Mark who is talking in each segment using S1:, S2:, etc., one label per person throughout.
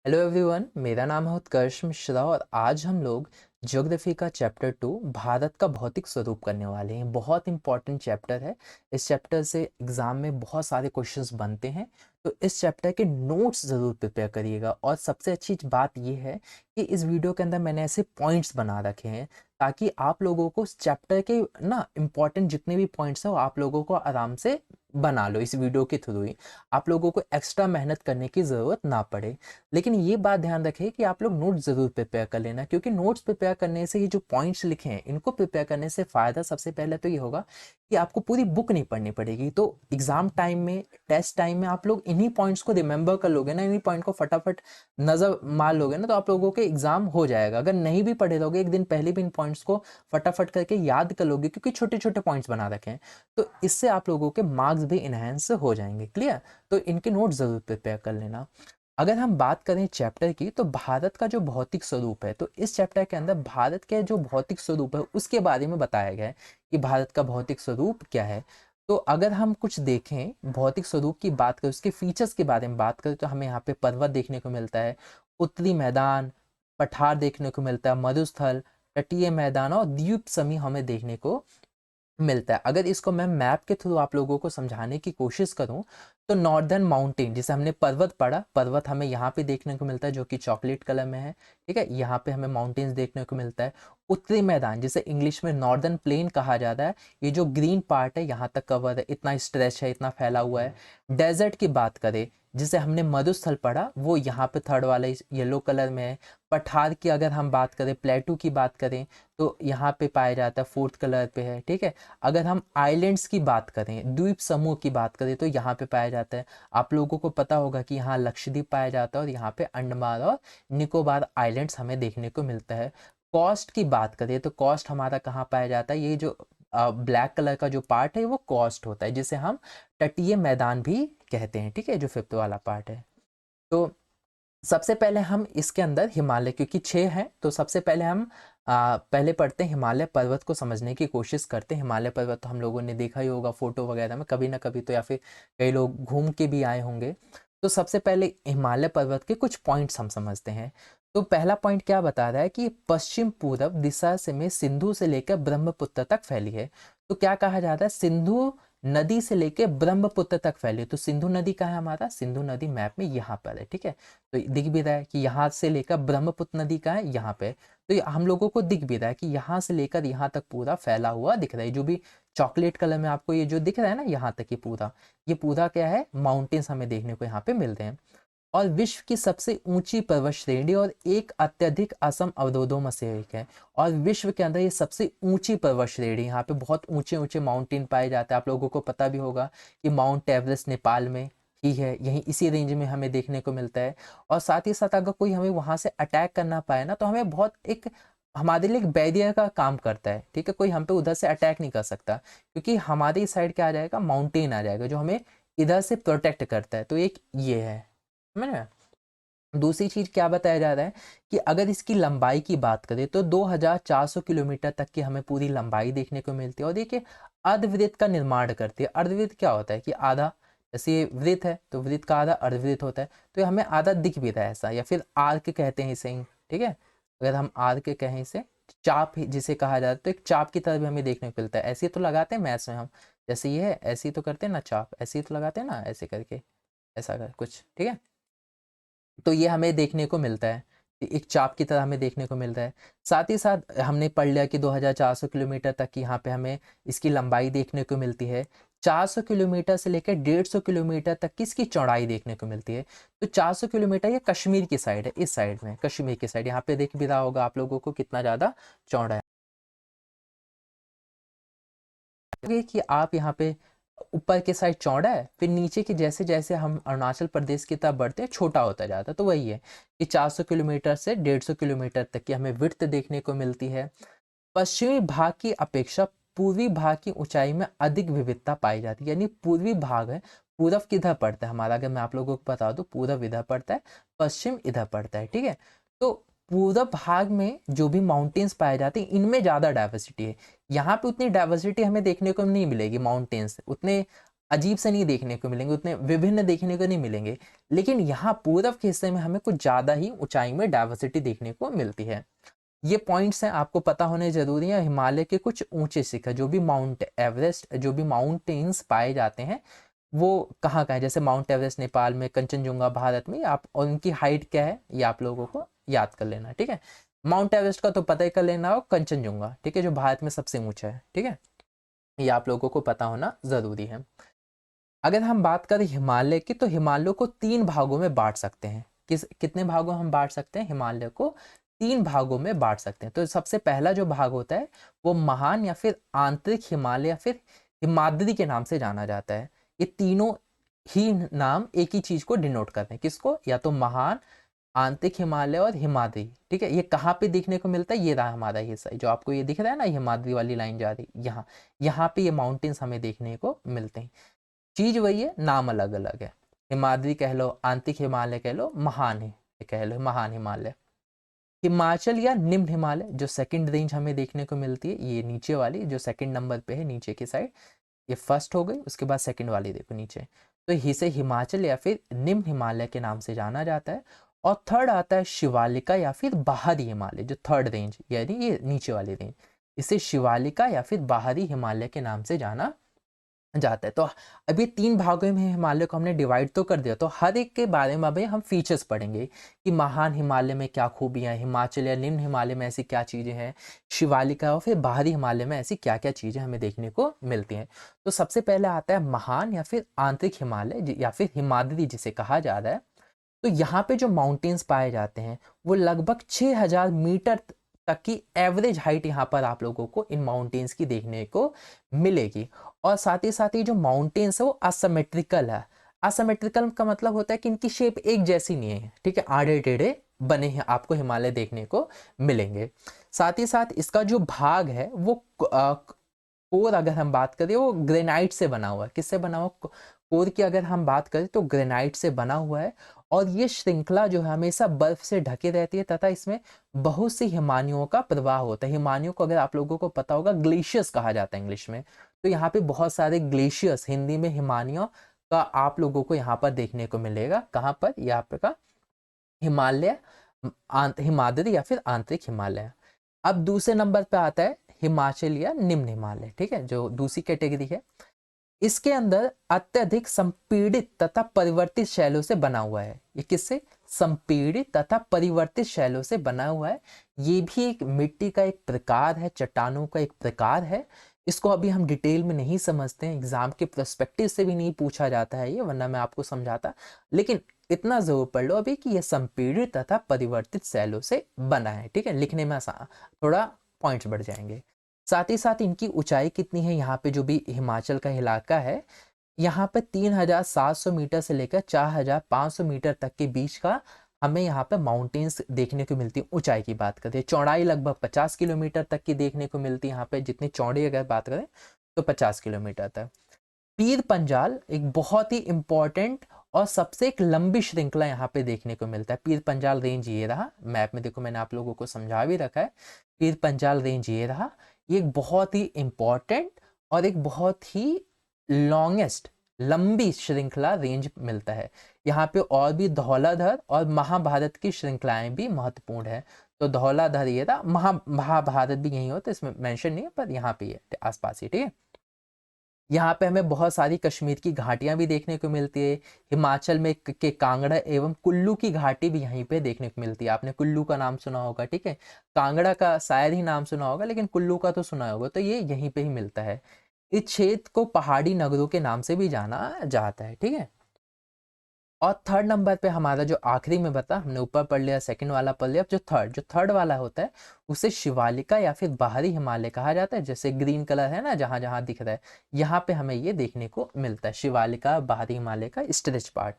S1: Hello everyone, मेरा नाम है उत्कर्ष मिश्रा और आज हम लोग ज्योग्राफी का चैप्टर 2 भारत का भौतिक स्वरूप करने वाले हैं। बहुत इंपॉर्टेंट चैप्टर है। इस चैप्टर से एग्जाम में बहुत सारे क्वेश्चंस बनते हैं, तो इस चैप्टर के नोट्स ज़रूर प्रिपेयर करिएगा। और सबसे अच्छी बात यह है कि इस वीडियो के अंदर मैंने ऐसे पॉइंट्स बना रखे हैं ताकि आप लोगों को इस चैप्टर के ना इंपॉर्टेंट जितने भी पॉइंट्स हैं वो आप लोगों को आराम से बना लो। इस वीडियो के थ्रू ही आप लोगों को एक्स्ट्रा मेहनत करने की ज़रूरत ना पड़े। लेकिन ये बात ध्यान रखें कि आप लोग नोट्स ज़रूर प्रिपेयर कर लेना, क्योंकि नोट्स प्रिपेयर करने से ये जो पॉइंट्स लिखे हैं इनको प्रिपेयर करने से फ़ायदा सबसे पहले तो ये होगा कि आपको पूरी बुक नहीं पढ़नी पड़ेगी। तो एग्जाम टाइम में, टेस्ट टाइम में आप लोग इन्हीं पॉइंट्स को रिमेंबर कर लोगे ना, इन्हीं पॉइंट को फटाफट नज़र मार लोगे ना, तो आप लोगों के एग्जाम हो जाएगा। अगर नहीं भी पढ़े रहोगे, एक दिन पहले भी इन पॉइंट्स को फटाफट करके याद कर लोगे, क्योंकि छोटे छोटे पॉइंट्स बना रखे हैं, तो इससे आप लोगों के मार्क्स भी इनहेंस हो जाएंगे। क्लियर? तो इनके नोट्स ज़रूर प्रिपेयर कर लेना। अगर हम बात करें चैप्टर की, तो भारत का जो भौतिक स्वरूप है, तो इस चैप्टर के अंदर भारत के जो भौतिक स्वरूप है उसके बारे में बताया गया है कि भारत का भौतिक स्वरूप क्या है। तो अगर हम कुछ देखें, भौतिक स्वरूप की बात करें, उसके फीचर्स के बारे में बात करें, तो हमें यहाँ पे पर्वत देखने को मिलता है, उत्तरी मैदान, पठार देखने को मिलता है, मरुस्थल, तटीय मैदान और द्वीप समूह हमें देखने को मिलता है। अगर इसको मैं मैप के थ्रू आप लोगों को समझाने की कोशिश करूं, तो नॉर्दर्न माउंटेन, जिसे हमने पर्वत पढ़ा, पर्वत हमें यहाँ पे देखने को मिलता है जो कि चॉकलेट कलर में है। ठीक है, यहाँ पे हमें माउंटेन्स देखने को मिलता है। उत्तरी मैदान, जिसे इंग्लिश में नॉर्दर्न प्लेन कहा जाता है, ये जो ग्रीन पार्ट है यहाँ तक कवर है, इतना स्ट्रेच है, इतना फैला हुआ है। डेजर्ट की बात करें, जिसे हमने मरुस्थल पढ़ा, वो यहाँ पे थर्ड वाला येलो कलर में है। पठार की अगर हम बात करें, प्लेटू की बात करें, तो यहाँ पे पाया जाता है, फोर्थ कलर पे है। ठीक है, अगर हम आइलैंड्स की बात करें, द्वीप समूह की बात करें, तो यहाँ पे पाया जाता है। आप लोगों को पता होगा कि यहाँ लक्षद्वीप पाया जाता है और यहाँ पे अंडमान और निकोबार आइलैंड्स हमें देखने को मिलता है। कॉस्ट की बात करें, तो कॉस्ट हमारा कहाँ पाया जाता है, ये जो ब्लैक कलर का जो पार्ट है वो कॉस्ट होता है, जिसे हम तटीय मैदान भी कहते हैं। ठीक है, जो फिफ्थ वाला पार्ट है। तो सबसे पहले हम इसके अंदर हिमालय, क्योंकि 6 हैं, तो सबसे पहले हम पहले पढ़ते हैं हिमालय पर्वत को समझने की कोशिश करते हैं। हिमालय पर्वत तो हम लोगों ने देखा ही होगा फोटो वगैरह में कभी ना कभी, तो या फिर कई लोग घूम के भी आए होंगे। तो सबसे पहले हिमालय पर्वत के कुछ पॉइंट्स हम समझते हैं। तो पहला पॉइंट क्या बता रहा है कि पश्चिम पूर्व दिशा से में सिंधु से लेकर ब्रह्मपुत्र तक फैली है। तो क्या कहा जाता है, सिंधु नदी से लेकर ब्रह्मपुत्र तक फैली है। तो सिंधु नदी कहाँ है हमारा, सिंधु नदी मैप में यहाँ पर है। ठीक है, तो दिख भी रहा है कि यहाँ से लेकर ब्रह्मपुत्र नदी का है यहाँ पे। तो ये हम लोगों को दिख भी रहा है कि यहाँ से लेकर यहाँ तक पूरा फैला हुआ दिख रहा है। जो भी चॉकलेट कलर में आपको ये जो दिख रहा है ना, यहाँ तक ये पूरा क्या है, माउंटेन्स हमें देखने को यहाँ पे मिलते हैं। और विश्व की सबसे ऊंची पर्वत श्रेणी और एक अत्यधिक असम अवरोधों में से एक है। और विश्व के अंदर ये सबसे ऊंची पर्वत श्रेणी, यहाँ पे बहुत ऊंचे ऊंचे माउंटेन पाए जाते हैं। आप लोगों को पता भी होगा कि माउंट एवरेस्ट नेपाल में ही है, यहीं इसी रेंज में हमें देखने को मिलता है। और साथ ही साथ अगर कोई हमें वहां से अटैक करना पाए ना, तो हमें बहुत एक हमारे लिए एक बैरियर का काम करता है। ठीक है, कोई हम पे उधर से अटैक नहीं कर सकता, क्योंकि हमारी इस साइड क्या आ जाएगा, माउंटेन आ जाएगा जो हमें इधर से प्रोटेक्ट करता है। तो एक ये है, समझ में? दूसरी चीज क्या बताया जा रहा है कि अगर इसकी लंबाई की बात करें, तो 2400 किलोमीटर तक की हमें पूरी लंबाई देखने को मिलती है। और देखिए, अर्धवृत्त का निर्माण करती है। अर्धवृत्त क्या होता है कि आधा, जैसे ये वृत्त है तो वृत्त का आधा अर्धवृत्त होता है, तो ये हमें आधा दिख भी रहा है ऐसा, या फिर आर्क कहते हैं इसे ही। ठीक है, अगर हम आर्क कहें इसे, चाप जिसे कहा जाता है, तो एक चाप की तरह भी हमें देखने को मिलता है। ऐसे ही तो लगाते हैं मैथ्स में हम, जैसे ये है ऐसे ही तो करते हैं ना चाप, ऐसे ही तो लगाते हैं ना, ऐसे करके, ऐसा कर कुछ। ठीक है, तो ये हमें देखने को मिलता है, एक चाप की तरह हमें देखने को मिलता है। साथ ही साथ हमने पढ़ लिया कि 2400 किलोमीटर तक की यहाँ पे हमें इसकी लंबाई देखने को मिलती है। 400 किलोमीटर से लेकर 150 किलोमीटर तक की इसकी चौड़ाई देखने को मिलती है। तो 400 किलोमीटर ये कश्मीर की साइड है, इस साइड में कश्मीर की साइड, यहाँ पे देख भी रहा होगा आप लोगों को कितना ज़्यादा चौड़ा है। कि आप यहाँ पे ऊपर के साइड चौड़ा है, फिर नीचे की जैसे जैसे हम अरुणाचल प्रदेश की तरफ बढ़ते हैं छोटा होता जाता है। तो वही है कि 400 किलोमीटर से 150 किलोमीटर तक की हमें विड्थ देखने को मिलती है। पश्चिमी भाग की अपेक्षा पूर्वी भाग की ऊंचाई में अधिक विविधता पाई जाती है। यानी पूर्वी भाग है, पूरब किधर पड़ता है हमारा, अगर मैं आप लोगों को बता दूं, पूरब इधर पड़ता है, पश्चिम इधर पड़ता है। ठीक है, तो पूरब भाग में जो भी माउंटेन्स पाए जाते हैं इनमें ज़्यादा डाइवर्सिटी है। यहाँ पे उतनी डाइवर्सिटी हमें देखने को नहीं मिलेगी, माउंटेन्स उतने अजीब से नहीं देखने को मिलेंगे, उतने विभिन्न देखने को नहीं मिलेंगे, लेकिन यहाँ पूर्व के हिस्से में हमें कुछ ज़्यादा ही ऊंचाई में डाइवर्सिटी देखने को मिलती है। ये पॉइंट्स हैं, आपको पता होने जरूरी है। हिमालय के कुछ ऊंचे शिखर, जो भी माउंट एवरेस्ट, जो भी माउंटेन्स पाए जाते हैं वो कहाँ है, जैसे माउंट एवरेस्ट नेपाल में, कंचनजुंगा भारत में, आप और उनकी हाइट क्या है ये आप लोगों को याद कर लेना, ठीक है। माउंट एवरेस्ट का तो पता ही कर लेना हो, कंचनजुंगा, ठीक है, जो भारत में सबसे ऊंचा है, ठीक है, ये आप लोगों को पता होना जरूरी है। अगर हम बात करें हिमालय की, तो हिमालय को 3 भागों में बांट सकते हैं। कितने भागों में हम बांट सकते हैं? हिमालय को 3 भागों में बांट सकते हैं। तो सबसे पहला जो भाग होता है वो महान या फिर आंतरिक हिमालय या फिर हिमाद्री के नाम से जाना जाता है। ये तीनों ही नाम एक ही चीज को डिनोट करते हैं, किसको? या तो महान, आंतरिक हिमालय और हिमाद्री, ठीक है। ये कहाँ पे देखने को मिलता है? ये रहा हमारा हिस्सा, जो आपको ये दिख रहा है ना, हिमाद्री वाली लाइन जा रही, यहाँ यहाँ पे ये माउंटेन्स हमें देखने को मिलते हैं। चीज वही है, नाम अलग अलग है। हिमाद्री कह लो, आंतरिक हिमालय कह लो, महान है कह लो, महान हिमालय। हिमाचल या निम्न हिमालय, जो सेकंड रेंज हमें देखने को मिलती है, ये नीचे वाली जो सेकंड नंबर पे है नीचे की साइड, ये फर्स्ट हो गई, उसके बाद सेकंड वाली देखो नीचे, तो इसे हिमाचल या फिर निम्न हिमालय के नाम से जाना जाता है। और थर्ड आता है शिवालिका या फिर बाहरी हिमालय, जो थर्ड रेंज यानी ये नीचे वाली रेंज, इसे शिवालिका या फिर बाहरी हिमालय के नाम से जाना जाता है। तो अभी 3 भागों में हिमालय को हमने डिवाइड तो कर दिया, तो हर एक के बारे में अभी हम फीचर्स पढ़ेंगे कि महान हिमालय में क्या खूबियां हैं, हिमाचल या निम्न हिमालय में ऐसी क्या चीज़ें हैं, शिवालिका और फिर बाहरी हिमालय में ऐसी क्या क्या चीज़ें हमें देखने को मिलती हैं। तो सबसे पहले आता है महान या फिर आंतरिक हिमालय या फिर हिमाद्री जिसे कहा जा रहा है। तो यहाँ पे जो माउंटेन्स पाए जाते हैं वो लगभग 6000 मीटर तक की एवरेज हाइट यहाँ पर आप लोगों को इन माउंटेन्स की देखने को मिलेगी। और साथ ही जो माउंटेन्स है वो असिमेट्रिकल है। असिमेट्रिकल का मतलब होता है कि इनकी शेप एक जैसी नहीं है, ठीक है, आड़े टेढ़े बने हैं आपको हिमालय देखने को मिलेंगे। साथ ही साथ इसका जो भाग है वो कोर अगर हम बात करें वो ग्रेनाइट से बना हुआ है। किससे बना हुआ? कोर की अगर हम बात करें तो ग्रेनाइट से बना हुआ है। और ये श्रृंखला जो है हमेशा बर्फ से ढकी रहती है तथा इसमें बहुत सी हिमानियों का प्रवाह होता है। हिमानियों को अगर आप लोगों को पता होगा ग्लेशियर्स कहा जाता है इंग्लिश में, तो यहाँ पे बहुत सारे ग्लेशियर्स, हिंदी में हिमानियों का आप लोगों को यहाँ पर देखने को मिलेगा। कहाँ पर? यहाँ पे का हिमालय, हिमाद्री या फिर आंतरिक हिमालय। अब दूसरे नंबर पे आता है हिमाचल या निम्न हिमालय, ठीक है, जो दूसरी कैटेगरी है। इसके अंदर अत्यधिक संपीड़ित तथा परिवर्तित शैलों से बना हुआ है। ये किससे? संपीड़ित तथा परिवर्तित शैलों से बना हुआ है। ये भी एक मिट्टी का एक प्रकार है, चट्टानों का एक प्रकार है। इसको अभी हम डिटेल में नहीं समझते हैं, एग्जाम के पर्सपेक्टिव से भी नहीं पूछा जाता है ये, वरना मैं आपको समझाता। लेकिन इतना जरूर पढ़ लो अभी कि यह संपीड़ित तथा परिवर्तित शैलों से बना है, ठीक है, लिखने में आसान, थोड़ा पॉइंट्स बढ़ जाएंगे। साथ ही साथ इनकी ऊंचाई कितनी है? यहाँ पे जो भी हिमाचल का इलाका है, यहाँ पे 3700 मीटर से लेकर 4500 मीटर तक के बीच का हमें यहाँ पे माउंटेन्स देखने को मिलती है। ऊंचाई की बात करें, चौड़ाई लगभग 50 किलोमीटर तक की देखने को मिलती है। यहाँ पे जितनी चौड़ी अगर बात करें तो 50 किलोमीटर तक। पीर पंजाल एक बहुत ही इंपॉर्टेंट और सबसे एक लंबी श्रृंखला यहाँ पे देखने को मिलता है। पीर पंजाल रेंज ये रहा, मैप में देखो मैंने आप लोगों को समझा भी रखा है। पीर पंजाल रेंज ये रहा, ये एक बहुत ही इंपॉर्टेंट और एक बहुत ही लॉन्गेस्ट, लंबी श्रृंखला रेंज मिलता है। यहाँ पे और भी धौलाधर और महाभारत की श्रृंखलाएं भी महत्वपूर्ण है। तो धौलाधर ये था, महाभारत भी यही होता है, इसमें मेंशन नहीं है पर यहाँ पे है आसपास ही, ठीक है। यहाँ पे हमें बहुत सारी कश्मीर की घाटियां भी देखने को मिलती है। हिमाचल में के कांगड़ा एवं कुल्लू की घाटी भी यहीं पे देखने को मिलती है। आपने कुल्लू का नाम सुना होगा, ठीक है, कांगड़ा का शायद ही नाम सुना होगा, लेकिन कुल्लू का तो सुना होगा। तो ये यहीं पे ही मिलता है। इस क्षेत्र को पहाड़ी नगरों के नाम से भी जाना जाता है, ठीक है। और थर्ड नंबर पे हमारा जो आखिरी में बता, हमने ऊपर पढ़ लिया, सेकंड वाला पढ़ लिया, जो थर्ड वाला होता है उसे शिवालिका या फिर बाहरी हिमालय कहा जाता है। जैसे ग्रीन कलर है ना जहां जहां दिख रहा है, यहाँ पे हमें ये देखने को मिलता है, शिवालिका बाहरी हिमालय का स्ट्रेच पार्ट।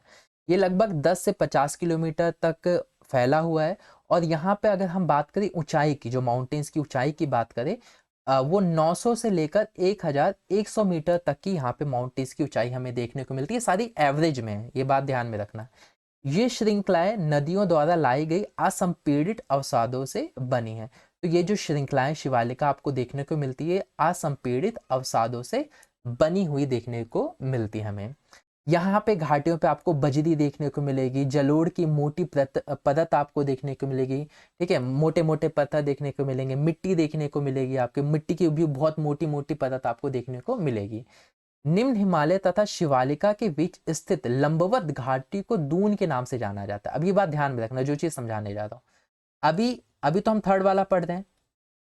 S1: ये लगभग 10 से 50 किलोमीटर तक फैला हुआ है। और यहाँ पे अगर हम बात करें ऊंचाई की, जो माउंटेन्स की ऊंचाई की बात करें, वो 900 से लेकर 1100 मीटर तक की यहाँ पे माउंटेन्स की ऊंचाई हमें देखने को मिलती है। सारी एवरेज में है, ये बात ध्यान में रखना। ये श्रृंखलाएं नदियों द्वारा लाई गई असंपीड़ित अवसादों से बनी है। तो ये जो श्रृंखलाएं शिवालिका आपको देखने को मिलती है असंपीड़ित अवसादों से बनी हुई देखने को मिलती है हमें। यहाँ पे घाटियों पे आपको बजरी देखने को मिलेगी, जलोढ़ की मोटी परत आपको देखने को मिलेगी, ठीक है, मोटे मोटे पत्थर देखने को मिलेंगे, मिट्टी देखने को मिलेगी, आपके मिट्टी की भी बहुत मोटी मोटी परत आपको देखने को मिलेगी। निम्न हिमालय तथा शिवालिका के बीच स्थित लंबवत घाटी को दून के नाम से जाना जाता है। अब ये बात ध्यान में रखना, जो चीज समझाने जा रहा हूँ। अभी अभी तो हम थर्ड वाला पढ़ रहे हैं,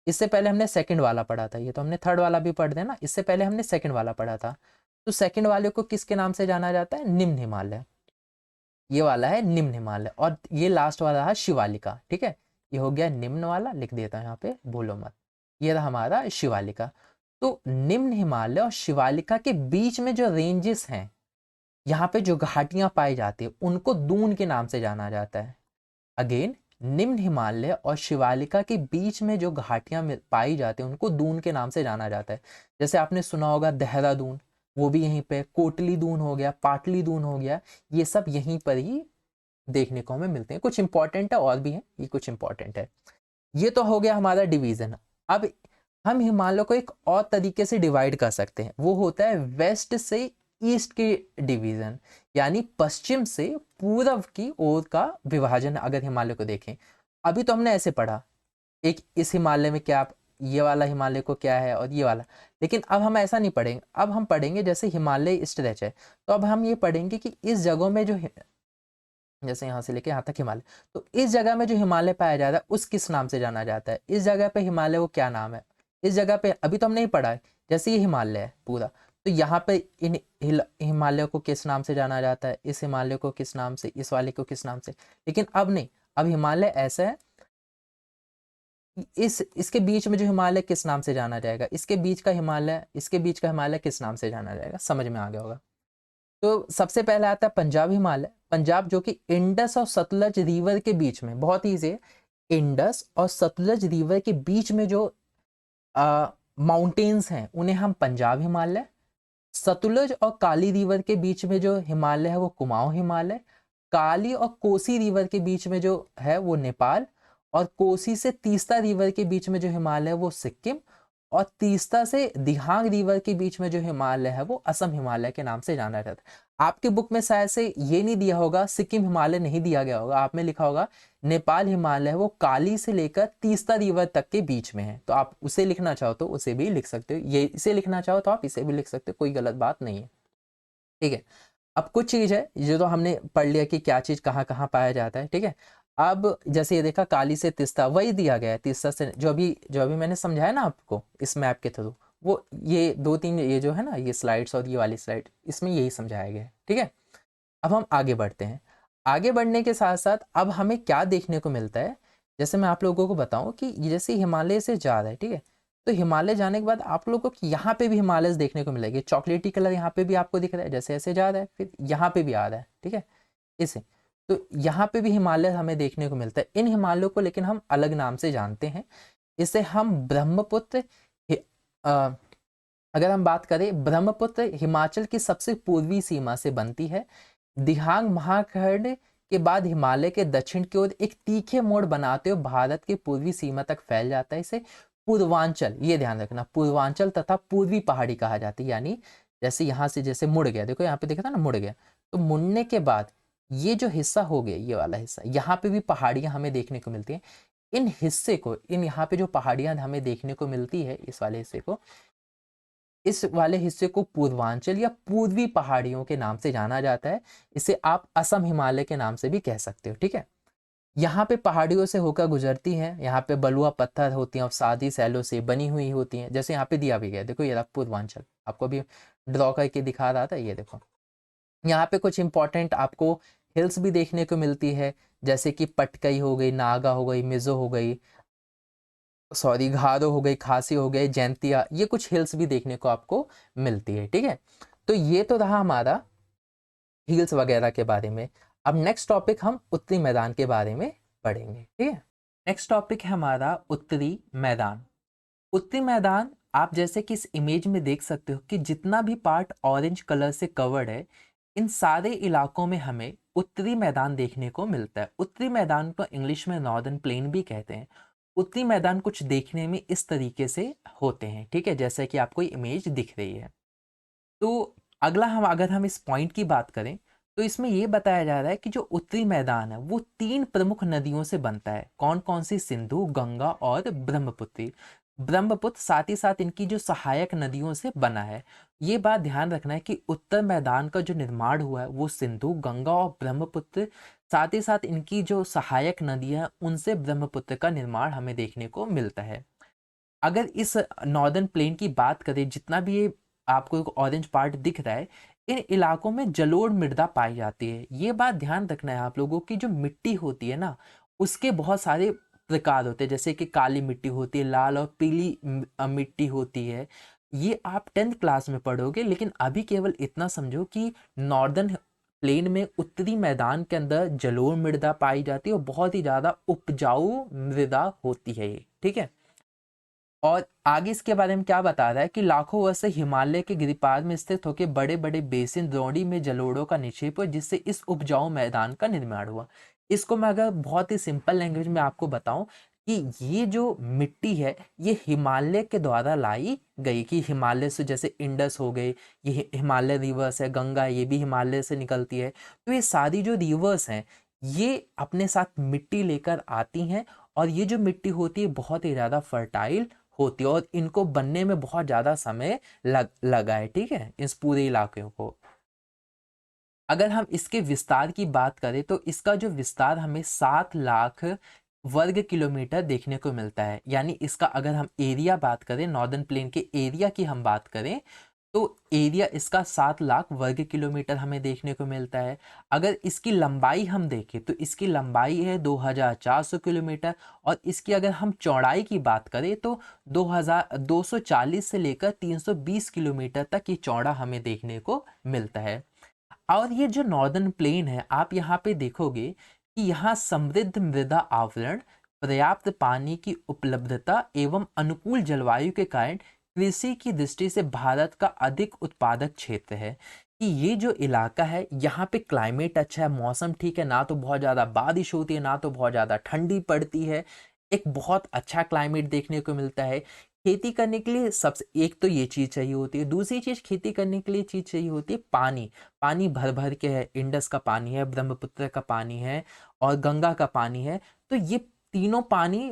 S1: इससे पहले हमने सेकंड वाला पढ़ा था, ये तो हमने थर्ड वाला भी पढ़ रहे हैं ना, इससे पहले हमने सेकंड वाला पढ़ा था। तो सेकंड वाले को किसके नाम से जाना जाता है? निम्न हिमालय। ये वाला है निम्न हिमालय, और ये लास्ट वाला है शिवालिका, ठीक है। ये हो गया निम्न वाला, लिख देता हूं यहाँ पे, भूलो मत। ये रहा हमारा शिवालिका। तो निम्न हिमालय और शिवालिका के बीच में जो रेंजेस हैं, यहाँ पे जो घाटियां पाई जाती है, उनको दून के नाम से जाना जाता है। अगेन, निम्न हिमालय और शिवालिका के बीच में जो घाटियां पाई जाती हैं, उनको दून के नाम से जाना जाता है। जैसे आपने सुना होगा देहरादून, वो भी यहीं पे, कोटली दून हो गया, पाटली दून हो गया, ये सब यहीं पर ही देखने को हमें मिलते हैं। कुछ इंपॉर्टेंट है और भी है, ये कुछ इंपॉर्टेंट है। ये तो हो गया हमारा डिवीजन। अब हम हिमालय को एक और तरीके से डिवाइड कर सकते हैं, वो होता है वेस्ट से ईस्ट के डिवीजन, यानी पश्चिम से पूर्व की ओर का विभाजन। अगर हिमालय को देखें, अभी तो हमने ऐसे पढ़ा, एक इस हिमालय में क्या, ये वाला हिमालय को क्या है और ये वाला, लेकिन अब हम ऐसा नहीं पढ़ेंगे। अब हम पढ़ेंगे जैसे हिमालय स्ट्रेच है, तो अब हम ये पढ़ेंगे कि इस जगहों में जो जैसे यहाँ से लेके यहाँ तक हिमालय, तो इस जगह में जो हिमालय पाया जाता है उस किस नाम से जाना जाता है, इस जगह पे हिमालय वो क्या नाम है, इस जगह पे अभी तो हमने ही पढ़ा है। जैसे ये हिमालय है पूरा, तो यहाँ पे इन हिमालय को किस नाम से जाना जाता है, इस हिमालय को किस नाम से, इस वाले को किस नाम से। लेकिन अब नहीं, अब हिमालय ऐसा है, इसके बीच में जो हिमालय किस नाम से जाना जाएगा, इसके बीच का हिमालय, इसके बीच का हिमालय किस नाम से जाना जाएगा, समझ में आ गया होगा। तो सबसे पहले आता है पंजाब हिमालय। पंजाब जो कि इंडस और सतलज रिवर के बीच में, बहुत ईजी है, इंडस और सतलज रिवर के बीच में जो माउंटेन्स हैं उन्हें हम पंजाब हिमालय, सतलज और काली रिवर के बीच में जो हिमालय है वो कुमाऊं हिमालय, काली और कोसी रिवर के बीच में जो है वो नेपाल, और कोसी से तीस्ता रिवर के बीच में जो हिमालय है वो सिक्किम, और तीस्ता से दिहांग रिवर के बीच में जो हिमालय है वो असम हिमालय के नाम से जाना जाता है। आपके बुक में शायद से ये नहीं दिया होगा, सिक्किम हिमालय नहीं दिया गया होगा, आप में लिखा होगा नेपाल हिमालय है वो काली से लेकर तीस्ता रिवर तक के बीच में है। तो आप उसे लिखना चाहो तो उसे भी लिख सकते हो, ये इसे लिखना चाहो तो आप इसे भी लिख सकते हो, कोई गलत बात नहीं है, ठीक है। अब कुछ चीज है जो तो हमने पढ़ लिया कि क्या चीज कहाँ कहाँ पाया जाता है, ठीक है। अब जैसे ये देखा काली से तीस्ता, वही दिया गया है, तीस्ता से जो अभी मैंने समझाया ना आपको इस मैप के थ्रू, वो ये दो तीन ये जो है ना, ये स्लाइड्स और ये वाली स्लाइड, इसमें यही समझाया गया है, ठीक है। अब हम आगे बढ़ते हैं। आगे बढ़ने के साथ साथ अब हमें क्या देखने को मिलता है, जैसे मैं आप लोगों को बताऊं कि जैसे हिमालय से जा रहा है, ठीक है, तो हिमालय जाने के बाद आप लोगों को यहाँ पे भी हिमालय देखने को मिलेगी, चॉकलेटी कलर यहाँ पे भी आपको दिख रहा है, जैसे ऐसे जा रहा है फिर यहाँ पे भी आ रहा है, ठीक है, इसे। तो यहाँ पे भी हिमालय हमें देखने को मिलता है। इन हिमालयों को लेकिन हम अलग नाम से जानते हैं, इसे हम ब्रह्मपुत्र अगर हम बात करें, ब्रह्मपुत्र हिमाचल की सबसे पूर्वी सीमा से बनती है। दिहांग महाखंड के बाद हिमालय के दक्षिण की ओर एक तीखे मोड़ बनाते हुए भारत के पूर्वी सीमा तक फैल जाता है। इसे पूर्वांचल, ये ध्यान रखना, पूर्वांचल तथा पूर्वी पहाड़ी कहा जाती है। यानी जैसे यहाँ से जैसे मुड़ गया, देखो यहाँ पे देखा था ना, मुड़ गया, तो मुड़ने के बाद ये जो हिस्सा हो गया, ये वाला हिस्सा, यहाँ पे भी पहाड़ियां हमें देखने को मिलती हैं। इन हिस्से को, इन यहाँ पे जो पहाड़ियां हमें देखने को मिलती है, इस वाले हिस्से को, इस वाले हिस्से को पूर्वांचल या पूर्वी पहाड़ियों के नाम से जाना जाता है। इसे आप असम हिमालय के नाम से भी कह सकते हो, ठीक है। यहाँ पे पहाड़ियों से होकर गुजरती हैं, यहाँ पे बलुआ पत्थर होती हैं और सादी सैलों से बनी हुई होती हैं, जैसे यहाँ पे दिया भी गया, देखो ये रहा पूर्वांचल, आपको अभी ड्रॉ करके दिखा रहा था, ये देखो। यहाँ पे कुछ इंपॉर्टेंट आपको हिल्स भी देखने को मिलती है, जैसे कि पटकई हो गई, नागा हो गई, मिजो हो गई, सॉरी घारो हो गई, खासी हो गई, जैंतिया, ये कुछ हिल्स भी देखने को आपको मिलती है, ठीक है। तो ये तो रहा हमारा हिल्स वगैरह के बारे में। अब नेक्स्ट टॉपिक हम उत्तरी मैदान के बारे में पढ़ेंगे, ठीक है। नेक्स्ट टॉपिक है हमारा उत्तरी मैदान। उत्तरी मैदान, आप जैसे कि इस इमेज में देख सकते हो कि जितना भी पार्ट ऑरेंज कलर से कवर्ड है, इन सारे इलाकों में हमें उत्तरी मैदान देखने को मिलता है। उत्तरी मैदान को इंग्लिश में नॉर्दर्न प्लेन भी कहते हैं। उत्तरी मैदान कुछ देखने में इस तरीके से होते हैं, ठीक है, जैसे कि आपको इमेज दिख रही है। तो अगर हम इस पॉइंट की बात करें, तो इसमें ये बताया जा रहा है कि जो उत्तरी मैदान है वो 3 प्रमुख नदियों से बनता है। कौन-कौन सी? सिंधु, गंगा और ब्रह्मपुत्री। ब्रह्मपुत्र साथ ही साथ इनकी जो सहायक नदियों से बना है। ये बात ध्यान रखना है कि उत्तर मैदान का जो निर्माण हुआ है वो सिंधु, गंगा और ब्रह्मपुत्र, साथ ही साथ इनकी जो सहायक नदियाँ हैं उनसे ब्रह्मपुत्र का निर्माण हमें देखने को मिलता है। अगर इस नॉर्दर्न प्लेन की बात करें, जितना भी ये आपको एक ऑरेंज पार्ट दिख रहा है, इन इलाकों में जलोढ़ मृदा पाई जाती है। ये बात ध्यान रखना है आप लोगों की, जो मिट्टी होती है ना, उसके बहुत सारे प्रकार होते हैं, जैसे कि काली मिट्टी होती है, लाल और पीली मिट्टी होती है। ये आप 10th क्लास में पढ़ोगे, लेकिन अभी केवल इतना समझो कि नॉर्दर्न प्लेन में उत्तरी मैदान के अंदर जलोढ़ मृदा पाई जाती है और बहुत ही ज़्यादा उपजाऊ मृदा होती है ये, ठीक है। और आगे इसके बारे में क्या बता रहा है कि लाखों वर्ष से हिमालय के गिरिपाद में स्थित होकर बड़े बड़े बेसिन द्रोणी में जलोढ़ों का निक्षेप हुआ, जिससे इस उपजाऊ मैदान का निर्माण हुआ। इसको मैं अगर बहुत ही सिंपल लैंग्वेज में आपको बताऊं कि ये जो मिट्टी है ये हिमालय के द्वारा लाई गई, कि हिमालय से जैसे इंडस हो गए, ये हिमालय रिवर्स है, गंगा ये भी हिमालय से निकलती है। तो ये सारी जो रिवर्स हैं ये अपने साथ मिट्टी लेकर आती हैं, और ये जो मिट्टी होती है बहुत ही ज़्यादा फर्टाइल होती है, और इनको बनने में बहुत ज़्यादा समय लगा है, ठीक है, इस पूरे इलाके को। अगर हम इसके विस्तार की बात करें तो इसका जो विस्तार हमें 7 लाख वर्ग किलोमीटर देखने को मिलता है। यानी इसका अगर हम एरिया बात करें, नॉर्दर्न प्लेन के एरिया की हम बात करें, तो एरिया इसका 7 लाख वर्ग किलोमीटर हमें देखने को मिलता है। अगर इसकी लंबाई हम देखें तो इसकी लंबाई है 2400 किलोमीटर, और इसकी अगर हम चौड़ाई की बात करें तो 2240 से लेकर 320 किलोमीटर तक ये चौड़ा हमें देखने को मिलता है। और ये जो नॉर्दर्न प्लेन है, आप यहाँ पे देखोगे कि यहाँ समृद्ध मृदा आवरण, पर्याप्त पानी की उपलब्धता एवं अनुकूल जलवायु के कारण कृषि की दृष्टि से भारत का अधिक उत्पादक क्षेत्र है। कि ये जो इलाका है यहाँ पे क्लाइमेट अच्छा है, मौसम ठीक है, ना तो बहुत ज़्यादा बारिश होती है ना तो बहुत ज़्यादा ठंडी पड़ती है। एक बहुत अच्छा क्लाइमेट देखने को मिलता है। खेती करने के लिए सबसे एक तो ये चीज़ चाहिए होती है, दूसरी चीज़ खेती करने के लिए चीज़ चाहिए होती है पानी। पानी भर भर के है, इंडस का पानी है, ब्रह्मपुत्र का पानी है और गंगा का पानी है। तो ये तीनों पानी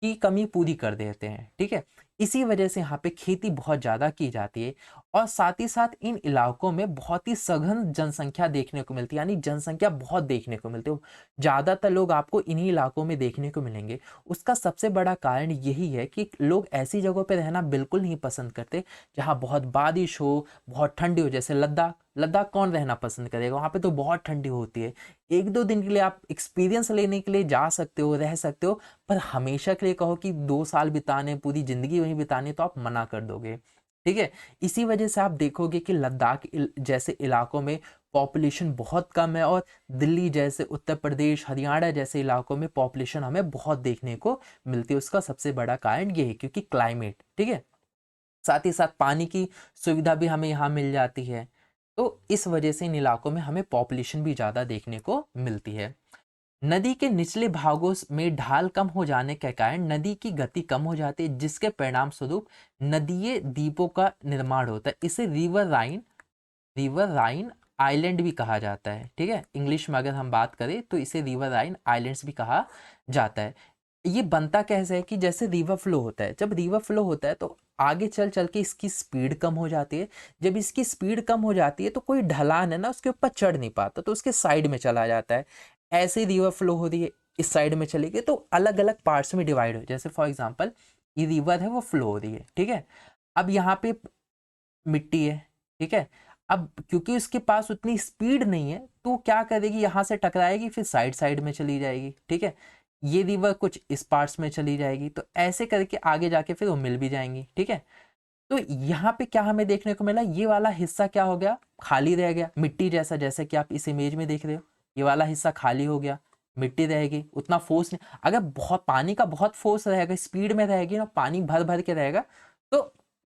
S1: की कमी पूरी कर देते हैं, ठीक है। इसी वजह से यहाँ पे खेती बहुत ज़्यादा की जाती है, और साथ ही साथ इन इलाकों में बहुत ही सघन जनसंख्या देखने को मिलती है, यानी जनसंख्या बहुत देखने को मिलती है। ज़्यादातर लोग आपको इन्हीं इलाकों में देखने को मिलेंगे। उसका सबसे बड़ा कारण यही है कि लोग ऐसी जगहों पे रहना बिल्कुल नहीं पसंद करते जहाँ बहुत बारिश हो, बहुत ठंडी हो। जैसे लद्दाख, लद्दाख कौन रहना पसंद करेगा? वहाँ पे तो बहुत ठंडी होती है। 1-2 दिन के लिए आप एक्सपीरियंस लेने के लिए जा सकते हो, रह सकते हो, पर हमेशा के लिए कहो कि 2 साल बिताने, पूरी ज़िंदगी वहीं बितानी, तो आप मना कर दोगे, ठीक है? इसी वजह से आप देखोगे कि लद्दाख जैसे इलाकों में पॉपुलेशन बहुत कम है, और दिल्ली जैसे, उत्तर प्रदेश, हरियाणा जैसे इलाकों में पॉपुलेशन हमें बहुत देखने को मिलती है। उसका सबसे बड़ा कारण ये है क्योंकि क्लाइमेट, ठीक है? साथ ही साथ पानी की सुविधा भी हमें यहाँ मिल जाती है। तो इस वजह से इन इलाकों में हमें पॉपुलेशन भी ज़्यादा देखने को मिलती है। नदी के निचले भागों में ढाल कम हो जाने के कारण नदी की गति कम हो जाती है, जिसके परिणाम स्वरूप नदीय द्वीपों का निर्माण होता है। इसे रिवर राइन आइलैंड भी कहा जाता है, ठीक है। इंग्लिश में अगर हम बात करें तो इसे रिवर राइन आइलैंड्स भी कहा जाता है। ये बनता कैसे है कि जैसे रिवर फ्लो होता है, जब रिवर फ्लो होता है तो आगे चल चल के इसकी स्पीड कम हो जाती है। जब इसकी स्पीड कम हो जाती है तो कोई ढलान है ना, उसके ऊपर चढ़ नहीं पाता, तो उसके साइड में चला जाता है। ऐसे रिवर फ्लो हो रही है, इस साइड में चली गई तो अलग अलग पार्ट्स में डिवाइड हो। जैसे फॉर एग्जांपल ये रिवर है, वो फ्लो हो रही है, ठीक है। अब यहाँ पे मिट्टी है, ठीक है। अब क्योंकि उसके पास उतनी स्पीड नहीं है तो क्या करेगी, यहाँ से टकराएगी, फिर साइड साइड में चली जाएगी, ठीक है। ये रिवर कुछ इस पार्ट्स में चली जाएगी, तो ऐसे करके आगे जाके फिर वो मिल भी जाएंगी, ठीक है। तो यहाँ पे क्या हमें देखने को मिला, ये वाला हिस्सा क्या हो गया, खाली रह गया, मिट्टी जैसा, जैसे कि आप इस इमेज में देख रहे हो। ये वाला हिस्सा खाली हो गया, मिट्टी रहेगी, उतना फोर्स नहीं। अगर बहुत पानी का बहुत फोर्स रहेगा, स्पीड में रहेगी ना, पानी भर भर के रहेगा, तो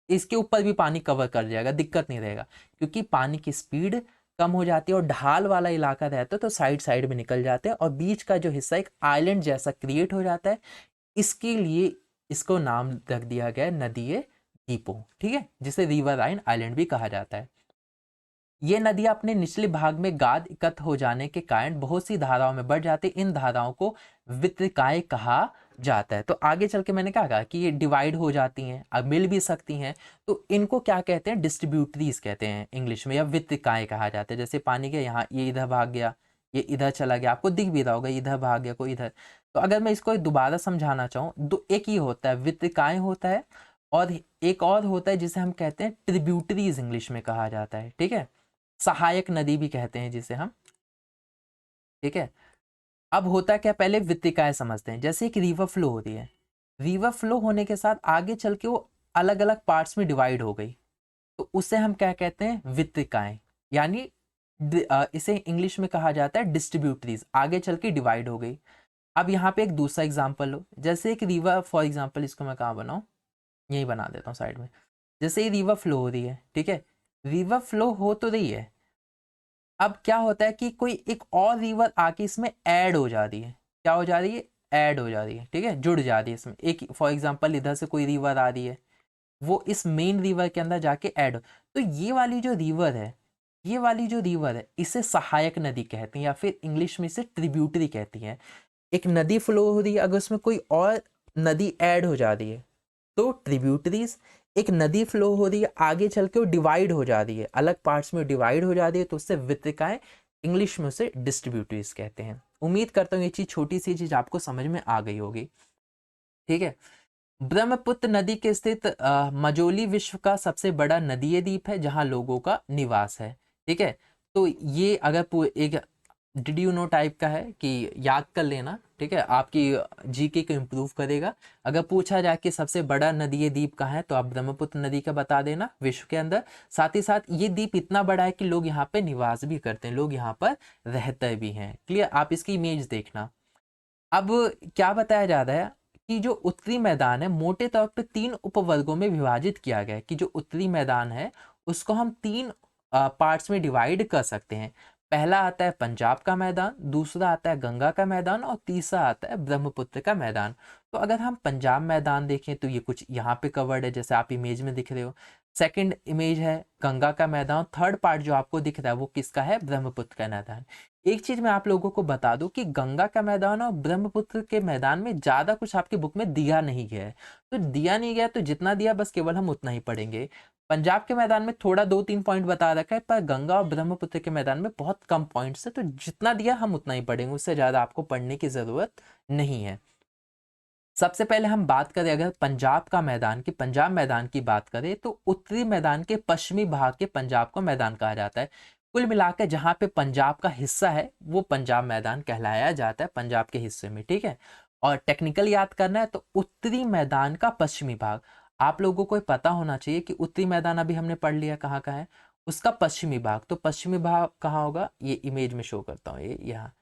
S1: इसके ऊपर भी पानी कवर कर जाएगा, दिक्कत नहीं रहेगा। क्योंकि पानी की स्पीड कम हो जाती है और ढाल वाला इलाका रहता है तो साइड साइड में निकल जाते हैं, और बीच का जो हिस्सा एक आइलैंड जैसा क्रिएट हो जाता है। इसके लिए इसको नाम रख दिया गया है नदीय इपो, ठीक है, जिसे रिवराइन आइलैंड भी कहा जाता है। ये नदियां अपने निचले भाग में गाद एकत्र हो जाने के कारण बहुत सी धाराओं में बढ़ जाती है। इन धाराओं को वितरिकाएं कहा जाता है। तो आगे चल के मैंने क्या कहा कि ये डिवाइड हो जाती हैं, अब मिल भी सकती हैं, तो इनको क्या कहते हैं, डिस्ट्रीब्यूटरीज कहते हैं इंग्लिश में, या वितरिकाएं कहा जाता है। जैसे पानी के यहाँ ये इधर भाग गया, ये इधर चला गया, आपको दिख भी रहा होगा, इधर भाग गया कोई इधर। तो अगर मैं इसको दोबारा समझाना चाहूँ, दो एक ही होता है वितरिकाएं होता है, और एक और होता है जिसे हम कहते हैं ट्रिब्यूटरीज, इंग्लिश में कहा जाता है, ठीक है, सहायक नदी भी कहते हैं जिसे हम, ठीक है। अब होता क्या, पहले वितरिकाएं समझते हैं। जैसे एक रिवर फ्लो होती है, रिवर फ्लो होने के साथ आगे चल के वो अलग अलग पार्ट्स में डिवाइड हो गई, तो उसे हम क्या कहते हैं, वितरिकाएं, यानी इसे इंग्लिश में कहा जाता है डिस्ट्रीब्यूटरीज, आगे चल के डिवाइड हो गई। अब यहाँ पे एक दूसरा एग्जाम्पल लो, जैसे एक रिवर, फॉर एग्जाम्पल इसको मैं कहाँ बनाऊँ, यही बना देता हूँ साइड में। जैसे ये रिवर फ्लो हो रही है, ठीक है, रिवर फ्लो हो तो रही है, अब क्या होता है कि कोई एक और रिवर आके इसमें ऐड हो जा रही है, क्या हो जा रही है, ऐड हो जा रही है, ठीक है, जुड़ जा रही है इसमें। एक फॉर एग्जांपल इधर से कोई रिवर आ रही है, वो इस मेन रिवर के अंदर जाके ऐड हो, तो ये वाली जो रिवर है, ये वाली जो रिवर है, इसे सहायक नदी कहते हैं, या फिर इंग्लिश में इसे ट्रिब्यूटरी कहती है। एक नदी फ्लो हो रही है, अगर उसमें कोई और नदी ऐड हो जा रही है तो ट्रिब्यूटरीज। एक नदी फ्लो हो रही है, आगे चल के वो डिवाइड हो जा रही है, अलग पार्ट्स में डिवाइड हो जा रही है, तो उससे वितरिकाएं, इंग्लिश में उसे डिस्ट्रीब्यूटरीज कहते हैं। उम्मीद करता हूँ ये चीज, छोटी सी चीज आपको समझ में आ गई होगी, ठीक है। ब्रह्मपुत्र नदी के स्थित मजोली विश्व का सबसे बड़ा नदीय द्वीप है जहां लोगों का निवास है, ठीक है। तो ये अगर एक डिड यू नो टाइप का है कि याद कर लेना, ठीक है, आपकी जीके को इम्प्रूव करेगा। अगर पूछा जाए कि सबसे बड़ा नदीय द्वीप कहाँ है, तो आप ब्रह्मपुत्र नदी का बता देना विश्व के अंदर। साथ ही साथ ये द्वीप इतना बड़ा है कि लोग यहाँ पे निवास भी करते हैं, लोग यहाँ पर रहते भी हैं। क्लियर, आप इसकी इमेज देखना। अब क्या बताया जा रहा है कि जो उत्तरी मैदान है, मोटे तौर पे 3 उपवर्गों में विभाजित किया गया है, कि जो उत्तरी मैदान है उसको हम 3 पार्ट्स में डिवाइड कर सकते हैं। पहला आता है पंजाब का मैदान, दूसरा आता है गंगा का मैदान, और तीसरा आता है ब्रह्मपुत्र का मैदान। तो अगर हम पंजाब मैदान देखें तो ये कुछ यहाँ पे कवर्ड है, जैसे आप इमेज में दिख रहे हो। सेकंड इमेज है गंगा का मैदान, थर्ड पार्ट जो आपको दिख रहा है वो किसका है, ब्रह्मपुत्र का मैदान। एक चीज मैं आप लोगों को बता दूं कि गंगा का मैदान और ब्रह्मपुत्र के मैदान में ज्यादा कुछ आपकी बुक में दिया नहीं गया है, तो दिया नहीं गया तो जितना दिया बस केवल हम उतना ही पढ़ेंगे। पंजाब के मैदान में थोड़ा 2-3 पॉइंट बता रखा है, पर गंगा और ब्रह्मपुत्र के मैदान में बहुत कम पॉइंट्स है, तो जितना दिया हम उतना ही पढ़ेंगे, उससे ज्यादा आपको पढ़ने की जरूरत नहीं है। सबसे पहले हम बात करें अगर पंजाब का मैदान की, पंजाब मैदान की बात करें, तो उत्तरी मैदान के पश्चिमी भाग के पंजाब को मैदान कहा जाता है। कुल मिलाकर जहां पे पंजाब का हिस्सा है वो पंजाब मैदान कहलाया जाता है, पंजाब के हिस्से में, ठीक है। और टेक्निकल याद करना है तो उत्तरी मैदान का पश्चिमी भाग, आप लोगों को पता होना चाहिए कि उत्तरी मैदान अभी हमने पढ़ लिया कहाँ का है, उसका पश्चिमी भाग। तो पश्चिमी भाग कहाँ होगा, ये इमेज में शो करता हूँ, ये यहाँ,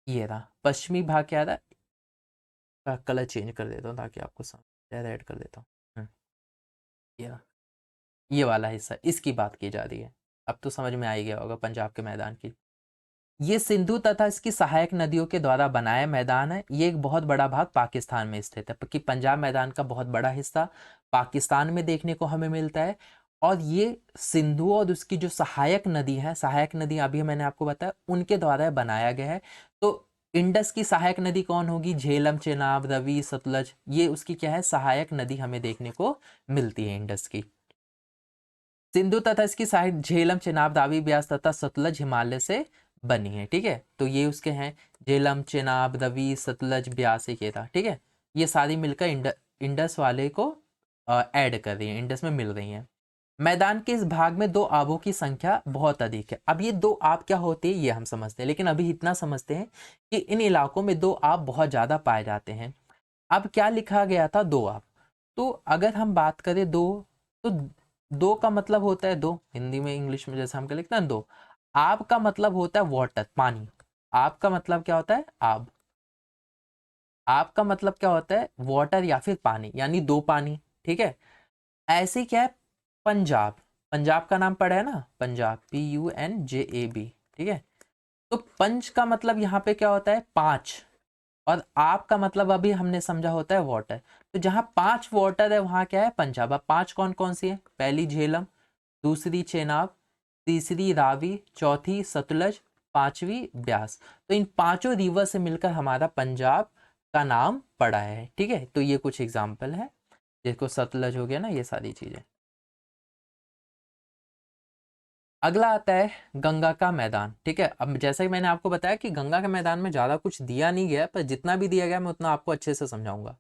S1: ये रहा पश्चिमी भाग, क्या रहा, कलर चेंज कर देता हूँ ताकि आपको समझ, ऐड कर देता हूँ। ये रहा, ये वाला हिस्सा, इसकी बात की जा रही है। अब तो समझ में आ ही गया होगा पंजाब के मैदान की। ये सिंधु तथा इसकी सहायक नदियों के द्वारा बनाया मैदान है। ये एक बहुत बड़ा भाग पाकिस्तान में स्थित है, कि पंजाब मैदान का बहुत बड़ा हिस्सा पाकिस्तान में देखने को हमें मिलता है। और ये सिंधु और उसकी जो सहायक नदी है, सहायक नदी अभी मैंने आपको बताया, उनके द्वारा बनाया गया है। तो इंडस की सहायक नदी कौन होगी, झेलम, चेनाब, रवि, सतलज, ये उसकी क्या है, सहायक नदी हमें देखने को मिलती है इंडस की। सिंधु तथा इसकी सहायक झेलम, चेनाब, रावी, ब्यास तथा सतलज हिमालय से बनी है, ठीक है। तो ये उसके हैं, झेलम, चेनाब, रवि, सतलज, ब्यास, ये था, ठीक है। ये सारी मिलकर इंडस वाले को ऐड कर रही है, इंडस में मिल रही हैं। मैदान के इस भाग में 2 आबों की संख्या बहुत अधिक है। अब ये 2 आब क्या होते हैं ये हम समझते हैं, लेकिन अभी इतना समझते हैं कि इन इलाकों में 2 आब बहुत ज्यादा पाए जाते हैं। अब क्या लिखा गया था, 2 आब, तो अगर हम बात करें 2, तो 2 का मतलब होता है 2, हिंदी में इंग्लिश में जैसे हम क्या लिखते हैं 2। आब का मतलब होता है वाटर, पानी। आब का मतलब क्या होता है, आब, आब का मतलब क्या होता है, वाटर या फिर पानी, यानी 2 पानी, ठीक है। ऐसे क्या है, पंजाब, पंजाब का नाम पड़ा है ना, पंजाब, PUNJAB, ठीक है। तो पंच का मतलब यहाँ पे क्या होता है, 5, और आप का मतलब अभी हमने समझा होता है वाटर। तो जहाँ 5 वाटर है वहाँ क्या है, पंजाब। अब 5 कौन कौन सी है, पहली झेलम, दूसरी चेनाब, तीसरी रावी, चौथी सतलज, पांचवी ब्यास। तो इन पांचों रिवर से मिलकर हमारा पंजाब का नाम पड़ा है। ठीक है, तो ये कुछ एग्जाम्पल है, जिसको सतलज हो गया ना, ये सारी चीजें। अगला आता है गंगा का मैदान। ठीक है, अब जैसा कि मैंने आपको बताया कि गंगा के मैदान में ज़्यादा कुछ दिया नहीं गया, पर जितना भी दिया गया मैं उतना आपको अच्छे से समझाऊंगा।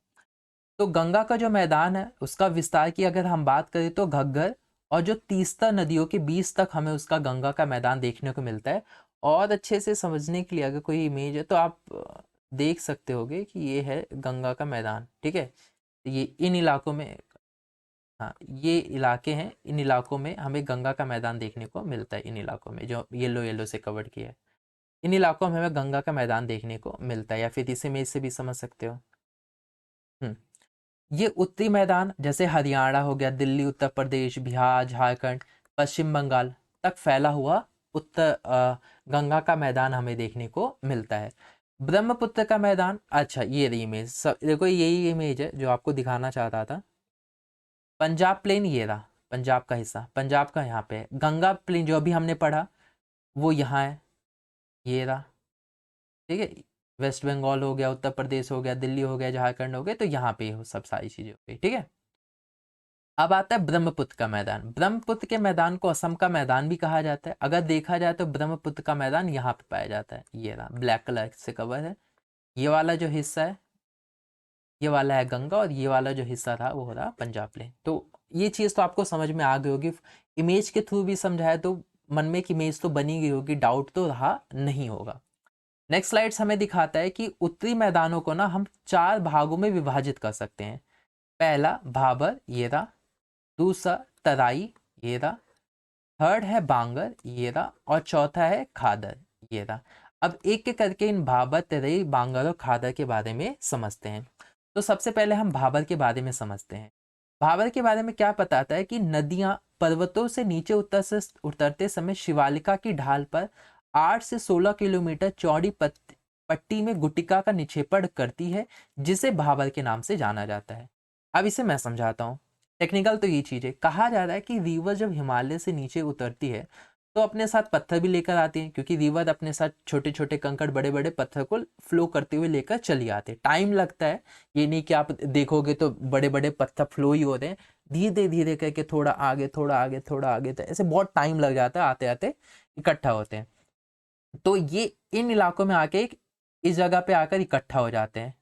S1: तो गंगा का जो मैदान है उसका विस्तार की अगर हम बात करें तो घग्गर और जो तीस्ता नदियों के बीच तक हमें उसका गंगा का मैदान देखने को मिलता है। और अच्छे से समझने के लिए अगर कोई इमेज है तो आप देख सकते होगे कि ये है गंगा का मैदान। ठीक है, तो ये इन इलाकों में, हाँ ये इलाके हैं, इन इलाकों में हमें गंगा का मैदान देखने को मिलता है। इन इलाकों में जो येलो येलो से कवर्ड किया है, इन इलाकों में हमें गंगा का मैदान देखने को मिलता है, या फिर इस इमेज से भी समझ सकते हो। हम्म ये उत्तरी मैदान जैसे हरियाणा हो गया, दिल्ली, उत्तर प्रदेश, बिहार, झारखंड, पश्चिम बंगाल तक फैला हुआ गंगा का मैदान हमें देखने को मिलता है। ब्रह्मपुत्र का मैदान, अच्छा ये रही इमेज, सब देखो यही इमेज है जो आपको दिखाना चाहता था। पंजाब प्लेन ये रहा, पंजाब का हिस्सा, पंजाब का यहाँ पे है। गंगा प्लेन जो अभी हमने पढ़ा वो यहाँ है, ये रहा। ठीक है, वेस्ट बंगाल हो गया, उत्तर प्रदेश हो गया, दिल्ली हो गया, झारखंड हो गया, तो यहाँ पे हो सब सारी चीजें हो गई। ठीक है, अब आता है ब्रह्मपुत्र का मैदान। ब्रह्मपुत्र के मैदान को असम का मैदान भी कहा जाता है। अगर देखा जाए तो ब्रह्मपुत्र का मैदान यहाँ पे पाया जाता है, ये रहा, ब्लैक कलर से कवर है। ये वाला जो हिस्सा है, ये वाला है गंगा, और ये वाला जो हिस्सा था वो रहा पंजाब प्लेन। तो ये चीज़ तो आपको समझ में आ गई होगी, इमेज के थ्रू भी समझाया तो मन में एक इमेज तो बनी गई होगी, डाउट तो रहा नहीं होगा। नेक्स्ट स्लाइड्स हमें दिखाता है कि उत्तरी मैदानों को ना हम 4 भागों में विभाजित कर सकते हैं। पहला भाबर, ये रहा। दूसरा तराई, ये रहा। थर्ड है बांगर, ये रहा। और चौथा है खादर, ये रहा। अब एक एक करके इन भाबर, तराई, बांगर और खादर के बारे में समझते हैं। तो सबसे पहले हम भाबर के बारे में समझते हैं। भाबर के बारे में क्या बताता है कि नदियां पर्वतों से नीचे उतरते समय शिवालिका की ढाल पर 8 से 16 किलोमीटर चौड़ी पट्टी में गुटिका का निक्षेपण करती है, जिसे भाबर के नाम से जाना जाता है। अब इसे मैं समझाता हूँ। टेक्निकल तो ये चीज़ है, कहा जा रहा है कि रिवर जब हिमालय से नीचे उतरती है तो अपने साथ पत्थर भी लेकर आती है, क्योंकि रिवर अपने साथ छोटे छोटे कंकड़, बड़े बड़े पत्थर को फ्लो करते हुए लेकर चली आते हैं। टाइम लगता है, ये नहीं कि आप देखोगे तो बड़े बड़े पत्थर फ्लो ही होते हैं। धीरे धीरे करके थोड़ा आगे, थोड़ा आगे, थोड़ा आगे, तो ऐसे बहुत टाइम लग जाता है, आते आते इकट्ठा होते हैं। तो ये इन इलाकों में आके इस जगह पे आकर इकट्ठा हो जाते हैं।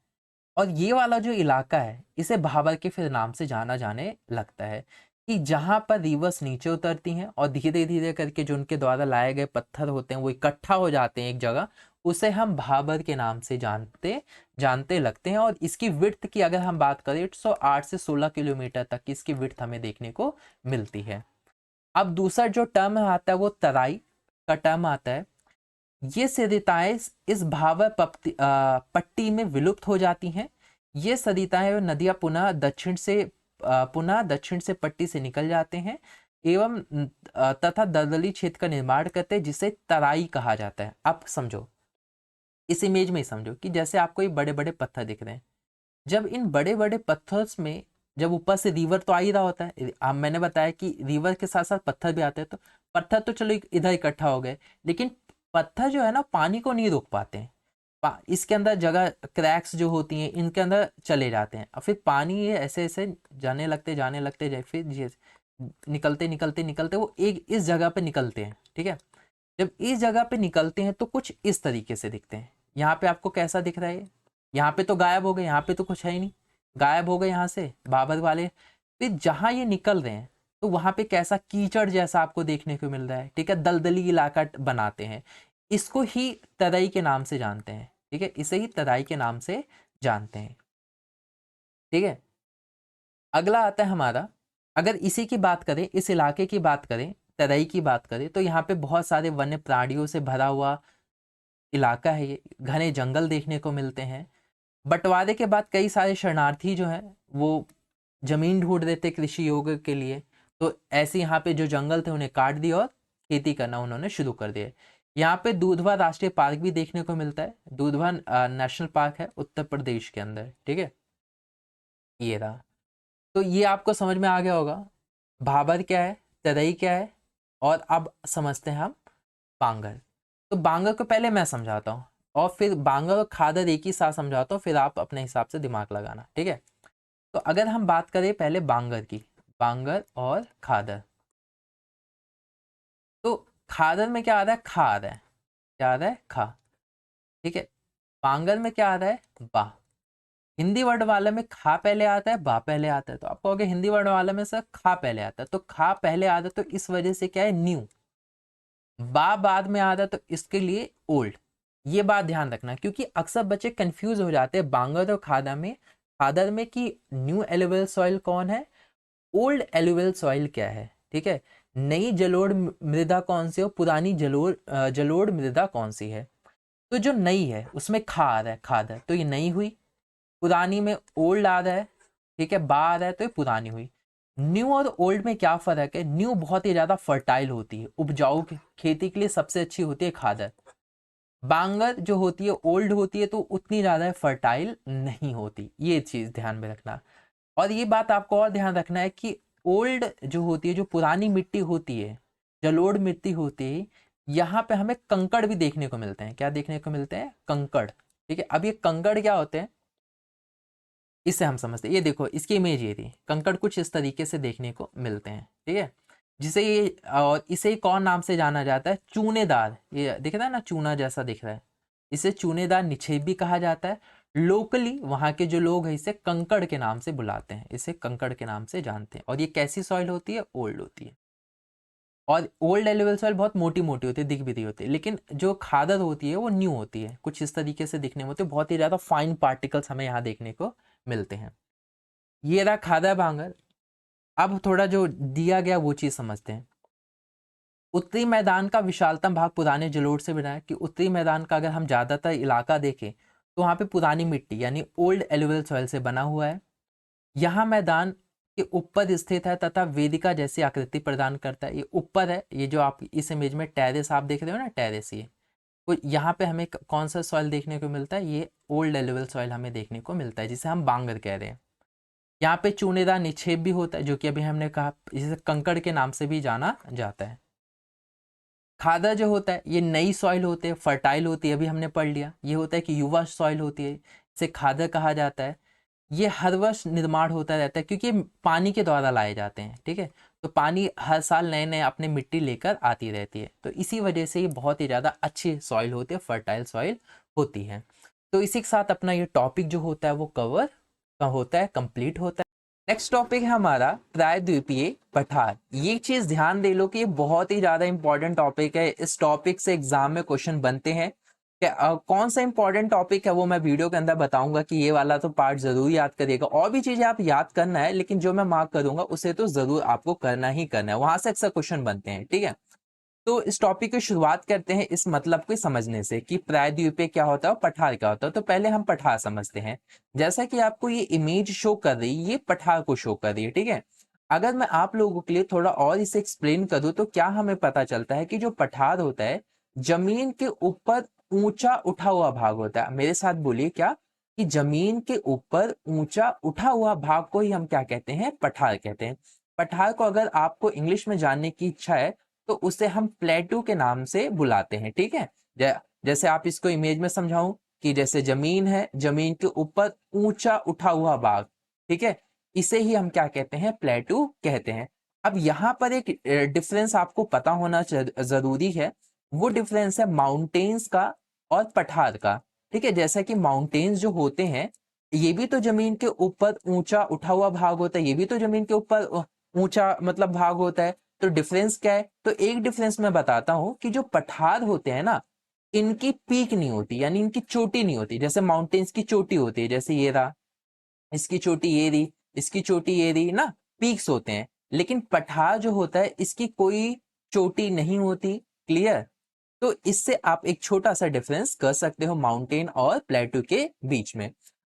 S1: और ये वाला जो इलाका है इसे भाबर के फिर नाम से जाना जाने लगता है, कि जहां पर रिवर्स नीचे उतरती हैं और धीरे धीरे करके जो उनके द्वारा लाए गए पत्थर होते हैं वो इकट्ठा हो जाते हैं एक जगह, उसे हम भाबर के नाम से जानते जानते लगते हैं। और इसकी विड्थ की अगर हम बात करें तो 8 से 16 किलोमीटर तक की इसकी विड्थ हमें देखने को मिलती है। अब दूसरा जो टर्म आता है वो तराई का टर्म आता है। ये सरिताएं इस भावर पट्टी में विलुप्त हो जाती हैं। ये सरिताएं और नदियां पुनः दक्षिण से पट्टी से निकल जाते हैं एवं तथा दलदली क्षेत्र का निर्माण करते हैं, जिसे तराई कहा जाता है। अब समझो, इस इमेज में ही समझो कि जैसे आपको ये बड़े बड़े पत्थर दिख रहे हैं, जब इन बड़े बड़े पत्थर में जब ऊपर से रिवर तो आ ही रहा होता है, अब मैंने बताया कि रिवर के साथ साथ पत्थर भी आते हैं, तो पत्थर तो चलो इधर इकट्ठा हो गए, लेकिन पत्थर जो है ना पानी को नहीं रोक पाते हैं। इसके अंदर जगह क्रैक्स जो होती हैं इनके अंदर चले जाते हैं, और फिर पानी ये ऐसे ऐसे जाने लगते जाए, फिर निकलते निकलते निकलते वो एक इस जगह पे निकलते हैं। ठीक है, जब इस जगह पे निकलते हैं तो कुछ इस तरीके से दिखते हैं। यहाँ पे आपको कैसा दिख रहा है, यहाँ पे तो गायब हो गए, यहाँ पे तो कुछ है ही नहीं, गायब हो गए यहाँ से बाबर वाले। फिर जहाँ ये निकल रहे हैं तो वहां पे कैसा कीचड़ जैसा आपको देखने को मिल रहा है। ठीक है, दलदली इलाका बनाते हैं, इसको ही तराई के नाम से जानते हैं। ठीक है, इसे ही तराई के नाम से जानते हैं। ठीक है, अगला आता है हमारा, अगर इसी की बात करें, इस इलाके की बात करें, तराई की बात करें, तो यहाँ पे बहुत सारे वन्य प्राणियों से भरा हुआ इलाका है। ये घने जंगल देखने को मिलते हैं। बंटवारे के बाद कई सारे शरणार्थी जो हैं वो जमीन ढूंढ रहे थे कृषि योग के लिए, तो ऐसे यहाँ पे जो जंगल थे उन्हें काट दिया और खेती करना उन्होंने शुरू कर दिया। यहाँ पे दूधवा राष्ट्रीय पार्क भी देखने को मिलता है। दूधवा नेशनल पार्क है उत्तर प्रदेश के अंदर, ठीक है, ये रहा। तो ये आपको समझ में आ गया होगा भाबर क्या है, तराई क्या है, और अब समझते हैं हम बांगर। तो बांगर को पहले मैं समझाता हूँ और फिर बांगर और खादर एक ही साथ समझाता हूँ, फिर आप अपने हिसाब से दिमाग लगाना, ठीक है। तो अगर हम बात करें पहले बांगर की, बांगर और खादर, तो खादर में क्या आ रहा है, खा आ रहा है, क्या आ रहा है, खा, ठीक है। बांगर में क्या आ रहा है, बा। हिंदी वर्ड वाले में खा पहले आता है, बा पहले आता है, तो आप कहोगे हिंदी वर्ड वाले में सर खा पहले आता है, तो खा पहले आता है, तो इस वजह से क्या है, न्यू। बा बाद में आता है, तो इसके लिए ओल्ड। ये बात ध्यान रखना, क्योंकि अक्सर बच्चे कंफ्यूज हो जाते हैं बांगर और खादर में, खादर में कि न्यू एलुवियल सॉइल कौन है, ओल्ड एलुवियल सॉइल क्या है, ठीक है। नई जलोढ़ मृदा कौन सी है, पुरानी जलोढ़ मृदा कौन सी है। तो जो नई है उसमें खा आ रहा है, खादर, तो ये नई हुई। पुरानी में ओल्ड आ रहा है, ठीक है, बा आ रहा है, तो ये पुरानी हुई। न्यू और ओल्ड में क्या फर्क है, न्यू बहुत ही ज्यादा फर्टाइल होती है, उपजाऊ खेती के लिए सबसे अच्छी होती है खादर। बांगर जो होती है ओल्ड होती है, तो उतनी ज्यादा फर्टाइल नहीं होती, ये चीज ध्यान में रखना। और ये बात आपको और ध्यान रखना है कि ओल्ड जो होती है, जो पुरानी मिट्टी होती है, जलोढ़ मिट्टी होती है, यहाँ पे हमें कंकड़ भी देखने को मिलते हैं। क्या देखने को मिलते हैं, कंकड़, ठीक है। अब ये कंकड़ क्या होते हैं, इससे हम समझते हैं, ये देखो इसकी इमेज ये थी, कंकड़ कुछ इस तरीके से देखने को मिलते हैं, ठीक है। जिसे ये और इसे कौन नाम से जाना जाता है, चूनेदार, ये दिख रहा है ना, चूना जैसा दिख रहा है, इसे चूनेदार निक्षेप भी कहा जाता है। लोकली वहाँ के जो लोग हैं इसे कंकड़ के नाम से बुलाते हैं, इसे कंकड़ के नाम से जानते हैं। और ये कैसी सॉइल होती है, ओल्ड होती है। और ओल्ड एलुवियल सॉइल बहुत मोटी मोटी होती है, दिख भी रही होती है, लेकिन जो खादर होती है वो न्यू होती है, कुछ इस तरीके से दिखने में होती है, बहुत ही ज़्यादा फाइन पार्टिकल्स हमें यहाँ देखने को मिलते हैं। ये रहा खादर बांगर। अब थोड़ा जो दिया गया वो चीज़ समझते हैं। उत्तरी मैदान का विशालतम भाग पुराने जलोढ़ से बना है, कि उत्तरी मैदान का अगर हम ज़्यादातर इलाका देखें तो वहाँ पे पुरानी मिट्टी यानी ओल्ड एलुवियल सॉइल से बना हुआ है। यहाँ मैदान के ऊपर स्थित है तथा वेदिका जैसी आकृति प्रदान करता है। ये ऊपर है, ये जो आप इस इमेज में टेरेस आप देख रहे हो ना, टेरेस, ये तो यहाँ पे हमें कौन सा सॉइल देखने को मिलता है, ये ओल्ड एलुवियल सॉइल हमें देखने को मिलता है, जिसे हम बांगर कह रहे हैं। यहाँ पे चूनेदार निक्षेप भी होता है, जो कि अभी हमने कहा, जिसे कंकड़ के नाम से भी जाना जाता है। खादर जो होता है ये नई सॉइल होते हैं, फर्टाइल होती है, अभी हमने पढ़ लिया। ये होता है कि युवा सॉइल होती है, इसे खादर कहा जाता है। ये हर वर्ष निर्माण होता रहता है, क्योंकि ये पानी के द्वारा लाए जाते हैं, ठीक है। तो पानी हर साल नए नए अपने मिट्टी लेकर आती रहती है, तो इसी वजह से ये बहुत ही ज़्यादा अच्छी सॉइल होती है, फर्टाइल सॉइल होती है। तो इसी के साथ अपना ये टॉपिक जो होता है वो कवर होता है, कंप्लीट होता है। नेक्स्ट टॉपिक है हमारा प्रायद्वीपीय पठार। ये चीज ध्यान दे लो कि ये बहुत ही ज्यादा इंपॉर्टेंट टॉपिक है, इस टॉपिक से एग्जाम में क्वेश्चन बनते हैं। कौन सा इंपॉर्टेंट टॉपिक है वो मैं वीडियो के अंदर बताऊंगा, कि ये वाला तो पार्ट जरूर याद करिएगा। और भी चीजें आप याद करना है, लेकिन जो मैं मार्क करूंगा उसे तो जरूर आपको करना ही करना है, वहां से अक्सर क्वेश्चन बनते हैं, ठीक है। तो इस टॉपिक की शुरुआत करते हैं इस मतलब को समझने से कि प्रायद्वीपीय क्या होता है और पठार क्या होता है। तो पहले हम पठार समझते हैं। जैसा कि आपको ये इमेज शो कर रही है, ये पठार को शो कर रही है, ठीक है। अगर मैं आप लोगों के लिए थोड़ा और इसे एक्सप्लेन करूं तो क्या हमें पता चलता है कि जो पठार होता है, जमीन के ऊपर ऊंचा उठा हुआ भाग होता है। मेरे साथ बोलिए क्या, कि जमीन के ऊपर ऊंचा उठा हुआ भाग को ही हम क्या कहते हैं, पठार कहते हैं। पठार को अगर आपको इंग्लिश में जानने की इच्छा है तो उसे हम प्लेटू के नाम से बुलाते हैं, ठीक है। जैसे आप इसको इमेज में समझाऊं, कि जैसे जमीन है, जमीन के ऊपर ऊंचा उठा हुआ भाग, ठीक है, इसे ही हम क्या कहते हैं, प्लेटू कहते हैं। अब यहाँ पर एक डिफरेंस आपको पता होना जरूरी है, वो डिफरेंस है माउंटेन्स का और पठार का, ठीक है। जैसा कि माउंटेन्स जो होते हैं ये भी तो जमीन के ऊपर ऊंचा उठा हुआ भाग होता है, ये भी तो जमीन के ऊपर ऊंचा मतलब भाग होता है। तो डिफरेंस क्या है, तो एक डिफरेंस मैं बताता हूं, कि जो पठार होते हैं ना, इनकी पीक नहीं होती, यानी इनकी चोटी नहीं होती। जैसे माउंटेन्स की चोटी होती है, जैसे ये रहा, इसकी चोटी ये रही, इसकी चोटी ये रही ना, पीक्स होते हैं। लेकिन पठार जो होता है इसकी कोई चोटी नहीं होती, क्लियर। तो इससे आप एक छोटा सा डिफरेंस कर सकते हो माउंटेन और प्लेटू के बीच में।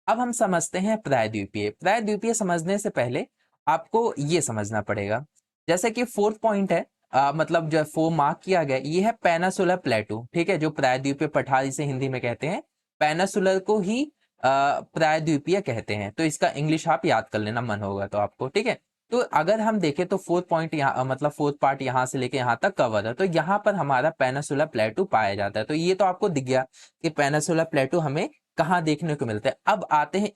S1: अब हम समझते हैं प्रायद्वीपीय। प्रायद्वीपीय समझने से पहले आपको ये समझना पड़ेगा, जैसे कि फोर्थ पॉइंट है, मतलब जो 4 मार्क किया गया, ये है पेनिनसुलर प्लेटू, ठीक है, जो प्रायद्वीपीय पठार इसे हिंदी में कहते हैं। पेनिनसुलर को ही प्रायद्वीपीय कहते हैं। तो इसका इंग्लिश आप याद कर लेना, मन होगा तो आपको, ठीक है। तो अगर हम देखें तो फोर्थ पॉइंट यहाँ मतलब फोर्थ पार्ट यहाँ से लेके यहाँ तक कवर है, तो यहाँ पर हमारा पेनिनसुलर प्लेटू पाया जाता है। तो ये तो आपको दिख गया कि पेनिनसुलर प्लेटू हमें कहाँ देखने को मिलता है। अब आते हैं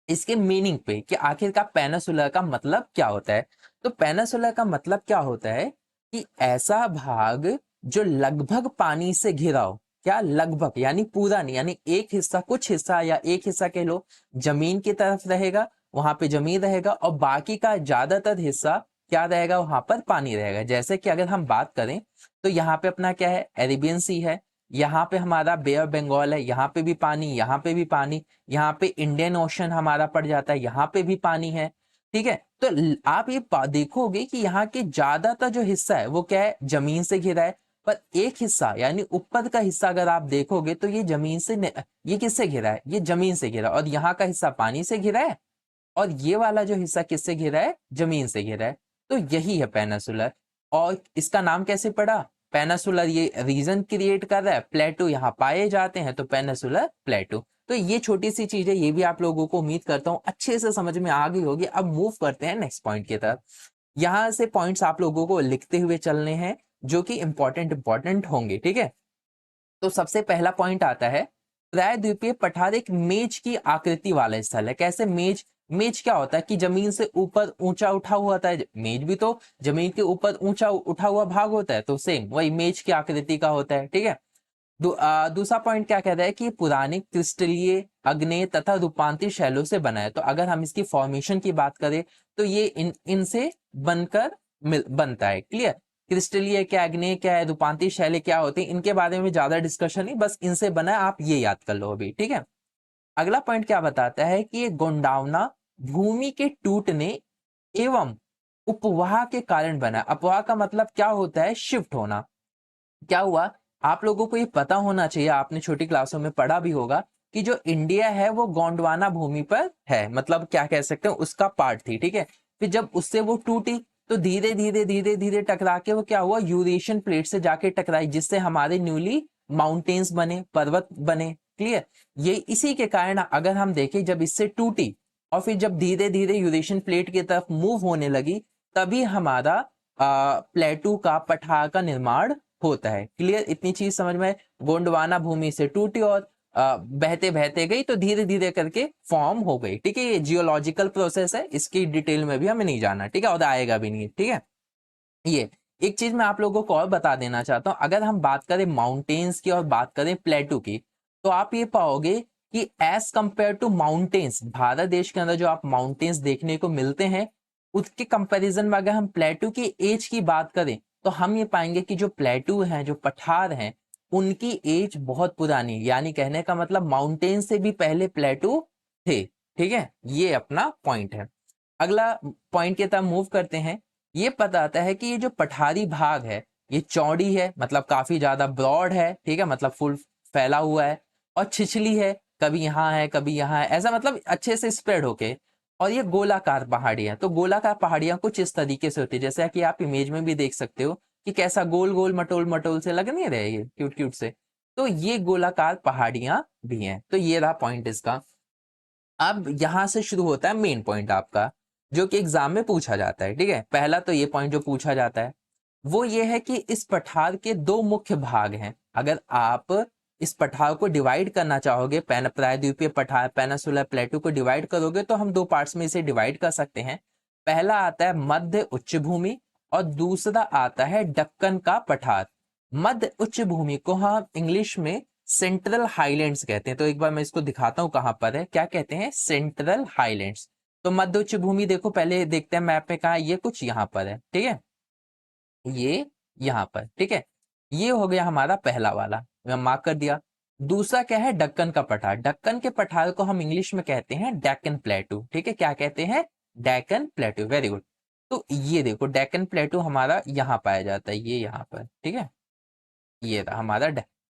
S1: इसके मीनिंग पे कि आखिरकार पेनिनसुलर का मतलब क्या होता है। तो पेनिनसुलर का मतलब क्या होता है कि ऐसा भाग जो लगभग पानी से घिरा हो। क्या लगभग, यानी पूरा नहीं, यानी एक हिस्सा, कुछ हिस्सा या एक हिस्सा कह लो जमीन की तरफ रहेगा, वहां पे जमीन रहेगा, और बाकी का ज्यादातर हिस्सा क्या रहेगा, वहां पर पानी रहेगा। जैसे कि अगर हम बात करें तो यहाँ पे अपना क्या है, अरेबियन सी है, यहाँ पे हमारा बे ऑफ बंगाल है, यहाँ पे भी पानी, यहाँ पे भी पानी, यहाँ पे इंडियन ओशन हमारा पड़ जाता है, यहाँ पे भी पानी है, ठीक है। तो आप ये देखोगे कि यहाँ के ज्यादातर जो हिस्सा है वो क्या है, जमीन से घिरा है। पर एक हिस्सा यानी ऊपर का हिस्सा अगर आप देखोगे तो ये जमीन से ये किससे घिरा है, ये जमीन से घिरा, और यहाँ का हिस्सा पानी से घिरा है, और ये वाला जो हिस्सा किससे घिरा है, जमीन से घिरा है। तो यही है पेनिनसुलर। और इसका नाम कैसे पड़ा, पेनिनसुलर, ये रीजन क्रिएट कर रहा है, प्लेटू यहाँ पाए जाते हैं, तो पेनिनसुलर प्लेटू। तो ये छोटी सी चीज है, ये भी आप लोगों को उम्मीद करता हूँ अच्छे से समझ में आ गई होगी। अब मूव करते हैं नेक्स्ट पॉइंट की तरफ। यहाँ से पॉइंट्स आप लोगों को लिखते हुए चलने हैं जो कि इंपॉर्टेंट होंगे, ठीक है। तो सबसे पहला पॉइंट आता है, प्रायद्वीपीय पठार एक मेज की आकृति वाला स्थल है। कैसे मेज, मेज क्या होता है कि जमीन से ऊपर ऊंचा उठा हुआ होता है, मेज भी तो जमीन के ऊपर ऊंचा उठा हुआ भाग होता है, तो सेम वही मेज की आकृति का होता है, ठीक है। दूसरा पॉइंट क्या कहता है कि पुरानी क्रिस्टलीय, अग्नेय तथा रूपांतरित शैलों से बना है। तो अगर हम इसकी फॉर्मेशन की बात करें तो ये इनसे बनकर बनता है, क्लियर। क्रिस्टलीय क्या, अग्नेय क्या है, रूपांतरित शैली क्या होती है, इनके बारे में ज्यादा डिस्कशन नहीं, बस इनसे बना है, आप ये याद कर लो अभी, ठीक है। अगला पॉइंट क्या बताता है कि ये गोंडावना भूमि के टूटने एवं उपवाह के कारण बना। अपवाह का मतलब क्या होता है, शिफ्ट होना। क्या हुआ, आप लोगों को ये पता होना चाहिए, आपने छोटी क्लासों में पढ़ा भी होगा कि जो इंडिया है वो गोंडवाना भूमि पर है, मतलब क्या कह सकते हैं उसका पार्ट थी, ठीक है। फिर जब उससे वो टूटी तो धीरे धीरे धीरे धीरे टकरा के वो क्या हुआ, यूरेशियन प्लेट से जाके टकराई, जिससे हमारे न्यूली माउंटेन्स बने, पर्वत बने, क्लियर। ये इसी के कारण अगर हम देखें, जब इससे टूटी और फिर जब धीरे धीरे यूरेशियन प्लेट की तरफ मूव होने लगी, तभी हमारा प्लेटू का पठार का निर्माण होता है, क्लियर। इतनी चीज समझ में, गोंडवाना भूमि से टूटी और बहते बहते गई, तो धीरे धीरे करके फॉर्म हो गई, ठीक है। ये जियोलॉजिकल प्रोसेस है, इसकी डिटेल में भी हमें नहीं जाना, ठीक है, और आएगा भी नहीं, ठीक है। ये एक चीज मैं आप लोगों को और बता देना चाहता हूं, अगर हम बात करें माउंटेन्स की और बात करें प्लेटू की, तो आप ये पाओगे कि as compared to mountains, Bharat देश के अंदर जो आप माउंटेन्स देखने को मिलते हैं, उसके कंपैरिजन में अगर हम प्लेटू की एज की बात करें तो हम ये पाएंगे कि जो प्लेटू हैं, जो पठार हैं, उनकी एज बहुत पुरानी, यानी कहने का मतलब माउंटेन से भी पहले प्लेटू थे, ठीक है। ये अपना पॉइंट है। अगला पॉइंट की तरफ मूव करते हैं। ये बताता है कि ये जो पठारी भाग है ये चौड़ी है, मतलब काफी ज्यादा ब्रॉड है, ठीक है, मतलब फुल फैला हुआ है, और छिछली है, कभी यहाँ है कभी यहाँ है, ऐसा मतलब अच्छे से स्प्रेड होके। और ये गोलाकार पहाड़ियां, तो गोलाकार पहाड़ियां कुछ इस तरीके से होती है, जैसे कि आप इमेज में भी देख सकते हो कि कैसा गोल गोल मटोल मटोल से लग नहीं रहे, ये क्यूट क्यूट से। तो ये गोलाकार पहाड़ियां भी हैं। तो ये रहा पॉइंट इसका। अब यहां से शुरू होता है मेन पॉइंट आपका, जो कि एग्जाम में पूछा जाता है, ठीक है। पहला तो ये पॉइंट जो पूछा जाता है वो ये है कि इस पठार के दो मुख्य भाग हैं। अगर आप इस पठार को डिवाइड करना चाहोगे, प्रायद्वीपीय पठार पेनिनसुलर प्लेटू को डिवाइड करोगे, तो हम दो पार्ट्स में इसे डिवाइड कर सकते हैं। पहला आता है मध्य उच्च भूमि और दूसरा आता है दक्कन का पठार। मध्य उच्च भूमि को हम इंग्लिश में सेंट्रल हाईलैंड्स कहते हैं। तो एक बार मैं इसको दिखाता हूं कहां पर है, क्या कहते हैं, सेंट्रल हाईलैंड्स। तो मध्य उच्च भूमि देखो, पहले देखते हैं मैप में कहा, ये कुछ यहां पर है, ठीक है, ये यहां पर, ठीक है। ये हो गया हमारा पहला वाला, मैं मार्क कर दिया। दूसरा क्या है, दक्कन का पठार। दक्कन के पठार को हम इंग्लिश में कहते हैं डेक्कन प्लेटू, ठीक है, क्या कहते हैं, डेक्कन प्लेटू, वेरी गुड। तो ये देखो डेक्कन प्लेटू हमारा यहाँ पाया जाता है, ये यहाँ पर, ठीक है। ये रहा हमारा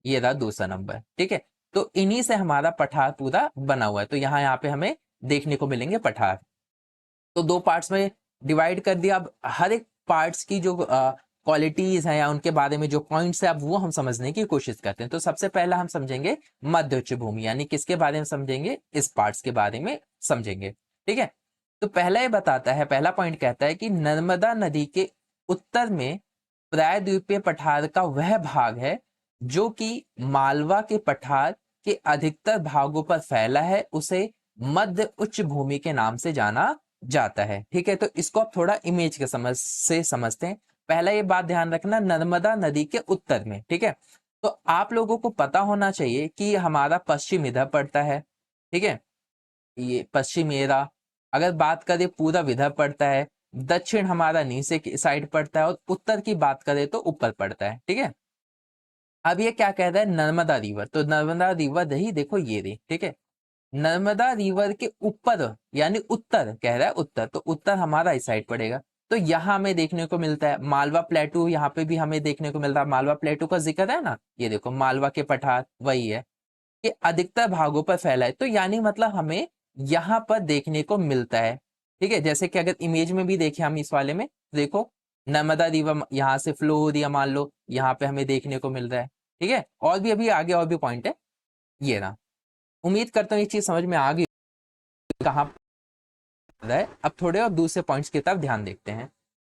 S1: ये रहा दूसरा नंबर, ठीक है। तो इन्हीं से हमारा पठार पूरा बना हुआ है। तो यहाँ पे हमें देखने को मिलेंगे पठार। तो दो पार्ट्स में डिवाइड कर दिया। अब हर एक पार्ट्स की जो क्वालिटीज हैं या उनके बारे में जो पॉइंट्स है, अब वो हम समझने की कोशिश करते हैं। तो सबसे पहला हम समझेंगे मध्य उच्च भूमि, यानी किसके बारे में समझेंगे, इस पार्ट्स के बारे में समझेंगे। ठीक है, तो पहला ये बताता है, पहला पॉइंट कहता है कि नर्मदा नदी के उत्तर में प्रायद्वीपीय पठार का वह भाग है जो कि मालवा के पठार के अधिकतर भागों पर फैला है, उसे मध्य उच्च भूमि के नाम से जाना जाता है। ठीक है, तो इसको आप थोड़ा इमेज के समझते हैं। पहला ये बात ध्यान रखना, नर्मदा नदी के उत्तर में। ठीक है, तो आप लोगों को पता होना चाहिए कि हमारा पश्चिम इधर पड़ता है। ठीक है, ये पश्चिम मेरा, अगर बात करें पूरब इधर पड़ता है, दक्षिण हमारा नीचे की साइड पड़ता है, और उत्तर की बात करें तो ऊपर पड़ता है। ठीक है, अब ये क्या कह रहा है, नर्मदा रिवर, तो नर्मदा रिवर ही देखो ये रही। ठीक है, नर्मदा रिवर के ऊपर यानी उत्तर कह रहा है, उत्तर, तो उत्तर हमारा इस साइड पड़ेगा। तो यहाँ हमें देखने को मिलता है मालवा प्लेटू, यहाँ पे भी हमें देखने को मिलता है, मालवा प्लेटू का जिक्र है ना, ये देखो मालवा के पठार वही है, ये अधिकतर भागों पर फैला है। तो यानी मतलब हमें यहाँ पर देखने को मिलता है। ठीक है, जैसे कि अगर इमेज में भी देखें हम इस वाले में, देखो नर्मदा रिवर यहाँ से फ्लो हो रही है, मान लो यहाँ पे हमें देखने को मिल रहा है। ठीक है, और भी अभी आगे और भी पॉइंट है, ये ना, उम्मीद करता हूँ ये चीज समझ में आ गई कहाँ पर है। अब थोड़े और दूसरे पॉइंट्स की तरफ ध्यान देखते हैं।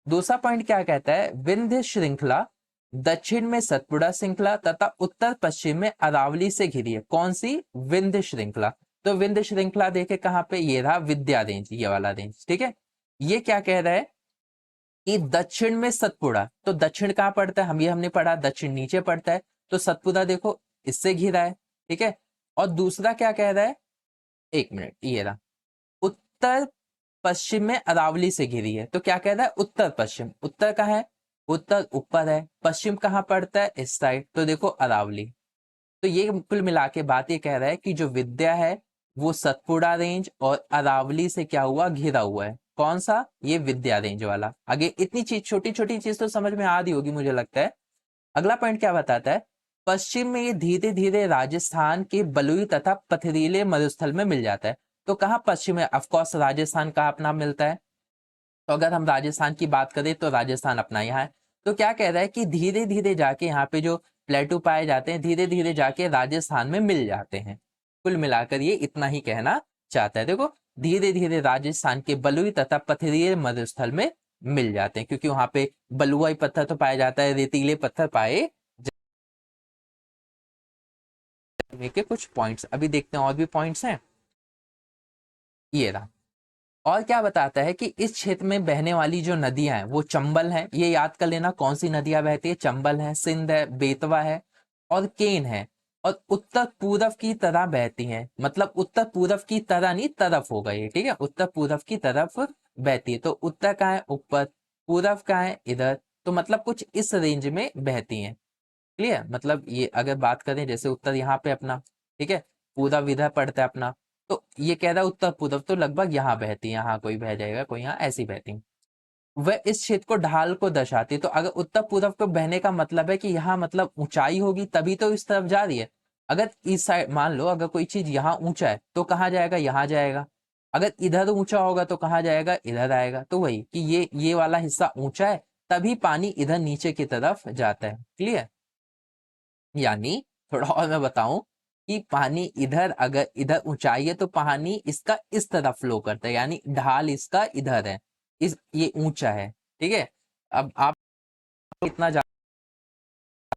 S1: दूसरा पॉइंट क्या कहता है, विंध्य श्रृंखला दक्षिण में सतपुड़ा श्रृंखला तथा उत्तर पश्चिम में अरावली से घिरी है। कौन सी, विंध्य श्रृंखला। तो विंध्य श्रृंखला देखे कहाँ पे, ये रहा विद्या रेंज, ये वाला रेंज। ठीक है, ये क्या कह रहा है कि दक्षिण में सतपुड़ा, तो दक्षिण कहाँ पड़ता है, हम ये हमने पढ़ा दक्षिण नीचे पड़ता है, तो सतपुड़ा देखो इससे घिरा है। ठीक है, और दूसरा क्या कह रहा है, एक मिनट, ये रहा उत्तर पश्चिम में अरावली से घिरी है। तो क्या कह रहा है, उत्तर पश्चिम, उत्तर कहाँ है, उत्तर ऊपर है, पश्चिम कहाँ पड़ता है, इस साइड, तो देखो अरावली। तो ये कुल मिला के बात ये कह रहा है कि जो विद्या है वो सतपुड़ा रेंज और अरावली से क्या हुआ, घिरा हुआ है। कौन सा, ये विद्या रेंज वाला। आगे इतनी चीज, छोटी छोटी चीज तो समझ में आ रही होगी मुझे लगता है। अगला पॉइंट क्या बताता है, पश्चिम में ये धीरे धीरे राजस्थान के बलुई तथा पथरीले मरुस्थल में मिल जाता है। तो कहाँ पश्चिम में, ऑफकोर्स राजस्थान का अपना मिलता है। तो अगर हम राजस्थान की बात करें तो राजस्थान अपना यहाँ है। तो क्या कह रहा है कि धीरे धीरे जाके यहाँ पे जो प्लेटू पाए जाते हैं, धीरे धीरे जाके राजस्थान में मिल जाते हैं। कुल मिलाकर ये इतना ही कहना चाहता है। देखो धीरे धीरे राजस्थान के बलुई तथा पथरीले मरुस्थल में मिल जाते हैं, क्योंकि वहां पे बलुआई पत्थर तो पाया जाता है, रेतीले पत्थर पाए जाने के कुछ पॉइंट्स। अभी देखते हैं और भी पॉइंट्स हैं, ये रहा। और क्या बताता है कि इस क्षेत्र में बहने वाली जो नदियां हैं वो चंबल हैं, ये याद कर लेना कौन सी नदियां बहती है, चंबल है, सिंध है, बेतवा है और केन है, और उत्तर पूरब की तरह बहती हैं। मतलब उत्तर पूरब की तरह नहीं, तरफ होगा ये। ठीक है, उत्तर पूरब की तरफ बहती है। तो उत्तर कहाँ है, ऊपर, पूरब कहाँ है, इधर, तो मतलब कुछ इस रेंज में बहती हैं। क्लियर, मतलब ये अगर बात करें जैसे उत्तर यहाँ पे अपना, ठीक है, पूरब इधर पड़ता है अपना, तो ये कह रहा है उत्तर पूरब, तो लगभग यहाँ बहती है, यहाँ कोई बह जाएगा, कोई यहाँ ऐसी बहती है। वह इस क्षेत्र को ढाल को दर्शाती है। तो अगर उत्तर पूरब को बहने का मतलब है कि यहाँ मतलब ऊंचाई होगी तभी तो इस तरफ जा रही है। अगर इस साइड मान लो अगर कोई चीज यहाँ ऊंचा है तो कहाँ जाएगा, यहाँ जाएगा। अगर इधर ऊंचा होगा तो कहाँ जाएगा, इधर आएगा। तो वही कि ये वाला हिस्सा ऊंचा है तभी पानी इधर नीचे की तरफ जाता है। क्लियर, यानी थोड़ा और मैं बताऊं कि पानी इधर, अगर इधर ऊंचाई है तो पानी इसका इस तरफ फ्लो करता है, यानी ढाल इसका इधर है, इस ये ऊंचा है। ठीक है, अब आप इतना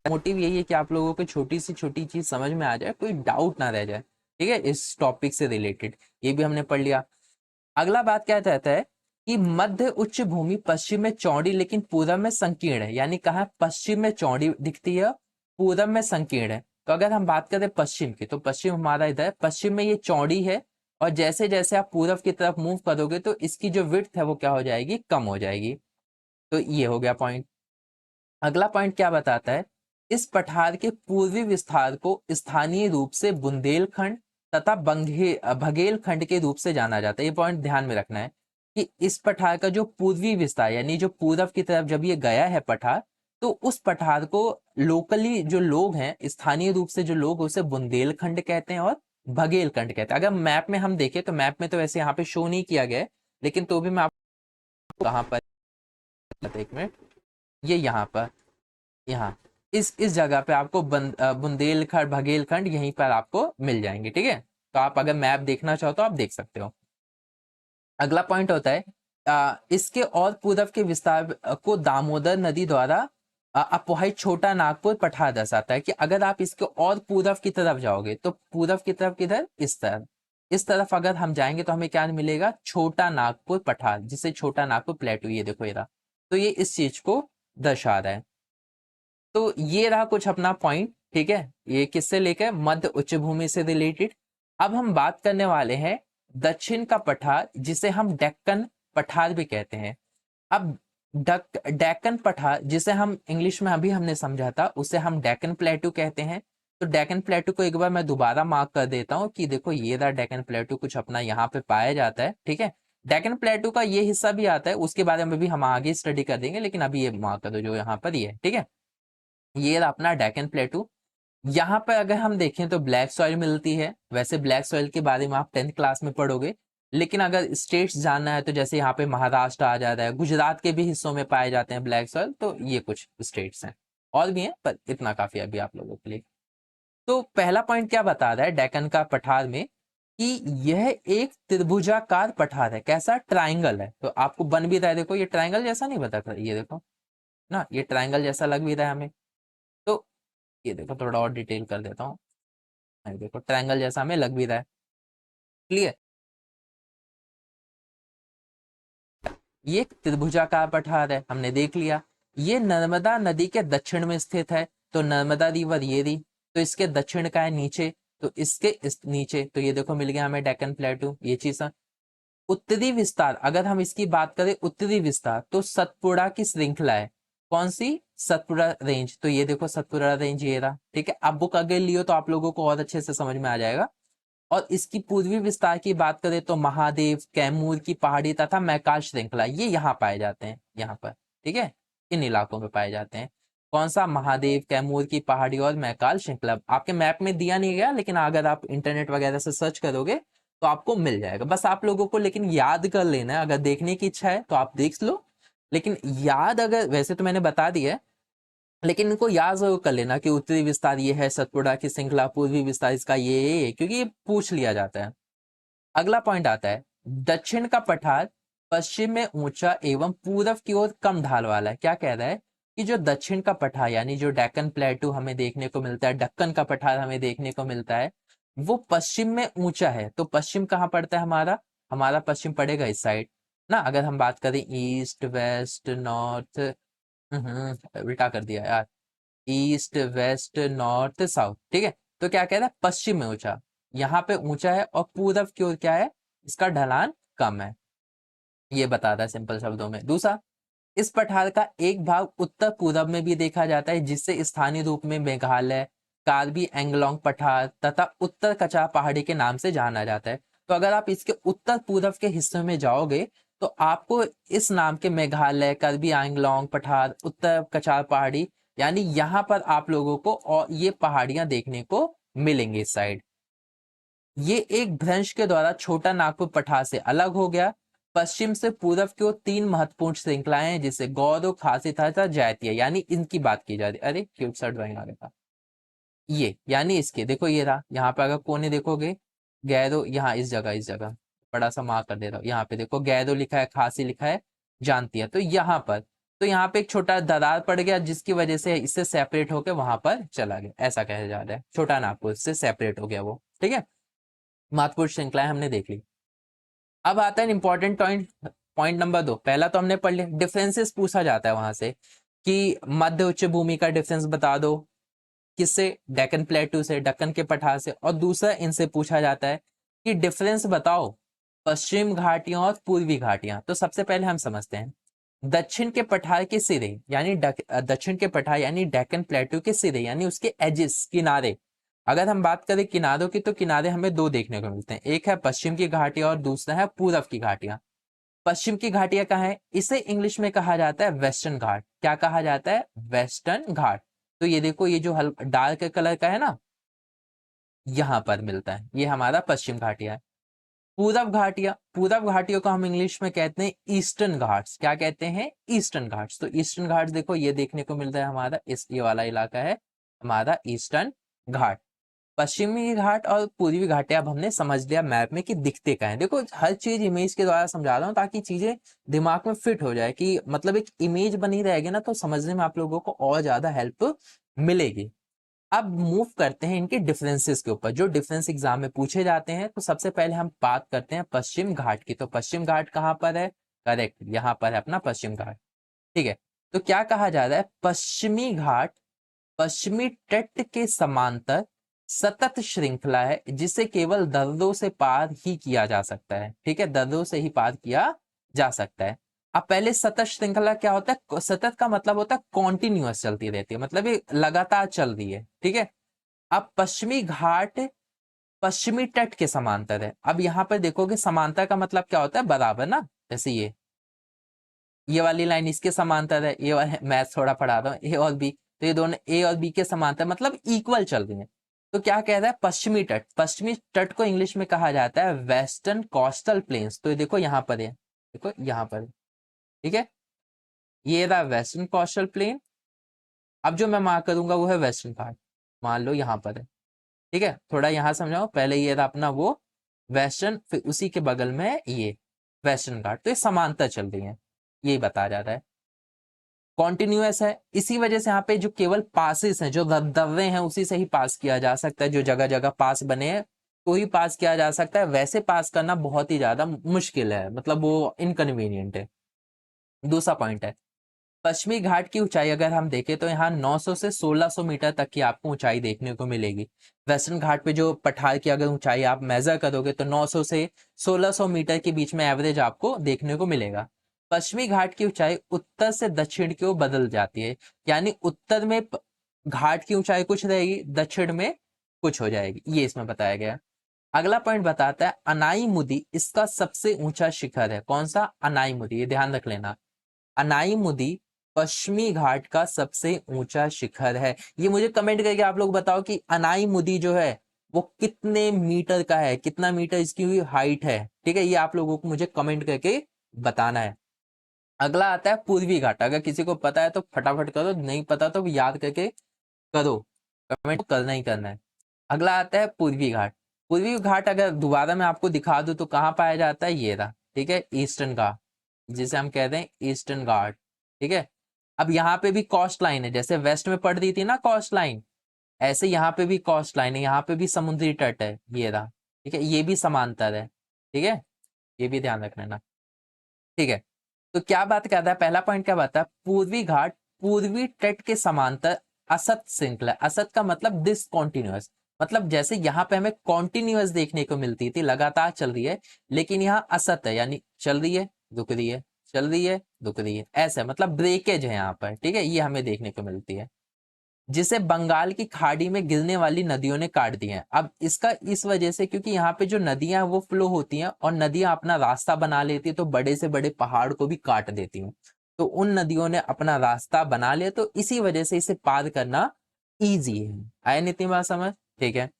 S1: मोटिव यही है कि आप लोगों को छोटी से छोटी चीज समझ में आ जाए, कोई डाउट ना रह जाए। ठीक है, इस टॉपिक से रिलेटेड ये भी हमने पढ़ लिया। अगला बात क्या कहता है कि मध्य उच्च भूमि पश्चिम में चौड़ी लेकिन पूरब में संकीर्ण है। यानी कहा पश्चिम में चौड़ी दिखती है, पूरब में संकीर्ण है। तो अगर हम बात करें पश्चिम की, तो पश्चिम हमारा इधर है, पश्चिम में ये चौड़ी है, और जैसे जैसे आप पूरब की तरफ मूव करोगे तो इसकी जो विड्थ है वो क्या हो जाएगी, कम हो जाएगी। तो ये हो गया पॉइंट। अगला पॉइंट क्या बताता है, इस पठार के पूर्वी विस्तार को स्थानीय रूप से बुंदेलखंड तथा बघेलखंड के रूप से जाना जाता है। ये पॉइंट ध्यान में रखना है कि इस पठार का जो पूर्वी विस्तार यानी जो पूरब की तरफ जब ये गया है पठार, तो उस पठार को लोकली जो लोग हैं, स्थानीय रूप से जो लोग, उसे बुंदेलखंड कहते हैं और बघेलखंड कहते हैं। अगर मैप में हम देखें तो मैप में तो वैसे यहाँ पे शो नहीं किया गया है, लेकिन तो भी मैं आपको कहाँ पर एक मिनट, ये यहाँ पर, यहाँ इस जगह पे आपको बुंदेलखंड बघेलखंड यहीं पर आपको मिल जाएंगे, ठीक है। तो आप अगर मैप देखना चाहो तो आप देख सकते हो। अगला पॉइंट होता है इसके और पूर्व के विस्तार को दामोदर नदी द्वारा अपोहित छोटा नागपुर पठार दर्शाता है कि अगर आप इसके और पूर्व की तरफ जाओगे तो पूर्व की तरफ किधर, इस तरफ अगर हम जाएंगे तो हमें क्या मिलेगा, छोटा नागपुर पठार, जिसे छोटा नागपुर प्लेटू, ये देखो ये रहा। तो ये इस चीज को दर्शा रहा है। तो ये रहा कुछ अपना पॉइंट, ठीक है। ये किससे लेकर, मध्य उच्च भूमि से रिलेटेड। अब हम बात करने वाले हैं दक्षिण का पठार, जिसे हम डेक्कन पठार भी कहते हैं। अब डेक्कन पठार, जिसे हम इंग्लिश में अभी हमने समझा था, उसे हम डेक्कन प्लेटू कहते हैं। तो डेक्कन प्लेटू को एक बार मैं दोबारा मार्क कर देता हूँ कि देखो ये रहा डेक्कन प्लेटू, कुछ अपना यहाँ पे पाया जाता है, ठीक है। डेक्कन प्लेटू का ये हिस्सा भी आता है, उसके बारे में भी हम आगे स्टडी कर देंगे, लेकिन अभी ये मार्क कर दो जो यहाँ पर ये है, ठीक है। ये रहा अपना डेक्कन प्लेटू। यहाँ पर अगर हम देखें तो ब्लैक सॉइल मिलती है। वैसे ब्लैक सॉइल के बारे में आप 10th क्लास में पढ़ोगे, लेकिन अगर स्टेट्स जानना है तो जैसे यहाँ पे महाराष्ट्र आ जाता है, गुजरात के भी हिस्सों में पाए जाते हैं ब्लैक सॉइल। तो ये कुछ स्टेट्स हैं, और भी हैं पर इतना काफी है अभी आप लोगों के लिए। तो पहला पॉइंट क्या बता रहा है डेक्कन का पठार में, कि यह एक त्रिभुजाकार पठार है। कैसा, ट्राइंगल है। तो आपको बन भी रहा है, देखो ये ट्राइंगल जैसा नहीं बता, ये देखो ना, ये ट्राइंगल जैसा लग भी रहा है हमें। तो ये देखो थोड़ा और डिटेल कर देता हूँ, देखो ट्रायंगल जैसा हमें लग भी रहा है, क्लियर। ये एक त्रिभुजाकार पठार है, हमने देख लिया। ये नर्मदा नदी के दक्षिण में स्थित है। तो नर्मदा रिवर ये रही, तो इसके दक्षिण का है नीचे, तो इसके इस नीचे, तो ये देखो मिल गया हमें डेक्कन प्लेटू, ये चीज। उत्तरी विस्तार, अगर हम इसकी बात करें उत्तरी विस्तार, तो सतपुड़ा की श्रृंखला है। कौन सी, सतपुड़ा रेंज। तो ये देखो सतपुड़ा रेंज ये रहा, ठीक है। अब बुक अगर लियो तो आप लोगों को और अच्छे से समझ में आ जाएगा। और इसकी पूर्वी विस्तार की बात करें तो महादेव, कैमूर की पहाड़ी तथा मैकाल श्रृंखला, ये यहाँ पाए जाते हैं, यहाँ पर, ठीक है। इन इलाकों में पाए जाते हैं। कौन सा, महादेव, कैमूर की पहाड़ी और मैकाल श्रृंखला। आपके मैप में दिया नहीं गया, लेकिन अगर आप इंटरनेट वगैरह से सर्च करोगे तो आपको मिल जाएगा। बस आप लोगों को लेकिन याद कर लेना है। अगर देखने की इच्छा है तो आप देख लो, लेकिन याद, अगर वैसे तो मैंने बता दिया है, लेकिन इनको याद जरूर कर लेना कि उत्तरी विस्तार ये है सतपुड़ा की श्रृंखला, पूर्वी विस्तार इसका ये, क्योंकि ये पूछ लिया जाता है। अगला पॉइंट आता है दक्षिण का पठार पश्चिम में ऊंचा एवं पूर्व की ओर कम ढाल वाला है। क्या कह रहा है कि जो दक्षिण का पठार यानी जो डेक्कन प्लेटू हमें देखने को मिलता है, दक्कन का पठार हमें देखने को मिलता है, वो पश्चिम में ऊंचा है। तो पश्चिम कहाँ पड़ता है हमारा, हमारा पश्चिम पड़ेगा इस साइड ना। अगर हम बात करें ईस्ट वेस्ट नॉर्थ, उल्टा कर दिया यार, ईस्ट वेस्ट नॉर्थ साउथ, ठीक है। तो क्या कह रहा है, पश्चिम में ऊंचा, यहाँ पे ऊंचा है, और पूरब की ओर क्या है, इसका ढलान कम है। ये बताता है सिंपल शब्दों में। दूसरा, इस पठार का एक भाग उत्तर पूरब में भी देखा जाता है, जिससे स्थानीय रूप में मेघालय, कार्बी एंगलोंग पठार तथा उत्तर कचार पहाड़ी के नाम से जाना जाता है। तो अगर आप इसके उत्तर पूरब के हिस्से में जाओगे तो आपको इस नाम के मेघालय, कार्बी एंगलोंग पठार, उत्तर कचार पहाड़ी, यानी यहाँ पर आप लोगों को और ये पहाड़ियां देखने को मिलेंगी इस साइड। ये एक भ्रंश के द्वारा छोटा नागपुर पठार से अलग हो गया। पश्चिम से पूर्व की ओर 3 महत्वपूर्ण श्रृंखलाएं हैं, जिसे गौरव, खासी तथा जैतिया, यानी इनकी बात की जा रही। अरे क्यूट सा ड्राइंग आ गया था। ये यानी इसके देखो, ये रहा, यहाँ पे अगर कोने देखोगे, गैरो, यहाँ इस जगह बड़ा सा मार्क कर दे रहा हूँ, यहाँ पे देखो गैरो लिखा है, खासी लिखा है, जानती है। तो यहाँ पर, तो यहाँ पे एक छोटा दरार पड़ गया, जिसकी वजह से इससे सेपरेट होकर वहां पर चला गया, ऐसा कहा जा रहा है। छोटा नागपुर से सेपरेट हो गया वो, ठीक है। महत्वपूर्ण श्रृंखलाएं हमने देख ली। अब आता है इंपॉर्टेंट पॉइंट, पॉइंट नंबर 2। पहला तो हमने पढ़ लिया, डिफरेंसेस पूछा जाता है वहां से कि मध्य उच्च भूमि का डिफरेंस बता दो, किससे, डेक्कन प्लेटू से, दक्कन के पठार से। और दूसरा इनसे पूछा जाता है कि डिफरेंस बताओ पश्चिम घाटियां और पूर्वी घाटियां। तो सबसे पहले हम समझते हैं दक्षिण के पठार के सिरे, यानी दक्षिण के पठार यानी डेक्कन प्लेटू के सिरे, यानी उसके एजिस, किनारे। अगर हम बात करें किनारों की, तो किनारे हमें दो देखने को मिलते हैं, एक है पश्चिम की घाटियां और दूसरा है पूर्व की घाटियां। पश्चिम की घाटियां कहाँ है, इसे इंग्लिश में कहा जाता है वेस्टर्न घाट। क्या कहा जाता है, वेस्टर्न घाट। तो ये देखो, ये जो डार्क कलर का है ना, यहां पर मिलता है, ये हमारा पश्चिम घाटियां है। पूरब घाटियों को हम इंग्लिश में कहते हैं ईस्टर्न घाट्स। क्या कहते हैं? ईस्टर्न घाट्स। तो ईस्टर्न घाट्स देखो ये देखने को मिल रहा है हमारा, इस ये वाला इलाका है हमारा ईस्टर्न घाट। पश्चिमी घाट और पूर्वी घाटी अब हमने समझ लिया मैप में कि दिखते कहाँ है। देखो हर चीज इमेज के द्वारा समझा रहा हूँ ताकि चीजें दिमाग में फिट हो जाए, कि मतलब एक इमेज बनी रहेगी ना तो समझने में आप लोगों को और ज्यादा हेल्प मिलेगी। अब मूव करते हैं इनके डिफरेंसेस के ऊपर, जो डिफरेंस एग्जाम में पूछे जाते हैं। तो सबसे पहले हम बात करते हैं पश्चिम घाट की। तो पश्चिम घाट कहाँ पर है? करेक्ट, यहाँ पर है अपना पश्चिम घाट। ठीक है, तो क्या कहा जा रहा है? पश्चिमी घाट पश्चिमी तट के समांतर सतत श्रृंखला है जिसे केवल दर्रों से पार ही किया जा सकता है। ठीक है, दर्रों से ही पार किया जा सकता है। अब पहले सतत श्रृंखला क्या होता है? सतत का मतलब होता है कॉन्टिन्यूअस चलती रहती है, मतलब ये लगातार चल रही है। ठीक है, अब पश्चिमी घाट पश्चिमी तट के समांतर है। अब यहाँ पर देखोगे समांतर का मतलब क्या होता है? बराबर ना। जैसे ये वाली लाइन इसके समांतर है, ये वाला मैथ थोड़ा पढ़ा रहा हूँ, ए और बी, तो ये दोनों ए और बी के समांतर मतलब इक्वल चल रही है। तो क्या कह रहा है? पश्चिमी तट। पश्चिमी तट को इंग्लिश में कहा जाता है वेस्टर्न कोस्टल प्लेन्स। तो ये देखो यहाँ पर है, देखो यहाँ पर, ठीक है, ये रहा वेस्टर्न कोस्टल प्लेन। अब जो मैं मार्क करूंगा वो है वेस्टर्न घाट, मान लो यहाँ पर है। ठीक है, थोड़ा यहाँ समझाओ, पहले ये रहा अपना वो वेस्टर्न, फिर उसी के बगल में है ये वेस्टर्न घाट। तो ये समांतर चल रही है, यही बताया जा रहा है। कॉन्टिन्यूअस है, इसी वजह से यहाँ पे जो केवल पासेस हैं, जो दर्रे हैं, उसी से ही पास किया जा सकता है। जो जगह जगह पास बने हैं तो ही पास किया जा सकता है, वैसे पास करना बहुत ही ज्यादा मुश्किल है, मतलब वो इनकन्वीनियंट है। दूसरा पॉइंट है पश्चिमी घाट की ऊंचाई अगर हम देखें तो यहाँ 900 से 1600 मीटर तक की आपको ऊंचाई देखने को मिलेगी। वेस्टर्न घाट पे जो पठार की अगर ऊंचाई आप मेजर करोगे तो 900 से 1600 मीटर के बीच में एवरेज आपको देखने को मिलेगा। पश्चिमी घाट की ऊंचाई उत्तर से दक्षिण की ओर बदल जाती है, यानी उत्तर में घाट की ऊंचाई कुछ रहेगी, दक्षिण में कुछ हो जाएगी, ये इसमें बताया गया। अगला पॉइंट बताता है अनाई मुदी इसका सबसे ऊंचा शिखर है। कौन सा? अनाई मुदी, ये ध्यान रख लेना। अनाई मुदी पश्चिमी घाट का सबसे ऊंचा शिखर है। ये मुझे कमेंट करके आप लोग बताओ कि अनाई मुदी जो है वो कितने मीटर का है, कितना मीटर इसकी हाइट है। ठीक है, ये आप लोगों को मुझे कमेंट करके बताना है। अगला आता है पूर्वी घाट। अगर किसी को पता है तो फटाफट करो, नहीं पता तो याद करके करो, कमेंट करना ही करना है। अगला आता है पूर्वी घाट। पूर्वी घाट अगर दोबारा मैं आपको दिखा दूं तो कहाँ पाया जाता है? ये रहा, ठीक है, ईस्टर्न घाट, जिसे हम कहते हैं ईस्टर्न घाट। ठीक है, अब यहाँ पे भी कॉस्ट लाइन है, जैसे वेस्ट में पड़ रही थी ना कॉस्ट लाइन, ऐसे यहाँ पे भी कॉस्ट लाइन है, यहाँ पे भी समुद्री तट है, ये रहा। ठीक है, ये भी समांतर है। ठीक है, ये भी ध्यान रख लेना। ठीक है, तो क्या बात करता है? पहला पॉइंट क्या बात है? पूर्वी घाट पूर्वी तट के समांतर असत श्रृंखला। असत का मतलब डिसकॉन्टिन्यूअस, मतलब जैसे यहाँ पे हमें कॉन्टिन्यूअस देखने को मिलती थी, लगातार चल रही है, लेकिन यहाँ असत है, यानी चल रही है रुक रही है, चल रही है रुक रही है, ऐसा मतलब ब्रेकेज है यहाँ पर। ठीक है, ये हमें देखने को मिलती है, जिसे बंगाल की खाड़ी में गिरने वाली नदियों ने काट दिया है। अब इसका इस वजह से क्योंकि यहाँ पे जो नदियां हैं वो फ्लो होती हैं और नदियां अपना रास्ता बना लेती है, तो बड़े से बड़े पहाड़ को भी काट देती हैं। तो उन नदियों ने अपना रास्ता बना लिया, तो इसी वजह से इसे पार करना ईजी है। आया नितिन बात समझ? ठीक है,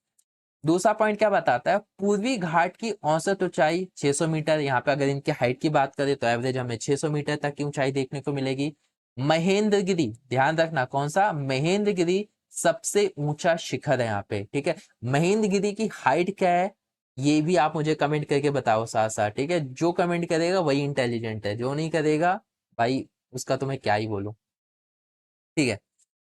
S1: दूसरा पॉइंट क्या बताता है? पूर्वी घाट की औसत ऊंचाई 600 मीटर। यहाँ पे अगर इनकी हाइट की बात करें तो एवरेज हमें 600 मीटर तक की ऊंचाई देखने को मिलेगी। महेंद्रगिरी, ध्यान रखना, कौन सा? महेंद्रगिरी सबसे ऊंचा शिखर है यहाँ पे। ठीक है, महेंद्रगिरी की हाइट क्या है ये भी आप मुझे कमेंट करके बताओ साथ साथ। ठीक है, जो कमेंट करेगा वही इंटेलिजेंट है, जो नहीं करेगा भाई उसका तो मैं क्या ही बोलूं। ठीक है,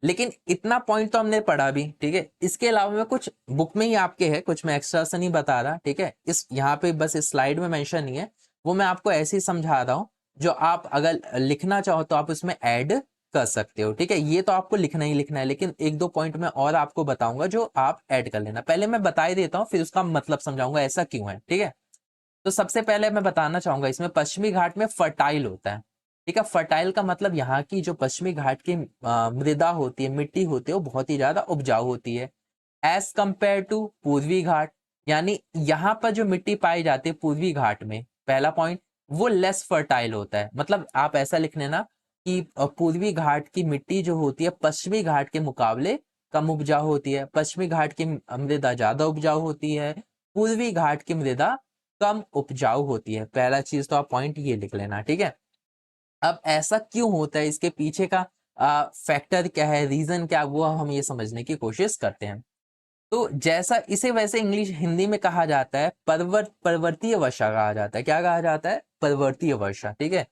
S1: लेकिन इतना पॉइंट तो हमने पढ़ा भी। ठीक है, इसके अलावा में कुछ बुक में ही आपके है, कुछ मैं एक्स्ट्रा से नहीं बता रहा। ठीक है, इस यहाँ पे बस इस स्लाइड में मेंशन नहीं है, वो मैं आपको ऐसे ही समझा रहा हूँ। जो आप अगर लिखना चाहो तो आप उसमें ऐड कर सकते हो। ठीक है, ये तो आपको लिखना ही लिखना है, लेकिन एक दो पॉइंट मैं और आपको बताऊंगा जो आप ऐड कर लेना। पहले मैं बता ही देता हूँ, फिर उसका मतलब समझाऊंगा ऐसा क्यों है। ठीक है, तो सबसे पहले मैं बताना चाहूंगा इसमें पश्चिमी घाट में फर्टाइल होता है। ठीक है, फर्टाइल का मतलब यहाँ की जो पश्चिमी घाट की मृदा होती है, मिट्टी होती है, वो बहुत ही ज्यादा उपजाऊ होती है एज कंपेयर टू पूर्वी घाट। यानी यहाँ पर जो मिट्टी पाई जाती है पूर्वी घाट में, पहला पॉइंट, वो लेस फर्टाइल होता है। मतलब आप ऐसा लिख लेना कि पूर्वी घाट की मिट्टी जो होती है पश्चिमी घाट के मुकाबले कम उपजाऊ होती है, पश्चिमी घाट की मृदा ज्यादा उपजाऊ होती है, पूर्वी घाट की मृदा कम उपजाऊ होती है। पहला चीज तो आप पॉइंट ये लिख लेना, ठीक है। अब ऐसा क्यों होता है, इसके पीछे का फैक्टर क्या है, रीजन क्या है, वो हम ये समझने की कोशिश करते हैं। तो जैसा इसे वैसे इंग्लिश हिंदी में कहा जाता है परिवर्तीय वर्षा कहा जाता है। क्या कहा जाता है? परिवर्तीय वर्षा, ठीक है।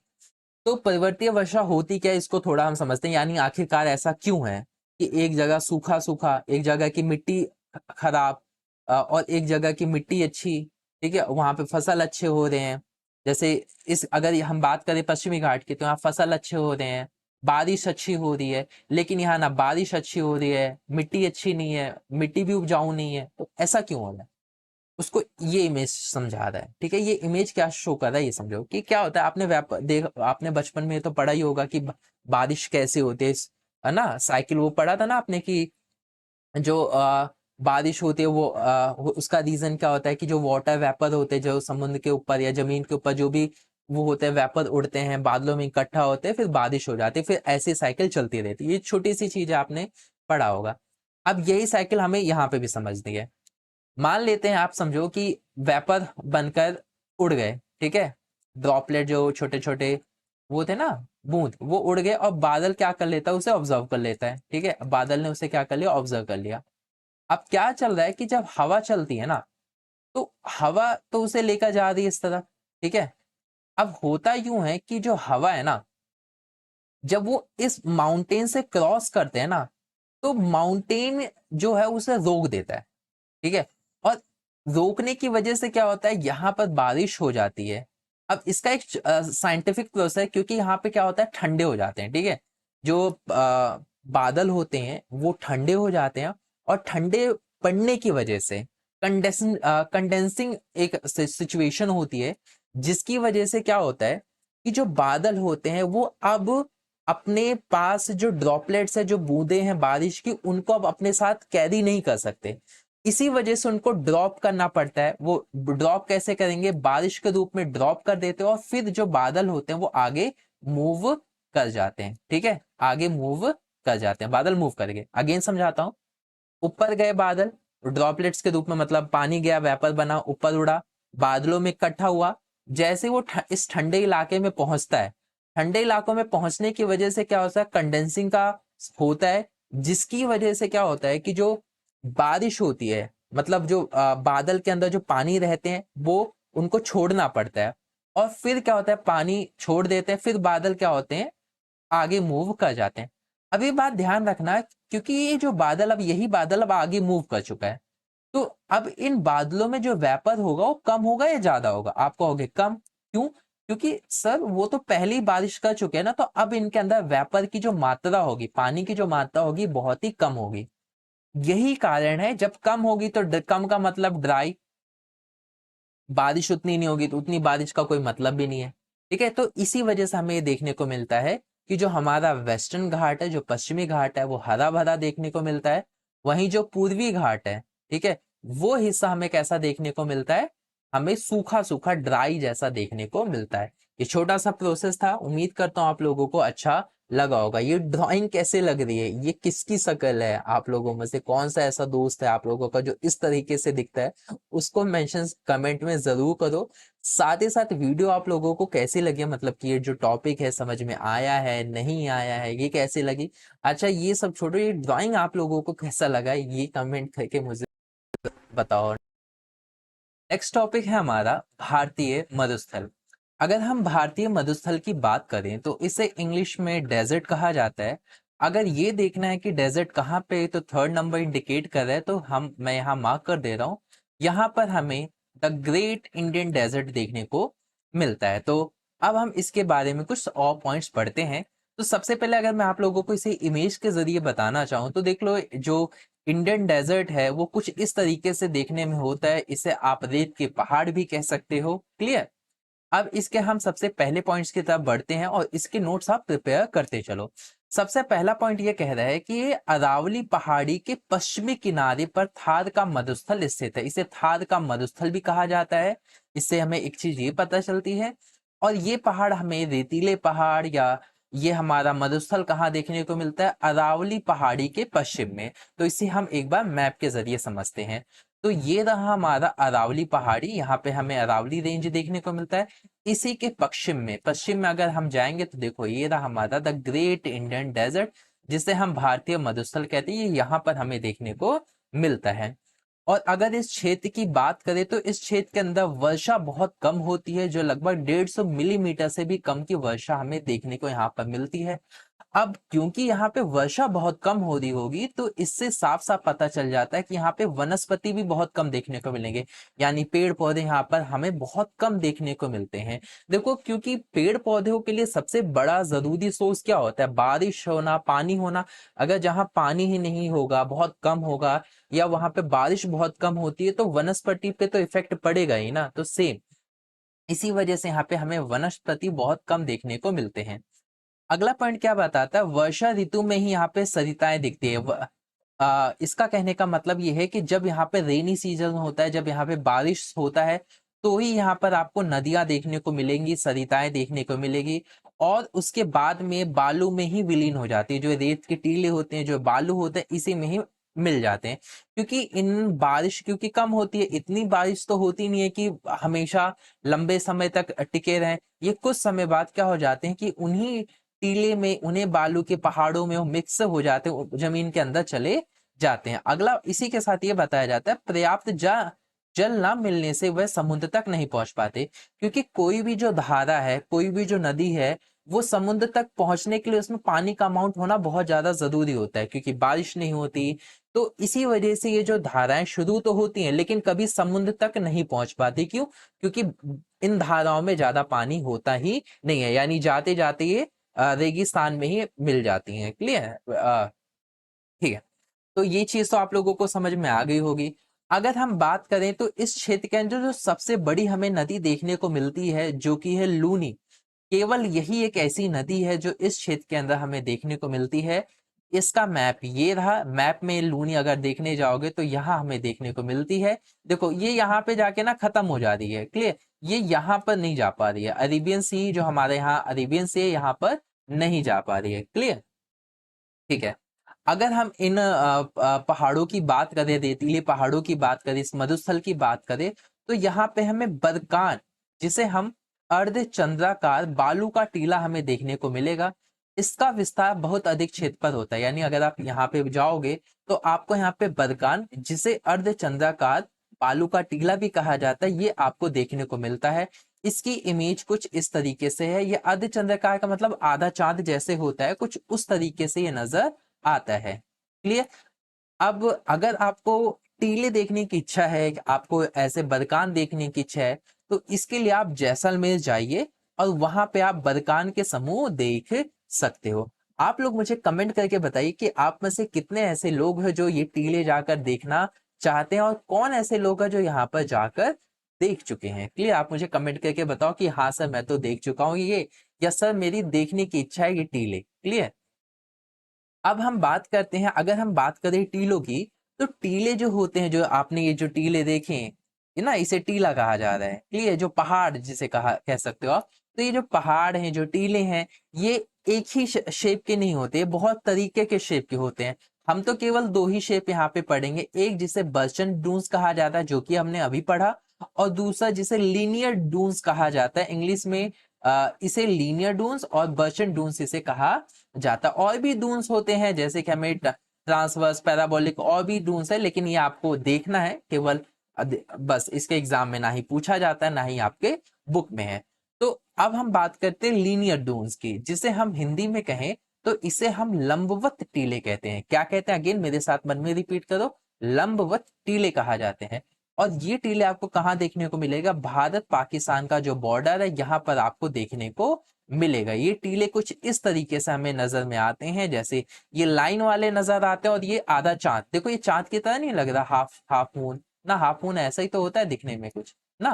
S1: तो परिवर्तीय वर्षा होती क्या है, इसको थोड़ा हम समझते हैं। यानी आखिरकार ऐसा क्यों है कि एक जगह सूखा सूखा, एक जगह की मिट्टी खराब और एक जगह की मिट्टी अच्छी, ठीक है, वहां पे फसल अच्छे हो रहे हैं। जैसे इस अगर हम बात करें पश्चिमी घाट की, तो यहाँ फसल अच्छे हो रहे हैं, बारिश अच्छी हो रही है। लेकिन यहाँ ना बारिश अच्छी हो रही है, मिट्टी अच्छी नहीं है, मिट्टी भी उपजाऊ नहीं है। तो ऐसा क्यों हो रहा है, उसको ये इमेज समझा रहा है, ठीक है। ये इमेज क्या शो कर रहा है, ये समझो कि क्या होता है। आपने बचपन में तो पढ़ा ही होगा कि बारिश कैसे होती है ना, साइकिल वो पढ़ा था ना आपने कि जो बारिश होती है उसका रीजन क्या होता है कि जो वाटर वेपर होते हैं, जो समुद्र के ऊपर या जमीन के ऊपर जो भी वो होते हैं, वेपर उड़ते हैं, बादलों में इकट्ठा होते हैं, फिर बारिश हो जाती है, फिर ऐसी साइकिल चलती रहती है। ये छोटी सी चीज है, आपने पढ़ा होगा। अब यही साइकिल हमें यहाँ पे भी समझनी है। मान लेते हैं, आप समझो कि वेपर बनकर उड़ गए, ठीक है। ड्रॉपलेट जो छोटे छोटे वो थे ना, बूंद, वो उड़ गए और बादल क्या कर लेता है, उसे ऑब्जर्व कर लेता है, ठीक है। बादल ने उसे क्या कर लिया, ऑब्जर्व कर लिया। अब क्या चल रहा है कि जब हवा चलती है ना, तो हवा तो उसे लेकर जा रही है इस तरह, ठीक है। अब होता यूं है कि जो हवा है ना, जब वो इस माउंटेन से क्रॉस करते हैं ना, तो माउंटेन जो है उसे रोक देता है, ठीक है। और रोकने की वजह से क्या होता है, यहाँ पर बारिश हो जाती है। अब इसका एक साइंटिफिक प्रोसेस है, क्योंकि यहाँ पे क्या होता है, ठंडे हो जाते हैं, ठीक है। जो बादल होते हैं वो ठंडे हो जाते हैं, और ठंडे पड़ने की वजह से कंडेंसिंग एक सिचुएशन होती है, जिसकी वजह से क्या होता है कि जो बादल होते हैं वो अब अपने पास जो ड्रॉपलेट्स है, जो बूंदे हैं बारिश की, उनको अब अपने साथ कैरी नहीं कर सकते। इसी वजह से उनको ड्रॉप करना पड़ता है। वो ड्रॉप कैसे करेंगे, बारिश के रूप में ड्रॉप कर देते हैं, और फिर जो बादल होते हैं वो आगे मूव कर जाते हैं, ठीक है। आगे मूव कर जाते हैं, बादल मूव करेंगे। अगेन समझाता हूं, ऊपर गए बादल ड्रॉपलेट्स के रूप में, मतलब पानी गया, वेपर बना, ऊपर उड़ा, बादलों में इकट्ठा हुआ। जैसे वो इस ठंडे इलाके में पहुंचता है, ठंडे इलाकों में पहुंचने की वजह से क्या होता है, कंडेंसिंग का होता है, जिसकी वजह से क्या होता है कि जो बारिश होती है, मतलब जो बादल के अंदर जो पानी रहते हैं, वो उनको छोड़ना पड़ता है। और फिर क्या होता है, पानी छोड़ देते हैं, फिर बादल क्या होते हैं, आगे मूव कर जाते हैं। अब ये बात ध्यान रखना, क्योंकि ये जो बादल, अब यही बादल अब आगे मूव कर चुका है, तो अब इन बादलों में जो वेपर होगा वो कम होगा या ज्यादा होगा? आप कहोगे कम। क्यों? क्योंकि सर वो तो पहले ही बारिश कर चुके हैं ना, तो अब इनके अंदर वेपर की जो मात्रा होगी, पानी की जो मात्रा होगी, बहुत ही कम होगी। यही कारण है, जब कम होगी तो कम का मतलब ड्राई, बारिश उतनी नहीं होगी तो उतनी बारिश का कोई मतलब भी नहीं है, ठीक है। तो इसी वजह से हमें ये देखने को मिलता है कि जो हमारा वेस्टर्न घाट है, जो पश्चिमी घाट है, वो हरा भरा देखने को मिलता है। वहीं जो पूर्वी घाट है, ठीक है, वो हिस्सा हमें कैसा देखने को मिलता है, हमें सूखा सूखा ड्राई जैसा देखने को मिलता है। ये छोटा सा प्रोसेस था, उम्मीद करता हूँ आप लोगों को अच्छा लगा होगा। ये ड्राइंग कैसे लग रही है, ये किसकी शक्ल है, आप लोगों में से कौन सा ऐसा दोस्त है आप लोगों का जो इस तरीके से दिखता है, उसको मेंशन कमेंट में जरूर करो। साथ ही साथ वीडियो आप लोगों को कैसी लगी, मतलब कि ये जो टॉपिक है समझ में आया है, नहीं आया है, ये कैसे लगी। अच्छा ये सब छोड़ो, ये ड्राइंग आप लोगों को कैसा लगा, ये कमेंट करके मुझे बताओ। नेक्स्ट टॉपिक है हमारा भारतीय मरुस्थल। अगर हम भारतीय मरुस्थल की बात करें तो इसे इंग्लिश में डेजर्ट कहा जाता है। अगर ये देखना है कि डेजर्ट कहाँ पे है, तो थर्ड नंबर इंडिकेट कर रहा है, तो मैं यहाँ मार्क कर दे रहा हूँ। यहाँ पर हमें द ग्रेट इंडियन डेजर्ट देखने को मिलता है। तो अब हम इसके बारे में कुछ और पॉइंट्स पढ़ते हैं। तो सबसे पहले अगर मैं आप लोगों को इसे इमेज के जरिए बताना चाहूँ, तो देख लो, जो इंडियन डेजर्ट है वो कुछ इस तरीके से देखने में होता है। इसे आप रेत के पहाड़ भी कह सकते हो, क्लियर। अब इसके हम सबसे पहले पॉइंट्स की तरफ बढ़ते हैं, और इसके नोट्स आप प्रिपेयर करते चलो। सबसे पहला पॉइंट ये कह रहा है कि ये अरावली पहाड़ी के पश्चिमी किनारे पर थार का मरुस्थल स्थित है। इसे थार का मरुस्थल भी कहा जाता है। इससे हमें एक चीज ये पता चलती है। और ये पहाड़ हमें रेतीले पहाड़, या ये हमारा मरुस्थल कहाँ देखने को मिलता है, अरावली पहाड़ी के पश्चिम में। तो इसे हम एक बार मैप के जरिए समझते हैं। तो ये रहा हमारा अरावली पहाड़ी, यहाँ पे हमें अरावली रेंज देखने को मिलता है। इसी के पश्चिम में अगर हम जाएंगे तो देखो ये रहा हमारा द ग्रेट इंडियन डेजर्ट, जिसे हम भारतीय मरुस्थल कहते हैं, ये यहाँ पर हमें देखने को मिलता है। और अगर इस क्षेत्र की बात करें तो इस क्षेत्र के अंदर वर्षा बहुत कम होती है, जो लगभग 150 मिलीमीटर से भी कम की वर्षा हमें देखने को यहाँ पर मिलती है। अब क्योंकि यहाँ पे वर्षा बहुत कम हो रही होगी तो इससे साफ साफ पता चल जाता है कि यहाँ पे वनस्पति भी बहुत कम देखने को मिलेंगे, यानी पेड़ पौधे यहाँ पर हमें बहुत कम देखने को मिलते हैं। देखो, क्योंकि पेड़ पौधों के लिए सबसे बड़ा जरूरी सोर्स क्या होता है? बारिश होना, पानी होना। अगर जहाँ पानी ही नहीं होगा, बहुत कम होगा, या वहां पे बारिश बहुत कम होती है, तो वनस्पति पे तो इफेक्ट पड़ेगा ही ना। तो सेम इसी वजह से यहाँ पे हमें वनस्पति बहुत कम देखने को मिलते हैं। अगला पॉइंट क्या बताता है? वर्षा ऋतु में ही यहाँ पे सरिताएं दिखती है। इसका कहने का मतलब ये है कि जब यहाँ पे रेनी सीजन होता है, जब यहाँ पे बारिश होता है, तो ही यहाँ पर आपको नदियां देखने को मिलेंगी, सरिताएं देखने को मिलेगी। और उसके बाद में बालू में ही विलीन हो जाती है, जो रेत के टीले होते हैं, जो बालू होते हैं, इसी में ही मिल जाते हैं। क्योंकि इन बारिश क्योंकि कम होती है, इतनी बारिश तो होती नहीं है कि हमेशा लंबे समय तक टिके रहें। ये कुछ समय बाद क्या हो जाते हैं कि उन्हीं टीले में, उन्हें बालू के पहाड़ों में वो मिक्स हो जाते हैं, जमीन के अंदर चले जाते हैं। अगला इसी के साथ ये बताया जाता है, पर्याप्त जल ना मिलने से वह समुद्र तक नहीं पहुंच पाते। क्योंकि कोई भी जो धारा है, कोई भी जो नदी है, वो समुद्र तक पहुंचने के लिए उसमें पानी का अमाउंट होना बहुत ज्यादा जरूरी होता है, क्योंकि बारिश नहीं होती। तो इसी वजह से ये जो धाराएं शुरू तो होती हैं, लेकिन कभी समुद्र तक नहीं पहुंच पाती। क्यों? क्योंकि इन धाराओं में ज्यादा पानी होता ही नहीं है, यानी जाते जाते ये रेगिस्तान में ही मिल जाती हैं। क्लियर है? ठीक है। तो ये चीज तो आप लोगों को समझ में आ गई होगी। अगर हम बात करें तो इस क्षेत्र के अंदर जो सबसे बड़ी हमें नदी देखने को मिलती है, जो कि है लूनी। केवल यही एक ऐसी नदी है जो इस क्षेत्र के अंदर हमें देखने को मिलती है। इसका मैप ये रहा। मैप में लूनी अगर देखने जाओगे तो यहाँ हमें देखने को मिलती है। देखो, ये यहाँ पे जाके ना खत्म हो जा रही है। क्लियर? ये यहाँ पर नहीं जा पा रही है। अरेबियन सी, जो हमारे यहाँ अरेबियन सी है, यहाँ पर नहीं जा पा रही है। क्लियर? ठीक है। अगर हम इन पहाड़ों की बात करें, रेतीले पहाड़ों की बात करें, इस मरुस्थल की बात करें, तो यहाँ पे हमें बरकान, जिसे हम अर्धचंद्राकार बालू का टीला हमें देखने को मिलेगा। इसका विस्तार बहुत अधिक क्षेत्र पर होता है, यानी अगर आप यहाँ पे जाओगे तो आपको यहाँ पे बरकान, जिसे अर्धचंद्राकार बालू का टीला भी कहा जाता है, ये आपको देखने को मिलता है। इसकी इमेज कुछ इस तरीके से है। ये अर्धचंद्राकार का मतलब आधा चांद जैसे होता है, कुछ उस तरीके से ये नजर आता है। क्लियर? अब अगर आपको टीले देखने की इच्छा है, आपको ऐसे बरकान देखने की इच्छा है, तो इसके लिए आप जैसलमेर जाइए और वहां पे आप बरकान के समूह देख सकते हो। आप लोग मुझे कमेंट करके बताइए कि आप में से कितने ऐसे लोग हैं जो ये टीले जाकर देखना चाहते हैं, और कौन ऐसे लोग हैं जो यहाँ पर जाकर देख चुके हैं। क्लियर? आप मुझे कमेंट करके बताओ कि हाँ सर मैं तो देख चुका हूँ ये, या सर मेरी देखने की इच्छा है ये टीले। क्लियर? अब हम बात करते हैं, अगर हम बात करें टीलों की, तो टीले जो होते हैं, जो आपने ये जो टीले देखे हैं, ये ना, इसे टीला कहा जा रहा है। क्लियर? जो पहाड़ जिसे कह सकते हो आप। तो ये जो पहाड़ हैं, जो टीले हैं, ये एक ही शेप के नहीं होते, बहुत तरीके के शेप के होते हैं। हम तो केवल दो ही शेप यहाँ पे पढ़ेंगे, एक जिसे बर्चन डून्स कहा जाता है, जो कि हमने अभी पढ़ा, और दूसरा जिसे लीनियर डून्स कहा जाता है। इंग्लिश में इसे लीनियर डून्स और बर्चन डून्स इसे कहा जाता। और भी डून्स होते हैं, जैसे कि हमें ट्रांसवर्स, पैराबोलिक, और भी डून्स है, लेकिन ये आपको देखना है केवल। बस इसके एग्जाम में ना ही पूछा जाता है, ना ही आपके बुक में है। तो अब हम बात करते हैं लीनियर डून्स की, जिसे हम हिंदी में कहें तो इसे हम लंबवत टीले कहते हैं। क्या कहते हैं? अगेन मेरे साथ मन में रिपीट करो, लंबवत टीले कहा जाते हैं। और ये टीले आपको कहाँ देखने को मिलेगा? भारत पाकिस्तान का जो बॉर्डर है, यहाँ पर आपको देखने को मिलेगा। ये टीले कुछ इस तरीके से हमें नजर में आते हैं, जैसे ये लाइन वाले नजर आते हैं, और ये आधा चांद। देखो, ये चांद की तरह नहीं लग रहा, हाफ हाफ मून ना, हाफ मून ऐसा ही तो होता है दिखने में कुछ ना।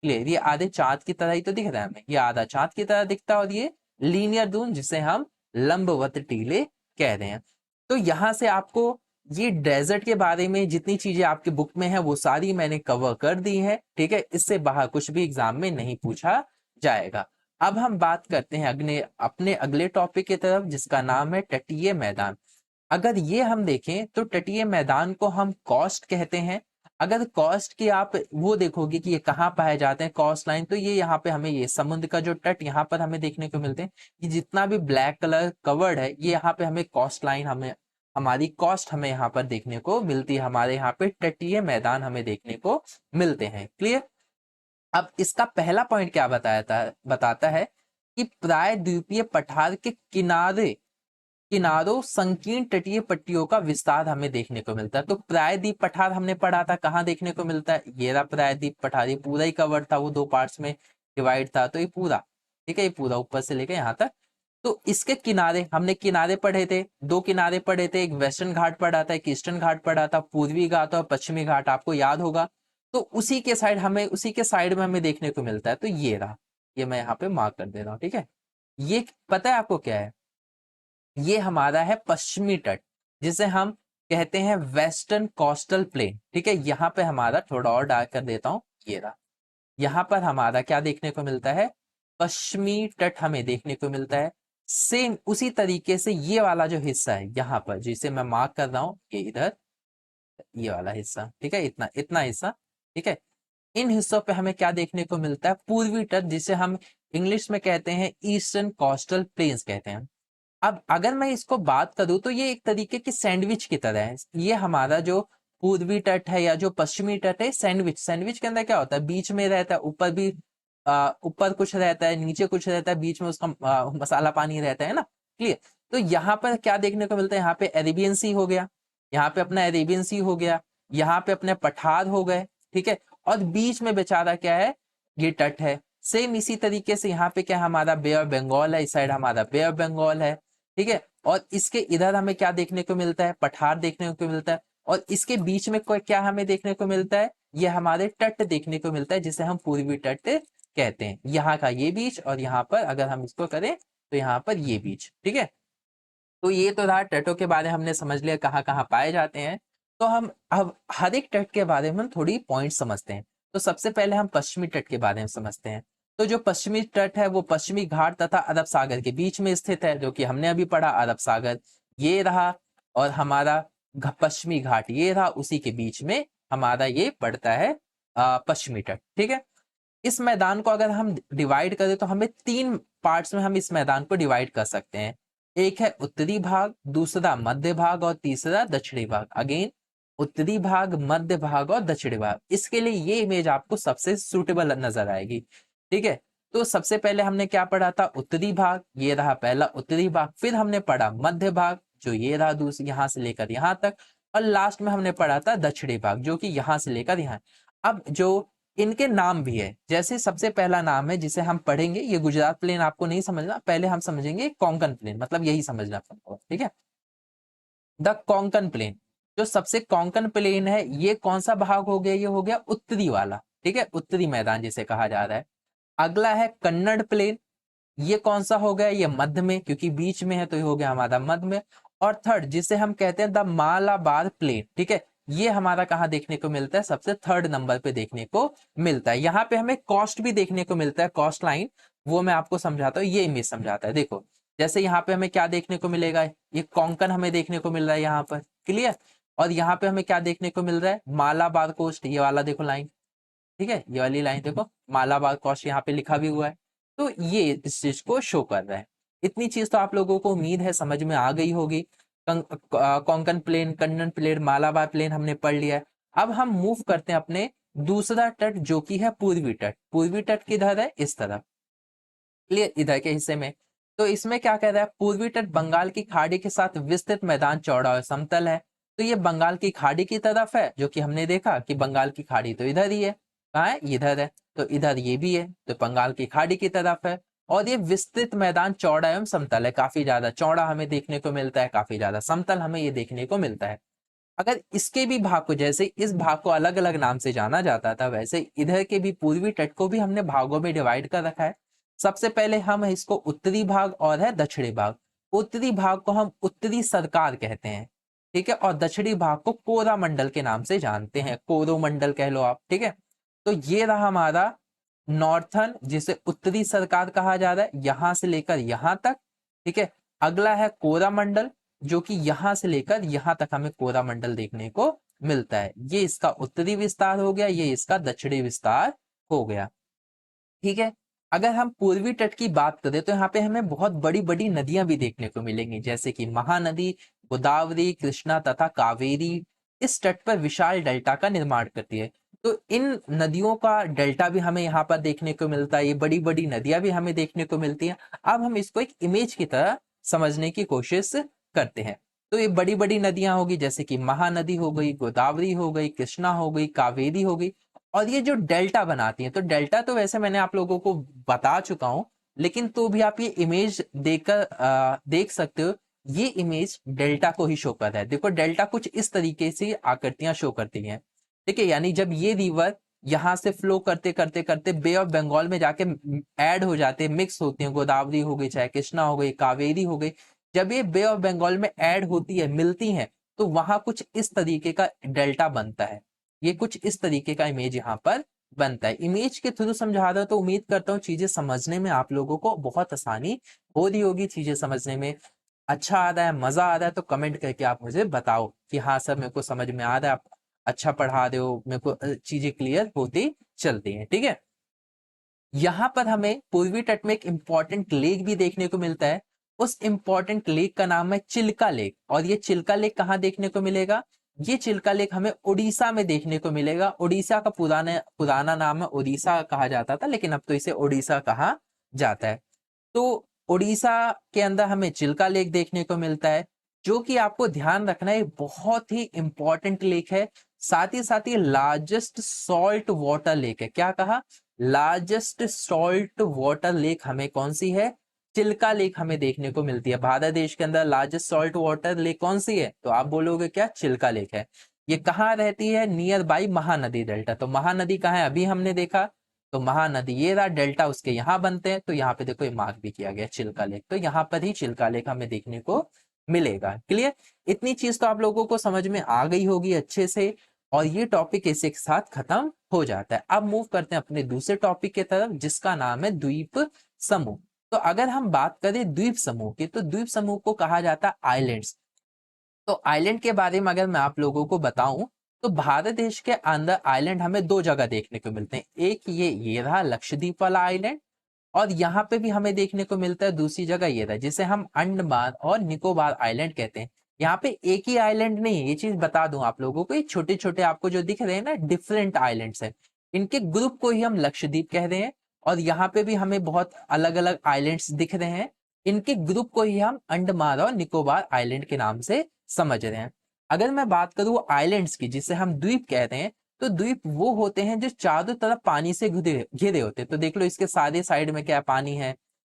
S1: क्लियर? ये आधे चांद की तरह ही तो दिख रहा है हमें, ये आधा चांद की तरह दिखता है। और ये लीनियर दून, जिसे हम लंबवत टीले कह रहे हैं। तो यहां से आपको ये डेजर्ट के बारे में जितनी चीजें आपके बुक में है, वो सारी मैंने कवर कर दी है। ठीक है? इससे बाहर कुछ भी एग्जाम में नहीं पूछा जाएगा। अब हम बात करते हैं अपने अगले टॉपिक की तरफ, जिसका नाम है तटीय मैदान। अगर ये हम देखें तो तटीय मैदान को हम कॉस्ट कहते हैं। अगर कोस्ट की आप वो देखोगे कि ये कहाँ पाए जाते हैं कोस्ट लाइन, तो ये यहाँ पे हमें ये समुद्र का जो तट यहाँ पर हमें देखने को मिलते हैं, कि जितना भी ब्लैक कलर कवर्ड है ये यहाँ पे हमें कोस्ट लाइन, हमें हमारी कोस्ट हमें यहाँ पर देखने को मिलती है, हमारे यहाँ पे तटीय मैदान हमें देखने को मिलते हैं। क्लियर। अब इसका पहला पॉइंट क्या बताता है कि प्रायद्वीपीय पठार के किनारों संकीर्ण तटीय पट्टियों का विस्तार हमें देखने को मिलता है। तो प्रायद्वीप पठार हमने पढ़ा था, कहाँ देखने को मिलता है, ये रहा प्रायद्वीप पठार, ये पूरा ही कवर था, वो 2 पार्ट्स में डिवाइड था, तो ये पूरा, ठीक है, ये पूरा ऊपर से लेकर यहाँ तक। तो इसके किनारे हमने किनारे पढ़े थे, 2 किनारे पढ़े थे, एक वेस्टर्न घाट पढ़ा था, एक ईस्टर्न घाट पढ़ा था, पूर्वी घाट और पश्चिमी घाट आपको याद होगा। तो उसी के साइड में हमें देखने को मिलता है। तो ये रहा, ये मैं यहाँ पे मार्क कर दे रहा हूँ, ठीक है। ये पता है आपको क्या है, ये हमारा है पश्चिमी तट, जिसे हम कहते हैं वेस्टर्न कोस्टल प्लेन, ठीक है। यहाँ पे हमारा थोड़ा और डार्क कर देता हूँ, ये रहा, यहाँ पर हमारा क्या देखने को मिलता है, पश्चिमी तट हमें देखने को मिलता है। सेम उसी तरीके से ये वाला जो हिस्सा है यहाँ पर, जिसे मैं मार्क कर रहा हूँ, ये इधर, ये वाला हिस्सा, ठीक है, इतना इतना हिस्सा, ठीक है। इन हिस्सों पे हमें क्या देखने को मिलता है, पूर्वी तट, जिसे हम इंग्लिश में कहते हैं ईस्टर्न कोस्टल प्लेन्स कहते हैं। अब अगर मैं इसको बात करूं तो ये एक तरीके की सैंडविच की तरह है। ये हमारा जो पूर्वी तट है या जो पश्चिमी तट है, सैंडविच के अंदर क्या होता है, बीच में रहता है, ऊपर भी ऊपर कुछ रहता है, नीचे कुछ रहता है, बीच में उसका मसाला पानी रहता है ना। क्लियर। तो यहाँ पर क्या देखने को मिलता है, यहाँ पे अरेबियन सी हो गया, यहाँ पे अपना अरेबियन सी हो गया, यहाँ पे अपने पठार हो गए, ठीक है। और बीच में बेचारा क्या है, ये तट है। सेम इसी तरीके से यहाँ पे क्या हमारा बे ऑफ बंगाल है, इस साइड हमारा बे ऑफ बंगाल है, ठीक है। और इसके इधर हमें क्या देखने को मिलता है, पठार देखने को मिलता है। और इसके बीच में क्या हमें देखने को मिलता है, ये हमारे तट देखने को मिलता है, जिसे हम पूर्वी तट कहते हैं। यहाँ का ये बीच, और यहाँ पर अगर हम इसको करें तो यहाँ पर ये बीच, ठीक है। तो ये तो रहा तटों के बारे में, हमने समझ लिया कहाँ कहाँ पाए जाते हैं। तो हम अब हर एक तट के बारे में थोड़ी पॉइंट समझते हैं। तो सबसे पहले हम पश्चिमी तट के बारे में समझते हैं। तो जो पश्चिमी तट है वो पश्चिमी घाट तथा अरब सागर के बीच में स्थित है, जो कि हमने अभी पढ़ा, अरब सागर ये रहा, और हमारा पश्चिमी घाट ये रहा, उसी के बीच में हमारा ये पड़ता है पश्चिमी तट, ठीक है। इस मैदान को अगर हम डिवाइड करें तो हमें 3 पार्ट्स में हम इस मैदान को डिवाइड कर सकते हैं। एक है उत्तरी भाग, दूसरा मध्य भाग, और तीसरा दक्षिणी भाग। अगेन उत्तरी भाग, मध्य भाग और दक्षिणी भाग। इसके लिए ये इमेज आपको सबसे सुटेबल नजर आएगी, ठीक है। तो सबसे पहले हमने क्या पढ़ा था, उत्तरी भाग, ये रहा पहला उत्तरी भाग। फिर हमने पढ़ा मध्य भाग, जो ये रहा दूसरी, यहाँ से लेकर यहाँ तक। और लास्ट में हमने पढ़ा था दक्षिणी भाग, जो कि यहाँ से लेकर यहाँ। अब जो इनके नाम भी है, जैसे सबसे पहला नाम है जिसे हम पढ़ेंगे, ये गुजरात प्लेन आपको नहीं समझना, पहले हम समझेंगे कोंकण प्लेन, मतलब यही समझना, ठीक है। द कोंकण प्लेन, जो सबसे कोंकण प्लेन है, ये कौन सा भाग हो गया, ये हो गया उत्तरी वाला, ठीक है, उत्तरी मैदान जिसे कहा जा रहा है। अगला है कन्नड़ प्लेन, ये कौन सा हो गया, ये मध्य में, क्योंकि बीच में है तो ये हो गया हमारा मध्य में। और थर्ड जिसे हम कहते हैं द मालाबार प्लेन, ठीक है, ये हमारा कहाँ देखने को मिलता है, सबसे थर्ड नंबर पे देखने को मिलता है। यहाँ पे हमें कॉस्ट भी देखने को मिलता है, कॉस्ट लाइन, वो मैं आपको समझाता हूँ, ये इमेज समझाता है। देखो जैसे यहाँ पे हमें क्या देखने को मिलेगा, ये कोंकण हमें देखने को मिल रहा है यहाँ पर, क्लियर। और यहाँ पे हमें क्या देखने को मिल रहा है, मालाबार कोस्ट, ये वाला देखो लाइन, ठीक है, ये वाली लाइन देखो, मालाबार कोस्ट यहाँ पे लिखा भी हुआ है। तो ये इस चीज को शो कर रहा है। इतनी चीज तो आप लोगों को उम्मीद है समझ में आ गई होगी। Konkan plain, Kannada plain, Malabar plain हमने पढ़ लिया है। अब हम मूव करते हैं अपने दूसरा तट, जो कि है पूर्वी तट। पूर्वी तट किधर है, इस तरफ, क्लियर, इधर के हिस्से में। तो इसमें क्या कह रहा है, पूर्वी तट बंगाल की खाड़ी के साथ विस्तृत मैदान, चौड़ा और समतल है। तो ये बंगाल की खाड़ी की तरफ है, जो कि हमने देखा कि बंगाल की खाड़ी तो इधर ही है, कहाँ है, इधर है। तो इधर ये भी है, तो बंगाल की खाड़ी की तरफ है। और ये विस्तृत मैदान चौड़ा एवं समतल है, काफी ज्यादा चौड़ा हमें देखने को मिलता है, काफी ज्यादा समतल हमें ये देखने को मिलता है। अगर इसके भी भाग को, जैसे इस भाग को अलग अलग नाम से जाना जाता था, वैसे इधर के भी पूर्वी तट को भी हमने भागों में डिवाइड कर रखा है। सबसे पहले हम इसको उत्तरी भाग और है दक्षिणी भाग। उत्तरी भाग को हम उत्तरी सरकार कहते हैं, ठीक है, और दक्षिणी भाग को कोरामंडल के नाम से जानते हैं, कोरोमंडल कह लो आप, ठीक है। तो ये रहा हमारा नॉर्थन, जिसे उत्तरी सरकार कहा जा रहा है, यहां से लेकर यहां तक, ठीक है। अगला है कोरामंडल, जो कि यहां से लेकर यहां तक हमें कोरामंडल देखने को मिलता है। ये इसका उत्तरी विस्तार हो गया, ये इसका दक्षिणी विस्तार हो गया। ठीक है, अगर हम पूर्वी तट की बात करें तो यहाँ पे हमें बहुत बड़ी बड़ी नदियां भी देखने को मिलेंगी, जैसे कि महानदी, गोदावरी, कृष्णा तथा कावेरी इस तट पर विशाल डेल्टा का निर्माण करती है। तो इन नदियों का डेल्टा भी हमें यहाँ पर देखने को मिलता है, ये बड़ी बड़ी नदियां भी हमें देखने को मिलती हैं। अब हम इसको एक इमेज की तरह समझने की कोशिश करते हैं। तो ये बड़ी बड़ी नदियां होगी, जैसे कि महानदी हो गई, गोदावरी हो गई, कृष्णा हो गई, कावेरी हो गई, और ये जो डेल्टा बनाती है, तो डेल्टा तो वैसे मैंने आप लोगों को बता चुका हूं, लेकिन तो भी आप ये इमेज देखकर देख सकते हो। ये इमेज डेल्टा को ही शो कर रहा है। देखो डेल्टा कुछ इस तरीके से आकृतियां शो करती हैं। ठीक है, यानी जब ये रिवर यहां से फ्लो करते करते करते बे ऑफ बंगाल में जाके ऐड हो जाते हैं, मिक्स होती हैं, गोदावरी हो गई, चाहे कृष्णा हो गई, कावेरी हो गई, जब ये बे ऑफ बंगाल में ऐड होती है, मिलती हैं, तो वहां कुछ इस तरीके का डेल्टा बनता है। ये कुछ इस तरीके का इमेज यहाँ पर बनता है। इमेज के थ्रू समझा रहा, तो उम्मीद करता हूँ चीजें समझने में आप लोगों को बहुत आसानी हो रही होगी, चीजें समझने में अच्छा आ रहा है, मजा आ रहा है, तो कमेंट करके आप मुझे बताओ कि हाँ सर मेरे को समझ में आ रहा है, आप अच्छा पढ़ा रहे हो, मेरे को चीजें क्लियर होती चलती हैं। ठीक है, यहाँ पर हमें पूर्वी तट में एक इंपॉर्टेंट लेक भी देखने को मिलता है। उस इंपॉर्टेंट लेक का नाम है चिल्का लेक। और ये चिल्का लेक कहाँ देखने को मिलेगा? ये चिल्का लेक हमें उड़ीसा में देखने को मिलेगा। उड़ीसा का पुराना पुराना नाम है उड़ीसा कहा जाता था, लेकिन अब तो इसे उड़ीसा कहा जाता है। तो उड़ीसा के अंदर हमें चिल्का लेक देखने को मिलता है, जो कि आपको ध्यान रखना है बहुत ही इंपॉर्टेंट लेक है। साथ ही लार्जेस्ट सॉल्ट वाटर लेक है। क्या कहा? लार्जेस्ट सॉल्ट वाटर लेक हमें कौन सी है? चिल्का लेक हमें देखने को मिलती है। भारत देश के अंदर लार्जेस्ट सॉल्ट वाटर लेक कौन सी है? तो आप बोलोगे क्या? चिल्का लेक है। ये कहाँ रहती है? Near by Mahanadi delta. तो महानदी कहाँ है? अभी हमने देखा, तो महानदी ये रहा, डेल्टा उसके यहाँ बनते हैं। तो यहाँ पे देखो ये मार्क भी किया गया चिल्का लेक, तो यहाँ पर ही चिल्का लेक हमें देखने को मिलेगा। क्लियर? इतनी चीज तो आप लोगों को समझ में आ गई होगी अच्छे से, और ये टॉपिक इसी के साथ खत्म हो जाता है। अब मूव करते हैं अपने दूसरे टॉपिक की तरफ, जिसका नाम है द्वीप समूह। तो अगर हम बात करें द्वीप समूह की, तो द्वीप समूह को कहा जाता है आइलैंड्स। तो आइलैंड के बारे में अगर मैं आप लोगों को बताऊं, तो भारत देश के अंदर आइलैंड हमें दो जगह देखने को मिलते हैं। एक ये रहा लक्षद्वीप वाला आइलैंड, और यहाँ पे भी हमें देखने को मिलता है दूसरी जगह ये रहा, जिसे हम अंडमान और निकोबार आइलैंड कहते हैं। यहाँ पे एक ही आइलैंड नहीं है, ये चीज बता दूं आप लोगों को। ये छोटे छोटे आपको जो दिख रहे हैं ना, डिफरेंट आइलैंड्स हैं, इनके ग्रुप को ही हम लक्षद्वीप कह रहे हैं। और यहाँ पे भी हमें बहुत अलग अलग आइलैंड्स दिख रहे हैं, इनके ग्रुप को ही हम अंडमान और निकोबार आइलैंड के नाम से समझ रहे हैं। अगर मैं बात करूँ आइलैंड्स की, जिसे हम द्वीप कहते हैं, तो द्वीप वो होते हैं जो चारों तरफ पानी से घिरे घिरे होते हैं। तो देख लो इसके सारे साइड में क्या पानी है,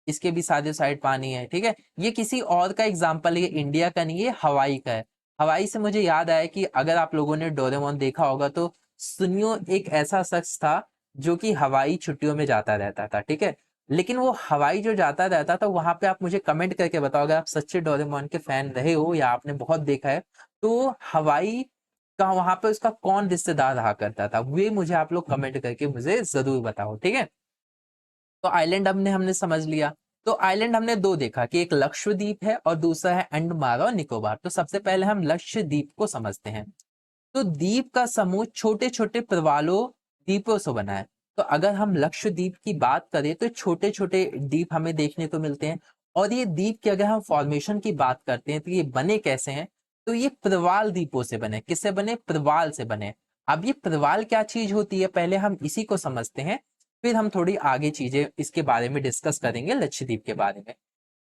S1: इसके भी सारे साइड पानी है। ठीक है, ये किसी और का एग्जाम्पल है, ये इंडिया का नहीं है, हवाई का है। हवाई से मुझे याद आया कि अगर आप लोगों ने डोरेमोन देखा होगा, तो सुनियो एक ऐसा शख्स था जो कि हवाई छुट्टियों में जाता रहता था। ठीक है, लेकिन वो हवाई जो जाता रहता था, वहां पे आप मुझे कमेंट करके बताओ, अगर आप सच्चे डोरेमोन के फैन रहे हो या आपने बहुत देखा है, तो हवाई का वहां पे उसका कौन रिश्तेदार रहा करता था, वे मुझे आप लोग कमेंट करके मुझे जरूर बताओ। ठीक है, तो आइलैंड हमने हमने समझ लिया। तो आइलैंड हमने दो देखा कि एक लक्षद्वीप है और दूसरा है अंडमान और निकोबार। तो सबसे पहले हम लक्षद्वीप को समझते हैं। तो द्वीप का समूह छोटे छोटे प्रवालों द्वीपों से बना है। तो अगर हम लक्षद्वीप की बात करें, तो छोटे छोटे द्वीप हमें देखने को मिलते हैं। और ये द्वीप की अगर हम फॉर्मेशन की बात करते हैं, तो ये बने कैसे हैं? तो ये प्रवाल द्वीपों से बने। किससे बने? प्रवाल से बने। अब ये प्रवाल क्या चीज होती है, पहले हम इसी को समझते हैं, फिर हम थोड़ी आगे चीजें इसके बारे में डिस्कस करेंगे, लक्षद्वीप के बारे में।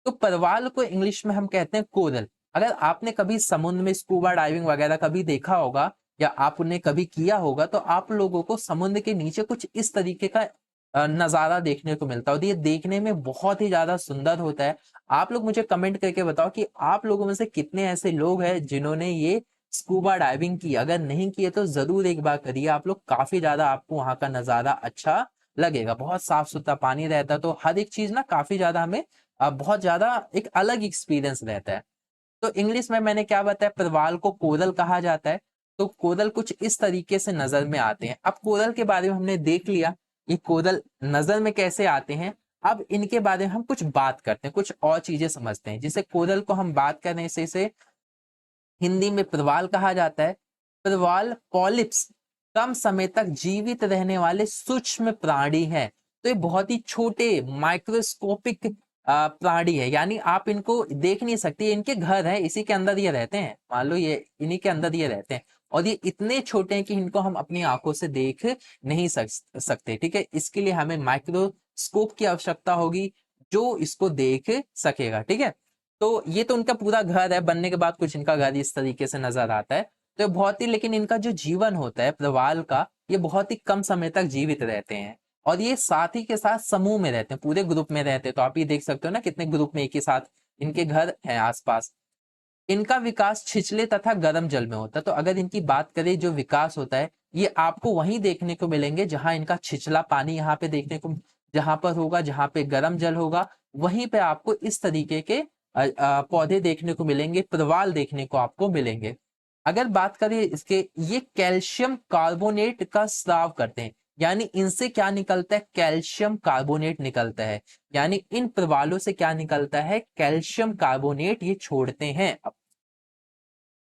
S1: तो प्रवाल को इंग्लिश में हम कहते हैं कोरल। अगर आपने कभी समुद्र में स्कूबा डाइविंग वगैरह कभी देखा होगा, या आपने कभी किया होगा, तो आप लोगों को समुद्र के नीचे कुछ इस तरीके का नजारा देखने को मिलता है। और ये देखने में बहुत ही ज्यादा सुंदर होता है। आप लोग मुझे कमेंट करके बताओ कि आप लोगों में से कितने ऐसे लोग हैं जिन्होंने ये स्कूबा डाइविंग की। अगर नहीं किए तो जरूर एक बार करिए आप लोग, काफी ज्यादा आपको वहां का नजारा अच्छा लगेगा। बहुत साफ सुथरा पानी रहता है, तो हर एक चीज ना काफी ज्यादा हमें बहुत ज्यादा एक अलग एक्सपीरियंस रहता है। तो इंग्लिश में मैंने क्या बताया, प्रवाल को कोरल कहा जाता है। तो कोरल कुछ इस तरीके से नजर में आते हैं। अब कोरल के बारे में हमने देख लिया, ये कोरल नजर में कैसे आते हैं। अब इनके बारे में हम कुछ बात करते हैं, कुछ और चीजें समझते हैं। जिसे कोरल को हम बात करें, इसे हिंदी में प्रवाल कहा जाता है। प्रवाल पॉलिप्स कम समय तक जीवित रहने वाले सूक्ष्म प्राणी है। तो ये बहुत ही छोटे माइक्रोस्कोपिक प्राणी है, यानी आप इनको देख नहीं सकते, इनके घर है, इसी के अंदर ये रहते हैं, मान लो ये इन्हीं के अंदर ये रहते हैं, और ये इतने छोटे हैं कि इनको हम अपनी आंखों से देख नहीं सकते। ठीक है, इसके लिए हमें माइक्रोस्कोप की आवश्यकता होगी जो इसको देख सकेगा। ठीक है, तो ये तो उनका पूरा घर है, बनने के बाद कुछ इनका घर इस तरीके से नजर आता है। तो बहुत ही, लेकिन इनका जो जीवन होता है प्रवाल का, ये बहुत ही कम समय तक जीवित रहते हैं, और ये साथ ही के साथ समूह में रहते हैं, पूरे ग्रुप में रहते हैं। तो आप ये देख सकते हो ना कितने ग्रुप में एक ही साथ इनके घर हैं आसपास। इनका विकास छिछले तथा गर्म जल में होता है। तो अगर इनकी बात करें, जो विकास होता है ये आपको वहीं देखने को मिलेंगे जहां इनका छिछला पानी यहाँ पे देखने को, जहां पर होगा, जहां पे गर्म जल होगा, वहीं पे आपको इस तरीके के पौधे देखने को मिलेंगे, प्रवाल देखने को आपको मिलेंगे। अगर बात करें इसके, ये कैल्शियम कार्बोनेट का स्राव करते हैं, यानी इनसे क्या निकलता है, कैल्शियम कार्बोनेट निकलता है। यानी इन प्रवालों से क्या निकलता है, कैल्शियम कार्बोनेट ये छोड़ते हैं।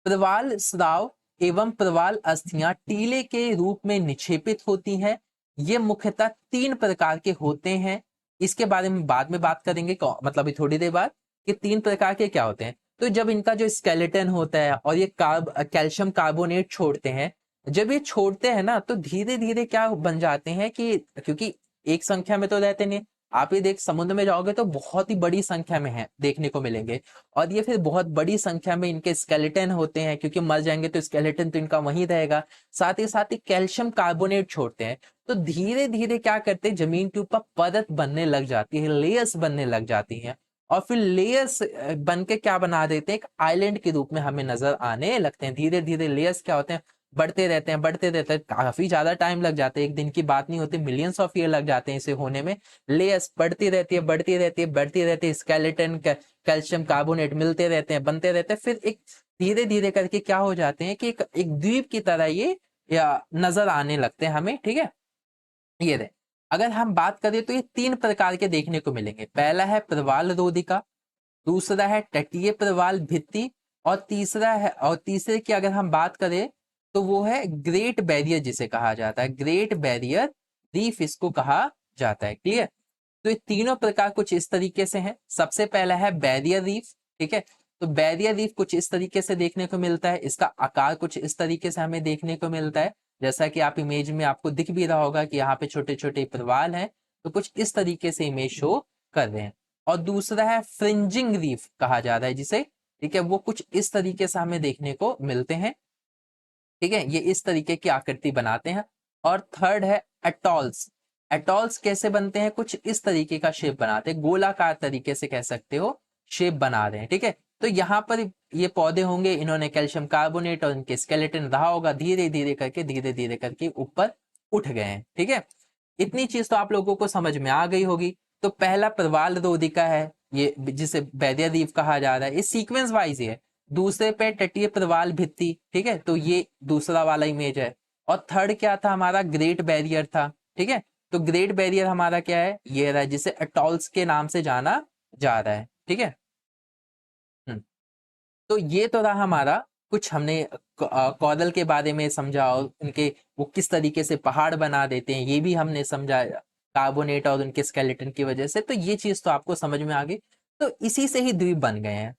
S1: प्रवाल स्राव एवं प्रवाल अस्थियां टीले के रूप में निक्षेपित होती हैं। ये मुख्यतः 3 प्रकार के होते हैं। इसके बारे में बाद में बात करेंगे, मतलब अभी थोड़ी देर बाद, कि 3 प्रकार के क्या होते हैं। तो जब इनका जो स्केलेटन होता है और ये कैल्शियम कार्बोनेट छोड़ते हैं, जब ये छोड़ते हैं ना, तो धीरे धीरे क्या बन जाते हैं कि, क्योंकि एक संख्या में तो रहते नहीं, आप ये देख समुद्र में जाओगे तो बहुत ही बड़ी संख्या में है देखने को मिलेंगे, और ये फिर बहुत बड़ी संख्या में इनके स्केलेटन होते हैं, क्योंकि मर जाएंगे तो स्केलेटन तो इनका वहीं रहेगा। साथ ही कैल्शियम कार्बोनेट छोड़ते हैं, तो धीरे धीरे क्या करते हैं, जमीन के ऊपर परत बनने लग जाती है, लेयर्स बनने लग जाती हैं, और फिर लेयर्स बन के क्या बना देते हैं, एक आइलैंड के रूप में हमें नजर आने लगते हैं। धीरे धीरे लेयर्स क्या होते हैं, बढ़ते रहते हैं, काफी ज्यादा टाइम लग जाता है, एक दिन की बात नहीं होती, मिलियंस ऑफ ईयर लग जाते हैं इसे होने में। लेयर्स बढ़ती रहती है, स्केलेटन कैल्शियम कार्बोनेट मिलते रहते हैं, बनते रहते हैं, फिर एक धीरे धीरे करके क्या हो जाते हैं कि एक द्वीप की तरह ये या नजर आने लगते हैं हमें। ठीक है, ये रहे। अगर हम बात करें तो ये 3 प्रकार के देखने को मिलेंगे। पहला है प्रवाल रोधिका, दूसरा है तटीय प्रवाल भित्ति, और तीसरे की अगर हम बात करें तो वो है ग्रेट बैरियर, जिसे कहा जाता है ग्रेट बैरियर रीफ, इसको कहा जाता है। क्लियर? तो ये तीनों प्रकार कुछ इस तरीके से हैं। सबसे पहला है बैरियर रीफ। ठीक है, तो बैरियर रीफ कुछ इस तरीके से देखने को मिलता है, इसका आकार कुछ इस तरीके से हमें देखने को मिलता है, जैसा कि आप इमेज में आपको दिख भी रहा होगा कि यहाँ पे छोटे छोटे प्रवाल हैं, तो कुछ इस तरीके से इमेज शो कर रहे हैं। और दूसरा है फ्रिंजिंग रीफ कहा जाता है जिसे, ठीक है, वो कुछ इस तरीके से हमें देखने को मिलते हैं। ठीक है, ये इस तरीके की आकृति बनाते हैं। और थर्ड है एटॉल्स। एटॉल्स कैसे बनते हैं, कुछ इस तरीके का शेप बनाते हैं, गोलाकार तरीके से कह सकते हो शेप बना रहे हैं। ठीक है, तो यहाँ पर ये पौधे होंगे, इन्होंने कैल्शियम कार्बोनेट और इनके स्केलेटन रहा होगा, धीरे धीरे करके ऊपर उठ गए हैं। ठीक है, इतनी चीज तो आप लोगों को समझ में आ गई होगी। तो पहला प्रवाल रोधिका है, ये जिसे बैरियर रीफ कहा जा रहा है, ये सीक्वेंस वाइज है। दूसरे पे तटीय प्रवाल भित्ति, ठीक है, तो ये दूसरा वाला इमेज है। और थर्ड क्या था हमारा, ग्रेट बैरियर था। ठीक है, तो ग्रेट बैरियर हमारा क्या है, ये रहा, जिसे अटॉल्स के नाम से जाना जा रहा है। ठीक है, तो ये तो रहा हमारा, कुछ हमने कौदल के बारे में समझा, और उनके वो किस तरीके से पहाड़ बना देते हैं ये भी हमने समझा, कार्बोनेट और उनके स्केलेटन की वजह से। तो ये चीज तो आपको समझ में आ गई। तो इसी से ही द्वीप बन गए हैं।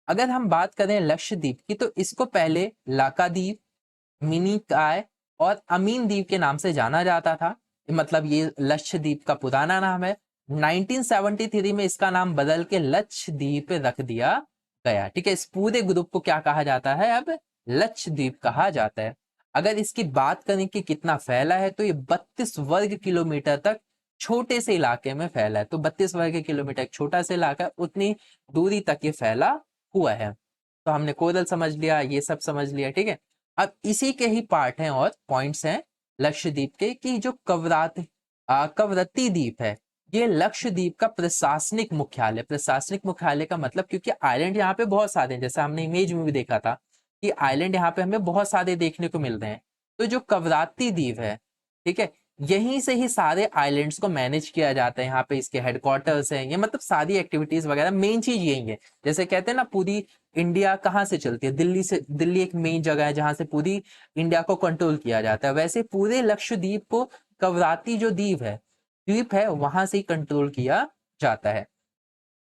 S1: अगर हम बात करें लक्षद्वीप की, तो इसको पहले लाकाद्वीप, मिनिकॉय और अमीन द्वीप के नाम से जाना जाता था। मतलब ये लक्षद्वीप का पुराना नाम है। 1973 में इसका नाम बदल के लक्षद्वीप रख दिया गया। ठीक है, इस पूरे ग्रुप को क्या कहा जाता है, अब लक्षद्वीप कहा जाता है। अगर इसकी बात करें कि कितना फैला है, तो ये 32 वर्ग किलोमीटर तक छोटे से इलाके में फैला है। तो 32 वर्ग किलोमीटर छोटा से इलाका है, उतनी दूरी तक ये फैला हुआ है। तो हमने कोरल समझ लिया, ये सब समझ लिया। ठीक है, अब इसी के ही पार्ट हैं और पॉइंट्स हैं लक्षद्वीप के, कि जो कवरत्ती द्वीप है, ये लक्षद्वीप का प्रशासनिक मुख्यालय। प्रशासनिक मुख्यालय का मतलब, क्योंकि आइलैंड यहाँ पे बहुत सारे हैं, जैसा हमने इमेज में भी देखा था कि आइलैंड यहाँ पे हमें बहुत सारे देखने को मिल रहे हैं। तो जो कवरत्ती द्वीप है, ठीक है, यहीं से ही सारे आइलैंड्स को मैनेज किया जाता है, यहाँ पे इसके हेडक्वार्टर्स हैं, ये मतलब सारी एक्टिविटीज वगैरह मेन चीज यही है। जैसे कहते हैं ना पूरी इंडिया कहाँ से चलती है, दिल्ली से, दिल्ली एक मेन जगह है जहां से पूरी इंडिया को कंट्रोल किया जाता है, वैसे पूरे लक्षद्वीप को कवराती जो द्वीप है वहां से ही कंट्रोल किया जाता है।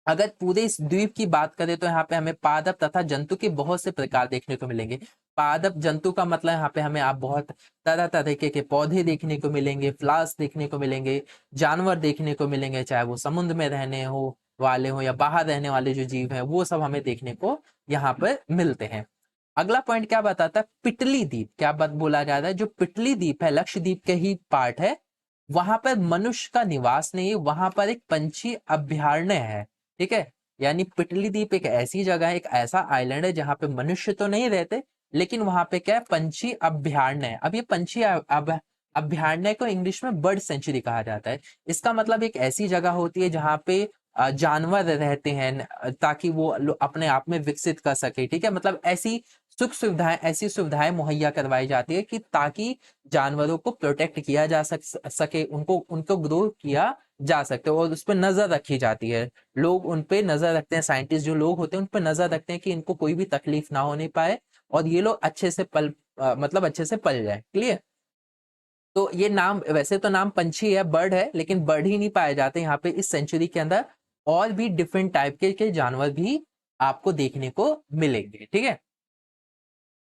S1: अगर पूरे इस द्वीप की बात करें तो यहाँ पे हमें पादप तथा जंतु के बहुत से प्रकार देखने को मिलेंगे। पादप जंतु का मतलब यहाँ पे हमें आप बहुत तरह तरीके के पौधे देखने को मिलेंगे, फ्लावर्स देखने को मिलेंगे, जानवर देखने को मिलेंगे, चाहे वो समुद्र में रहने वाले हो या बाहर रहने वाले जो जीव हैं वो सब हमें देखने को यहाँ पर मिलते हैं। अगला पॉइंट क्या बताता है, पिटली द्वीप क्या बात बोला जा रहा है, जो पिटली द्वीप है लक्षद्वीप के ही पार्ट है, वहां पर मनुष्य का निवास नहीं है, वहां पर एक पंछी अभ्यारण्य है। ठीक है, यानी पिटली द्वीप एक ऐसी जगह है, एक ऐसा आइलैंड है जहां पे मनुष्य तो नहीं रहते, लेकिन वहां पे क्या है, पंछी अभ्यारण्य है। अब ये पंछी अभ्यारण्य को इंग्लिश में बर्ड सेंचुरी कहा जाता है। इसका मतलब एक ऐसी जगह होती है जहां पे जानवर रहते हैं ताकि वो अपने आप में विकसित कर सके। ठीक है, मतलब ऐसी ऐसी सुविधाएं मुहैया करवाई जाती है कि ताकि जानवरों को प्रोटेक्ट किया जा सके, उनको ग्रो किया जा सकते और उस पर नजर रखी जाती है। लोग उन पे नजर रखते हैं, साइंटिस्ट जो लोग होते हैं उन पे नजर रखते हैं कि इनको कोई भी तकलीफ ना होने पाए और ये लोग अच्छे से मतलब अच्छे से पल जाए। क्लियर? तो ये नाम, वैसे तो नाम पंछी है, बर्ड है, लेकिन बर्ड ही नहीं पाए जाते यहाँ पे इस सेंचुरी के अंदर, और भी डिफरेंट टाइप के जानवर भी आपको देखने को मिलेंगे। ठीक है,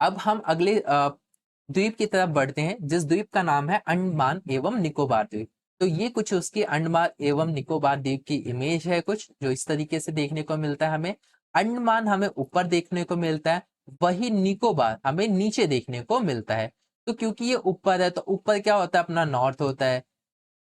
S1: अब हम अगले द्वीप की तरफ बढ़ते हैं, जिस द्वीप का नाम है अंडमान एवं निकोबार द्वीप। तो ये कुछ उसकी अंडमान एवं निकोबार द्वीप की इमेज है, कुछ जो इस तरीके से देखने को मिलता है हमें। अंडमान हमें ऊपर देखने को मिलता है, वही निकोबार हमें नीचे देखने को मिलता है। तो क्योंकि ये ऊपर है तो ऊपर क्या होता है, अपना नॉर्थ होता है,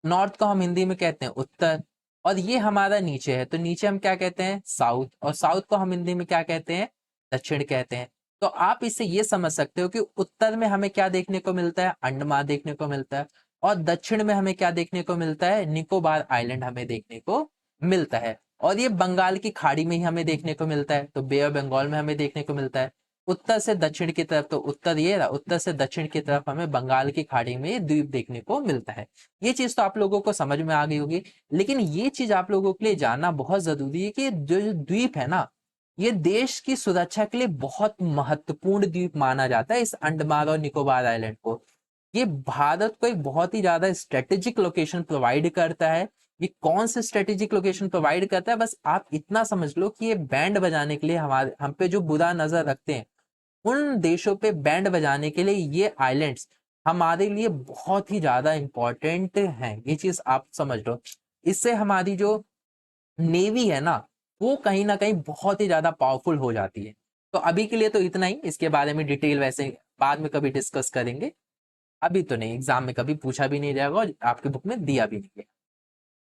S1: नॉर्थ को हम हिंदी में कहते हैं उत्तर, और ये हमारा नीचे है तो नीचे हम क्या कहते हैं, साउथ, और साउथ को हम हिंदी में क्या कहते हैं, दक्षिण कहते हैं। तो आप इससे ये समझ सकते हो कि उत्तर में हमें क्या देखने को मिलता है, अंडमान देखने को मिलता है, और दक्षिण में हमें क्या देखने को मिलता है, निकोबार आइलैंड हमें देखने को मिलता है। और ये बंगाल की खाड़ी में ही हमें देखने को मिलता है, तो बे ऑफ बंगाल में हमें देखने को मिलता है। उत्तर से दक्षिण की तरफ, तो उत्तर ये रहा, उत्तर से दक्षिण की तरफ हमें बंगाल की खाड़ी में द्वीप देखने को मिलता है। ये चीज तो आप लोगों को समझ में आ गई होगी, लेकिन ये चीज आप लोगों के लिए जानना बहुत जरूरी है कि जो द्वीप है ना, ये देश की सुरक्षा के लिए बहुत महत्वपूर्ण द्वीप माना जाता है, इस अंडमान और निकोबार आइलैंड को। ये भारत को एक बहुत ही ज्यादा स्ट्रेटेजिक लोकेशन प्रोवाइड करता है। ये कौन से स्ट्रेटेजिक लोकेशन प्रोवाइड करता है, बस आप इतना समझ लो कि ये बैंड बजाने के लिए हमारे हम पे जो बुरा नजर रखते हैं, उन देशों पे बैंड बजाने के लिए ये आइलैंड्स हमारे लिए बहुत ही ज्यादा इंपॉर्टेंट हैं। ये चीज आप समझ लो, इससे हमारी जो नेवी है ना, वो कहीं ना कहीं बहुत ही ज्यादा पावरफुल हो जाती है। तो अभी के लिए तो इतना ही, इसके बारे में डिटेल वैसे बाद में कभी डिस्कस करेंगे, अभी तो नहीं, एग्जाम में कभी पूछा भी नहीं जाएगा और आपके बुक में दिया भी नहीं है।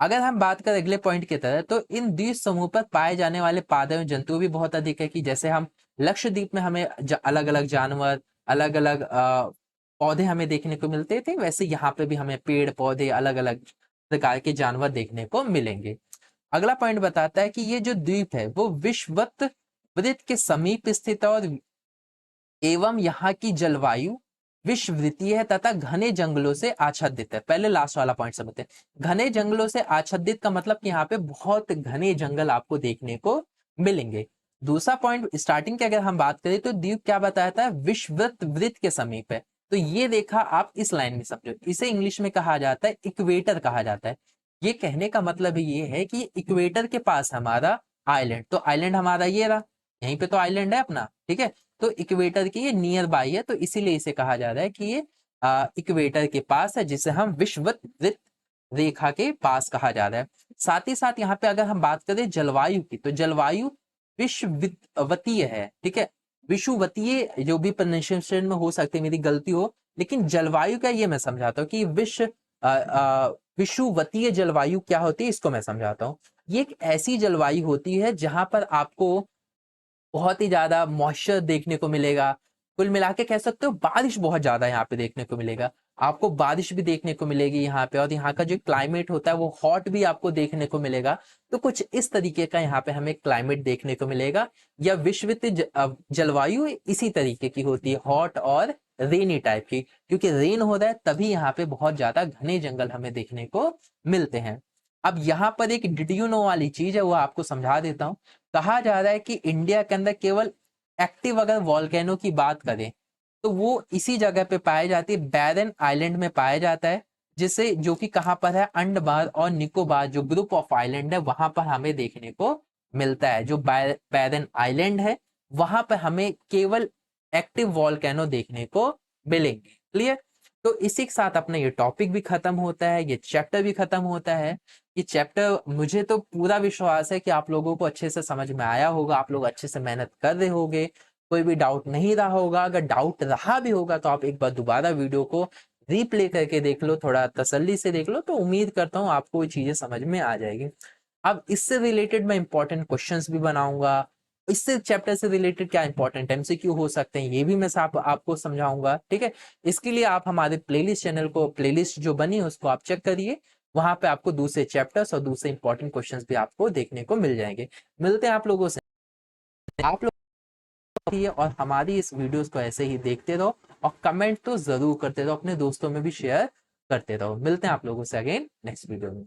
S1: अगर हम बात करें अगले पॉइंट की तरह, तो इन द्वीप समूह पर पाए जाने वाले पादप एवं जंतु भी बहुत अधिक है, कि जैसे हम लक्षद्वीप में हमें अलग अलग जानवर, अलग अलग पौधे हमें देखने को मिलते थे, वैसे यहाँ पे भी हमें पेड़ पौधे, अलग अलग प्रकार के जानवर देखने को मिलेंगे। अगला पॉइंट बताता है कि ये जो द्वीप है वो विषुवत वृत्त के समीप स्थित है, और एवं यहाँ की जलवायु विषवृतीय है तथा घने जंगलों से आच्छादित है। पहले लास्ट वाला पॉइंट समझते हैं, घने जंगलों से आच्छादित का मतलब कि यहाँ पे बहुत घने जंगल आपको देखने को मिलेंगे। दूसरा पॉइंट स्टार्टिंग की अगर हम बात करें तो द्वीप क्या बताता है, विषुवत वृत्त के समीप है। तो ये रेखा आप इस लाइन में समझो, इसे इंग्लिश में कहा जाता है इक्वेटर कहा जाता है। ये कहने का मतलब ये है कि इक्वेटर के पास हमारा आइलैंड, तो आइलैंड हमारा ये रहा, यहीं पे तो आइलैंड है अपना। ठीक है, तो इक्वेटर की ये नियर बाई है, तो इसीलिए इसे कहा जा रहा है कि ये इक्वेटर के पास है, जिसे हम विषुवत वृत्त रेखा के पास कहा जा रहा है। साथ ही साथ यहाँ पे अगर हम बात करें जलवायु की, तो जलवायु विषुवतीय है। ठीक है, विषुवतीय जो भी प्रोनाउंसिएशन में हो सकती है, मेरी गलती हो, लेकिन जलवायु क्या, ये मैं समझाता हूँ कि विषुवतीय जलवायु क्या होती है, इसको मैं समझाता हूँ। ये एक ऐसी जलवायु होती है जहां पर आपको बहुत ही ज्यादा मॉइस्चर देखने को मिलेगा, कुल मिला के कह सकते हो बारिश बहुत ज्यादा यहाँ पे देखने को मिलेगा। आपको बारिश भी देखने को मिलेगी यहाँ पे, और यहाँ का जो क्लाइमेट होता है वो हॉट भी आपको देखने को मिलेगा। तो कुछ इस तरीके का यहाँ पे हमें क्लाइमेट देखने को मिलेगा, या विश्ववित जलवायु इसी तरीके की होती है, हॉट और रेनी टाइप की, क्योंकि रेन हो रहा है तभी यहाँ पे बहुत ज्यादा घने जंगल हमें देखने को मिलते हैं। अब यहाँ पर एक डिड यू नो वाली चीज है, वो आपको समझा देता हूँ। कहा जा रहा है कि इंडिया के अंदर केवल एक्टिव अगर वॉल्केनो की बात करें तो वो इसी जगह पे पाई जाती है, बैरन आइलैंड में पाया जाता है, जिसे जो कि कहाँ पर है, अंडमान और निकोबार जो ग्रुप ऑफ आइलैंड है वहां पर हमें देखने को मिलता है। जो बैरन आइलैंड है वहां पर हमें केवल एक्टिव वॉल्केनो देखने को मिलेंगे। क्लियर? तो इसी के साथ अपना ये टॉपिक भी खत्म होता है, ये चैप्टर भी खत्म होता है। ये चैप्टर मुझे तो पूरा विश्वास है कि आप लोगों को अच्छे से समझ में आया होगा, आप लोग अच्छे से मेहनत कर रहे होगे, कोई भी डाउट नहीं रहा होगा। अगर डाउट रहा भी होगा तो आप एक बार दोबारा वीडियो को रीप्ले करके देख लो, थोड़ा तसल्ली से देख लो, तो उम्मीद करता हूँ आपको ये चीजें समझ में आ जाएगी। अब इससे रिलेटेड मैं इंपॉर्टेंट क्वेश्चंस भी बनाऊंगा, इससे चैप्टर से रिलेटेड क्या इंपॉर्टेंट एमसीक्यू हो सकते हैं ये भी मैं आपको समझाऊंगा। ठीक है? इसके लिए आप हमारे प्लेलिस्ट चैनल को, प्लेलिस्ट जो बनी है उसको आप चेक करिए, वहां पे आपको दूसरे चैप्टर्स और दूसरे इंपॉर्टेंट क्वेश्चंस भी आपको देखने को मिल जाएंगे। मिलते हैं आप लोगों से। आप लोग और हमारी इस वीडियोस को ऐसे ही देखते रहो, और कमेंट तो जरूर करते रहो, अपने दोस्तों में भी शेयर करते रहो। मिलते हैं आप लोगों से अगेन नेक्स्ट वीडियो में।